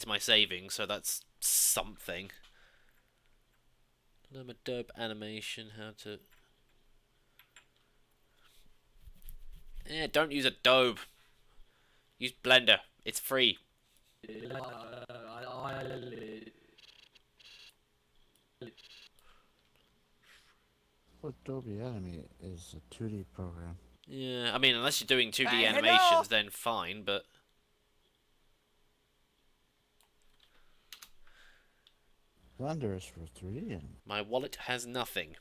my savings, so that's something. Adobe animation, how to... don't use Adobe. Use Blender. It's free. Adobe Animate is a 2D program. Yeah, I mean, unless you're doing 2D Hey, hello? animations, then fine, but... Blender is for 3D. And My wallet has nothing.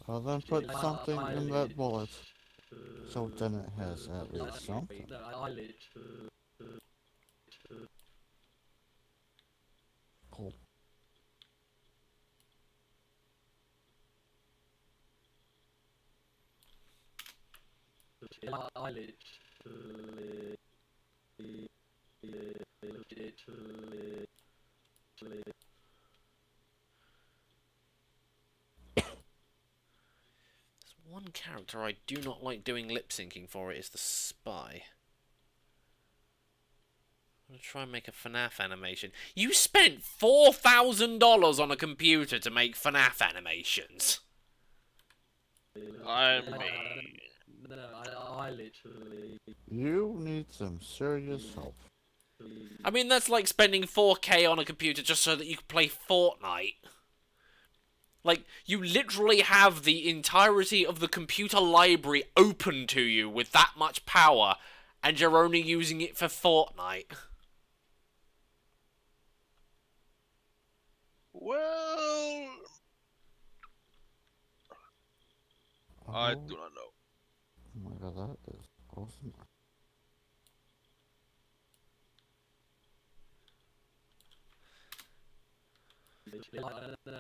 well, then put something in that wallet. So then it has at least something. Cool. There's one character I do not like doing lip syncing for. It is the spy. I'm gonna try and make a FNAF animation. You spent $4,000 on a computer to make FNAF animations. I mean, You need some serious help. I mean, that's like spending 4K on a computer just so that you can play Fortnite. Like, you literally have the entirety of the computer library open to you with that much power, and you're only using it for Fortnite. well, I Oh, do not know. oh my god, that is awesome.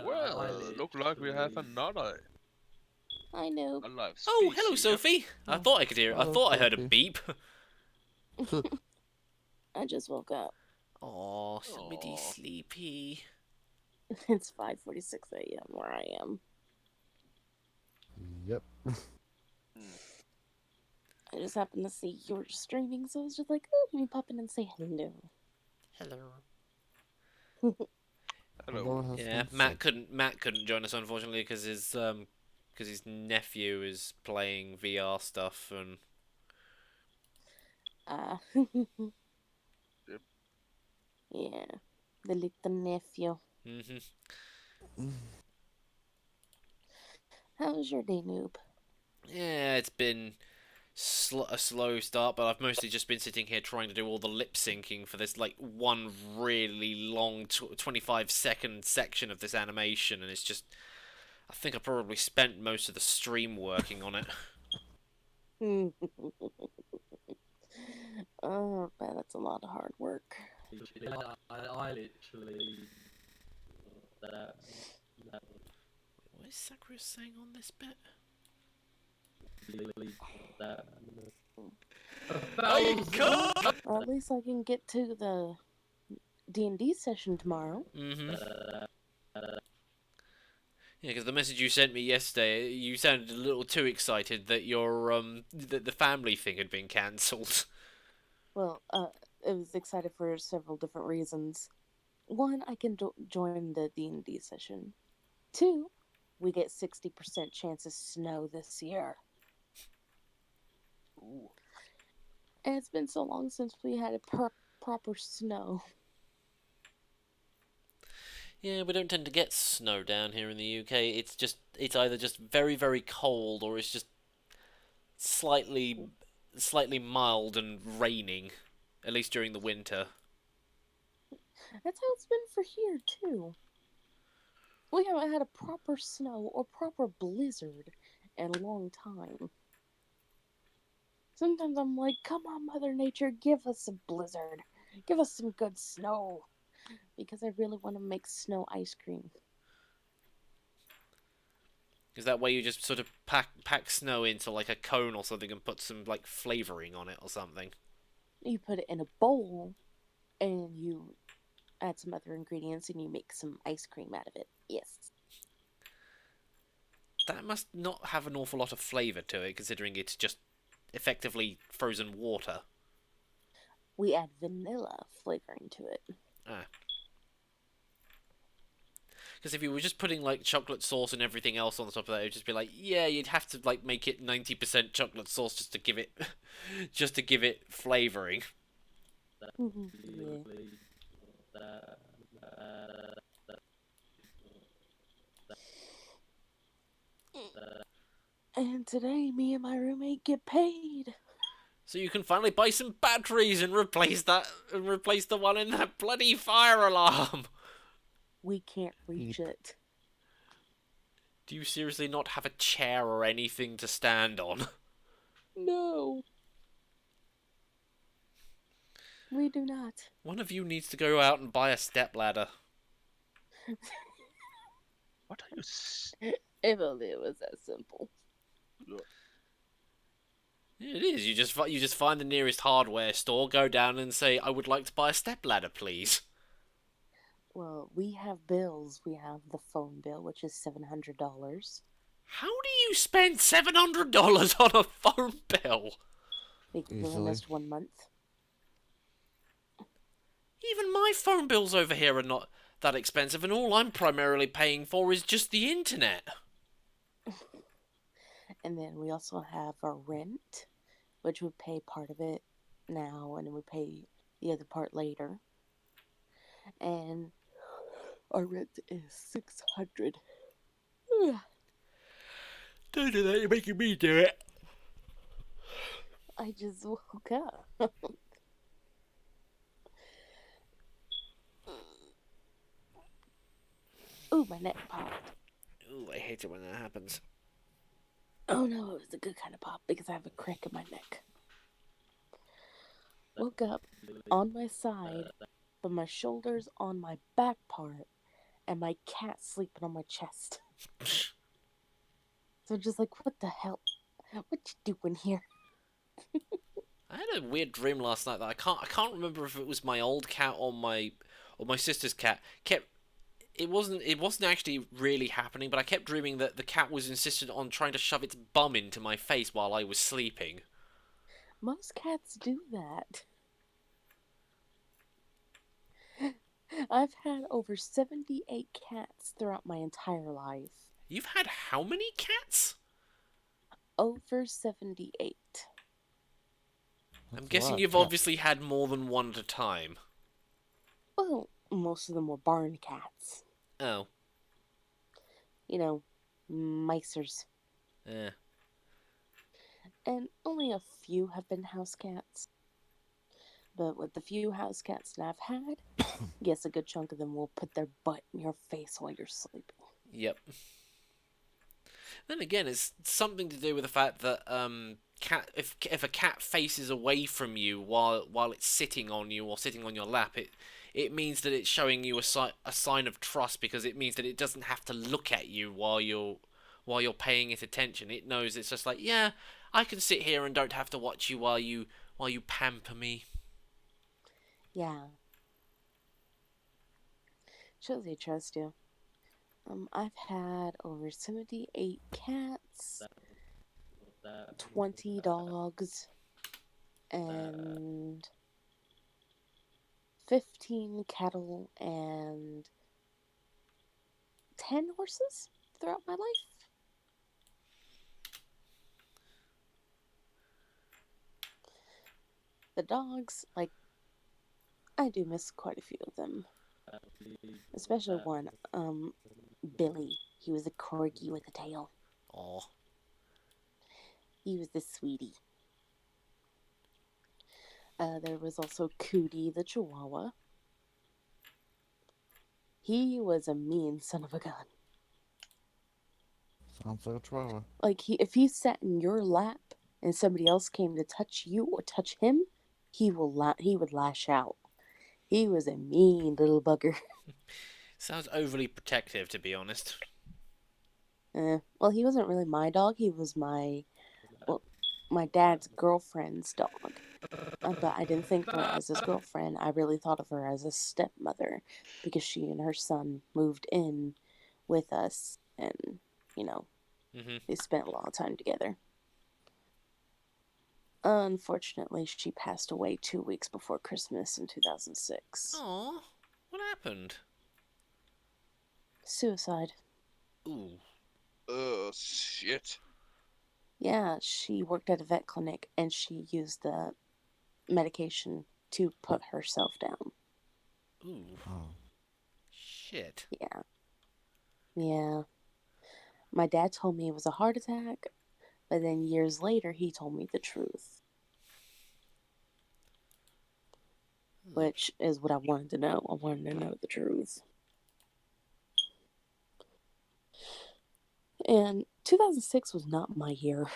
Well, look like we have another I know. alive species. Oh, hello, here. Sophie. I Oh, thought I could hear. I hello, thought I heard a Sophie. beep. I just woke up. Oh, somebody Aw. sleepy. It's 5:46 a.m. where I am. Yep. I just happened to see you were streaming, so I was just like, oh, let me pop in and say hello. Hello. Hello. has Yeah, been Matt said. couldn't join us unfortunately because his nephew is playing VR stuff and Ah. Yep. Yeah. The little nephew. How was your day, Noob? yeah, it's been a slow start, but I've mostly just been sitting here trying to do all the lip syncing for this like one really long 25-second section of this animation, and it's just I think I probably spent most of the stream working on it. Oh, man, that's a lot of hard work. What is Sakura saying on this bit? Or at least I can get to the D&D session tomorrow. Yeah, because the message you sent me yesterday, you sounded a little too excited that your that the family thing had been cancelled. Well, I was excited for several different reasons. One, I can join the D&D session. Two, we get 60% chance of snow this year. Ooh. And it's been so long since we had a proper snow. Yeah, we don't tend to get snow down here in the UK. It's either just very, very cold or it's just slightly mild and raining, at least during the winter. That's how it's been for here, too. We haven't had a proper snow or proper blizzard in a long time. Sometimes I'm like, come on, Mother Nature, give us a blizzard. Give us some good snow. Because I really want to make snow ice cream. Is that way you just sort of pack snow into like a cone or something and put some like flavoring on it or something? You put it in a bowl and you add some other ingredients and you make some ice cream out of it. Yes. That must not have an awful lot of flavour to it, considering it's just effectively frozen water. We add vanilla flavoring to it. Ah. Because if you were just putting like chocolate sauce and everything else on the top of that, it would just be like, yeah, you'd have to like make it 90% chocolate sauce just to give it, just to give it flavoring. Yeah. And today, me and my roommate get paid. So you can finally buy some batteries and replace the one in that bloody fire alarm. We can't reach it. Do you seriously not have a chair or anything to stand on? No. We do not. One of you needs to go out and buy a stepladder. What are you? If only it was that simple. It is. You just find the nearest hardware store, go down and say, "I would like to buy a stepladder, please." Well, we have bills. We have the phone bill, which is $700. How do you spend $700 on a phone bill? Because we only missed 1 month. Even my phone bills over here are not that expensive, and all I'm primarily paying for is just the internet. And then we also have our rent, which we pay part of it now, and then we pay the other part later. And our rent is $600. Don't do that, you're making me do it. I just woke up. Ooh, my neck popped. Ooh, I hate it when that happens. Oh no, it was a good kind of pop because I have a crack in my neck. Woke up on my side, but my shoulders on my back part, and my cat sleeping on my chest. So just like, what the hell? What you doing here? I had a weird dream last night that I can't remember if it was my old cat or my sister's cat. It wasn't actually really happening, but I kept dreaming that the cat was insistent on trying to shove its bum into my face while I was sleeping. Most cats do that. I've had over 78 cats throughout my entire life. You've had how many cats? Over 78. I'm guessing you've obviously had more than one at a time. Well, most of them were barn cats. Oh. You know, micers. Yeah. And only a few have been house cats. But with the few house cats that I've had, guess a good chunk of them will put their butt in your face while you're sleeping. Yep. Then again, it's something to do with the fact that if a cat faces away from you while it's sitting on you or sitting on your lap, it means that it's showing you a sign of trust, because it means that it doesn't have to look at you while you're paying it attention. It knows it's just like, yeah, I can sit here and don't have to watch you while you pamper me. Yeah. Shows they trust you. I've had over 78 cats, 20 dogs, and 15 cattle, and 10 horses throughout my life. The dogs, like, I do miss quite a few of them. Especially one, Billy. He was a corgi with a tail. Aw. He was the sweetie. There was also Cootie the Chihuahua. He was a mean son of a gun. Sounds like a chihuahua. Like, if he sat in your lap and somebody else came to touch you or touch him, he would lash out. He was a mean little bugger. Sounds overly protective, to be honest. Well, he wasn't really my dog. He was my dad's girlfriend's dog. But I didn't think of her as his girlfriend. I really thought of her as a stepmother because she and her son moved in with us, and they spent a lot of time together. Unfortunately, she passed away 2 weeks before Christmas in 2006. Aw, what happened? Suicide. Ooh. Oh, shit. Yeah, she worked at a vet clinic and she used the medication to put herself down. Ooh. Oh. Shit. Yeah. My dad told me it was a heart attack, but then years later he told me the truth. Which is what I wanted to know. I wanted to know the truth. And 2006 was not my year.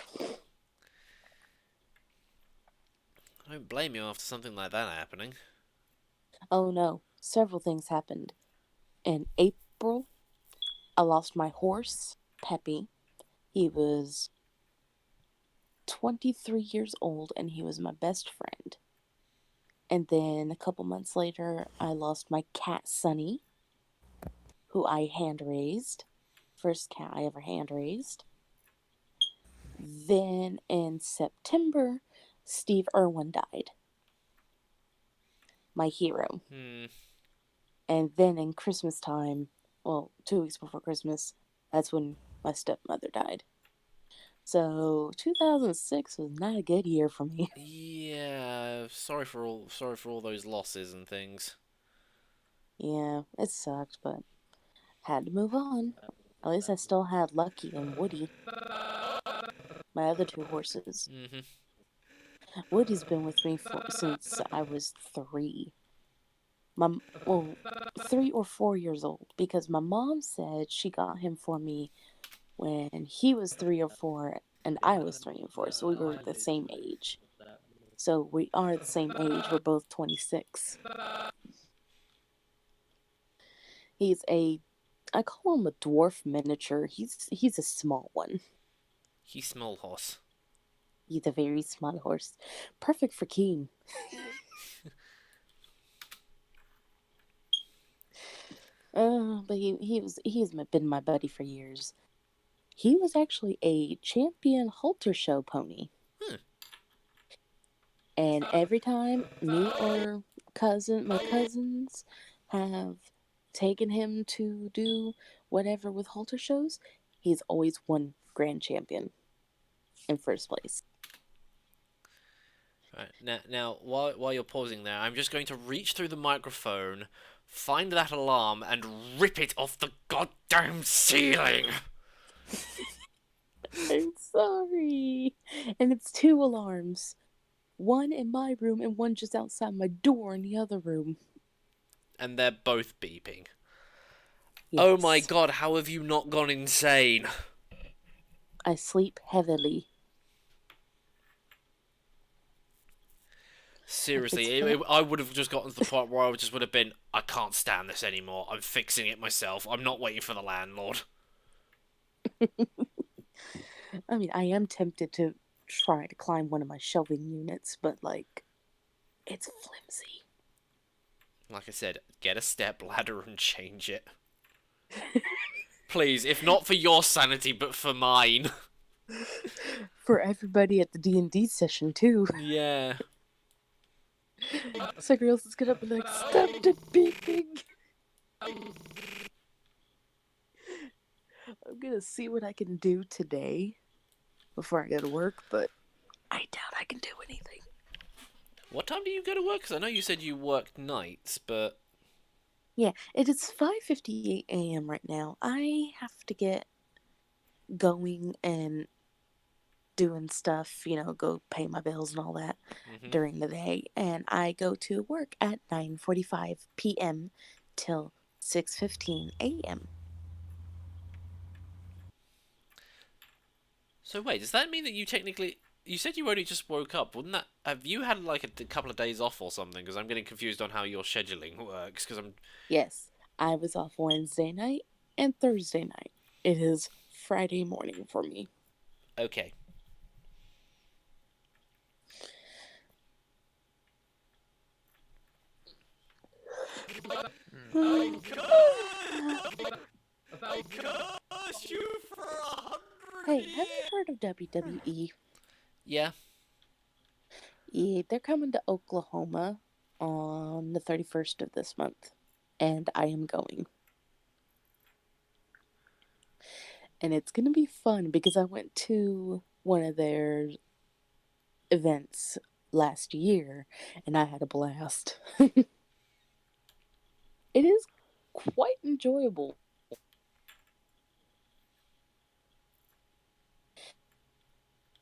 I don't blame you after something like that happening. Oh no, several things happened. In April, I lost my horse, Peppy. He was 23 years old and he was my best friend. And then a couple months later, I lost my cat, Sunny, who I hand-raised. First cat I ever hand-raised. Then in September, Steve Irwin died. My hero. And then in Christmas time, 2 weeks before Christmas, that's when my stepmother died. So 2006 was not a good year for me. Yeah, sorry for all those losses and things. Yeah, it sucked, but had to move on. At least I still had Lucky and Woody, my other two horses. Woody's been with me since I was 3. 3 or 4 years old, because my mom said she got him for me when he was 3 or 4 and I was 3 and 4, so we were the same age. So we are the same age. We're both 26. I call him a dwarf miniature. He's a small one. He's small horse. He's a very small horse. Perfect for Keen. But he's been my buddy for years. He was actually a champion halter show pony. And every time me or my cousins have taken him to do whatever with halter shows, he's always won grand champion in first place. Right, now while you're pausing there, I'm just going to reach through the microphone, find that alarm, and rip it off the goddamn ceiling! I'm sorry. And it's 2 alarms. One in my room and one just outside my door in the other room. And they're both beeping. Yes. Oh my god, how have you not gone insane? I sleep heavily. Seriously, I would have just gotten to the point where I just would have been, I can't stand this anymore. I'm fixing it myself. I'm not waiting for the landlord. I mean, I am tempted to try to climb one of my shelving units, but, it's flimsy. Like I said, get a step ladder and change it. Please, if not for your sanity, but for mine. For everybody at the D&D session, too. Yeah. So girls is gonna be like, stop the beeping. I'm gonna see what I can do today before I go to work, but I doubt I can do anything. What time do you go to work? Because I know you said you worked nights, but... Yeah, it is 5:58 a.m. right now. I have to get going and doing stuff, go pay my bills and all that during the day. And I go to work at 9:45 p.m. till 6:15 a.m. So wait, does that mean that you technically... You said you only just woke up. Wouldn't that... Have you had like a couple of days off or something? Because I'm getting confused on how your scheduling works. Because I'm... Yes, I was off Wednesday night and Thursday night. It is Friday morning for me. Okay. Hmm. I curse you for 100 Hey, have you heard of WWE? Yeah. Yeah, they're coming to Oklahoma on the 31st of this month, and I am going. And it's going to be fun because I went to one of their events last year, and I had a blast. It is quite enjoyable.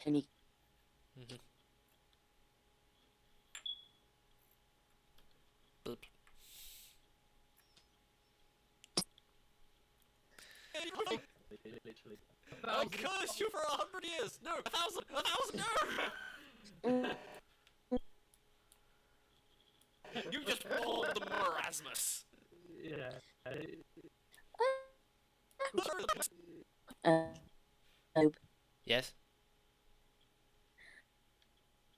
And you Boop. Literally. I curse you for 100 years! No, 1,000! 1,000, no! You just rolled the marasmus! Yeah. Yes?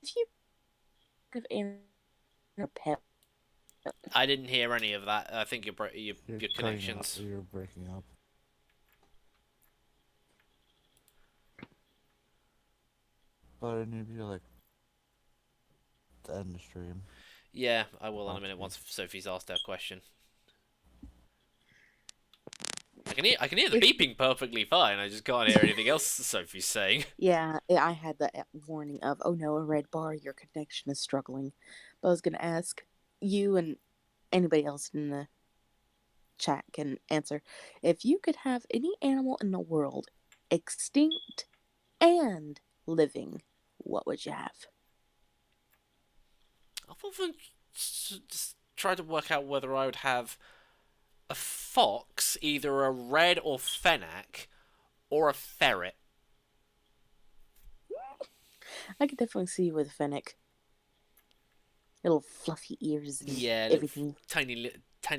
if you have a pet, I didn't hear any of that. I think your You're connections... You're breaking up. But I need you like to end the stream. Yeah, I will in a minute Okay. once Sophie's asked her question. I can hear the beeping perfectly fine. I just can't hear anything else Sophie's saying. yeah, I had the warning of, oh no, a red bar, your connection is struggling. But I was going to ask you and anybody else in the chat can answer. If you could have any animal in the world, extinct and living, what would you have? I've often just tried to work out whether I would have a fox, either a red or fennec, or a ferret. I could definitely see you with a fennec. Little fluffy ears and Yeah, everything. tiny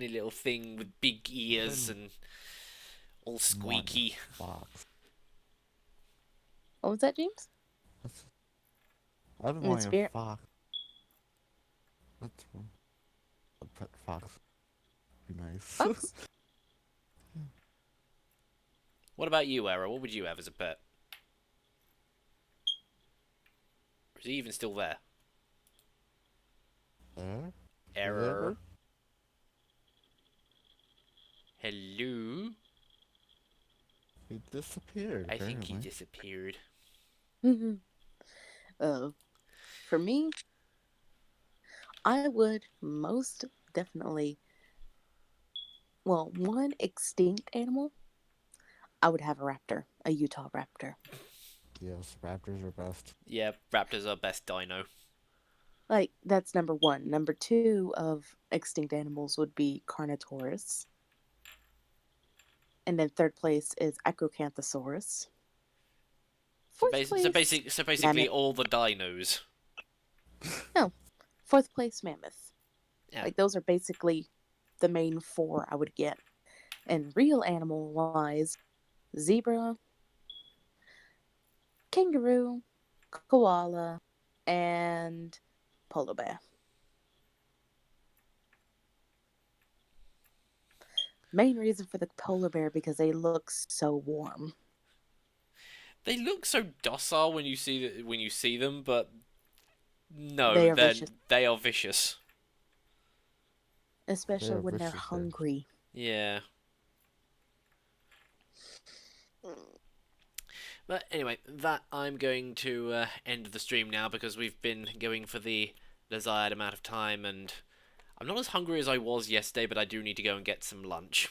little thing with big ears and all squeaky. Fox. What was that, James? I don't In want spirit? a fox. That's a pet fox. Be nice. Fox? What about you, Era? What would you have as a pet? Or is he even still there? Error. Hello? He disappeared. I think he apparently. disappeared. For me, I would most definitely, well, one extinct animal, I would have a raptor, a Utah raptor. Yes, raptors are best. Yeah, raptors are best dino. Like, that's number one. Number two of extinct animals would be Carnotaurus. And then third place is Acrocanthosaurus. So, Fourth place, basically mammoth. all the dinos. No, fourth place, mammoth. Yeah. Like, those are basically the main four I would get. And real animal-wise, zebra, kangaroo, koala, and polar bear. Main reason for the polar bear because they look so warm. They look so docile when you see them, but no, They are vicious. they are vicious. Especially when they're vicious, yeah. hungry. Yeah. But anyway, that I'm going to end the stream now because we've been going for the desired amount of time, and I'm not as hungry as I was yesterday, but I do need to go and get some lunch.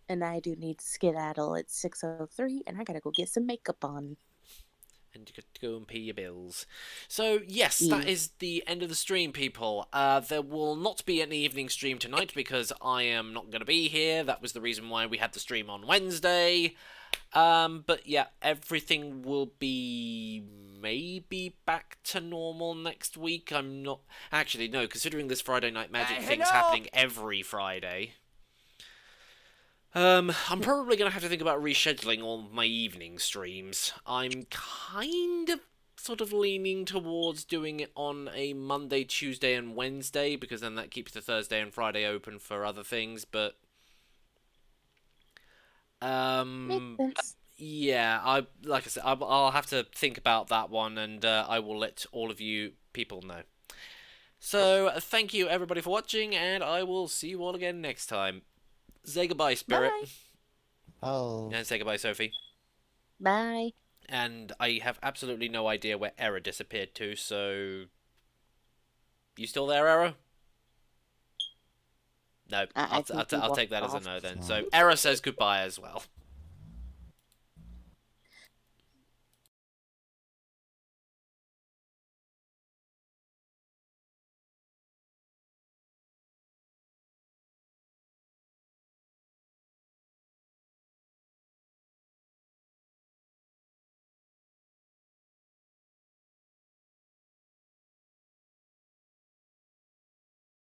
And I do need to skedaddle at 6:03, and I gotta go get some makeup on. And you could go and pay your bills. So, yes, that is the end of the stream, people. There will not be an evening stream tonight because I am not going to be here. That was the reason why we had the stream on Wednesday. But yeah, everything will be maybe back to normal next week. I'm not... Actually, no, considering this Friday Night Magic thing's happening every Friday... I'm probably going to have to think about rescheduling all my evening streams. I'm kind of sort of leaning towards doing it on a Monday, Tuesday, and Wednesday, because then that keeps the Thursday and Friday open for other things, but... Makes sense. Yeah, like I said, I'll have to think about that one, and I will let all of you people know. So, thank you everybody for watching, and I will see you all again next time. Say goodbye, Spirit. Bye. Oh. And say goodbye, Sophie. Bye. And I have absolutely no idea where Error disappeared to, so... You still there, Error? No, I I'll think he take that as a walked no then. off. So, Error says goodbye as well.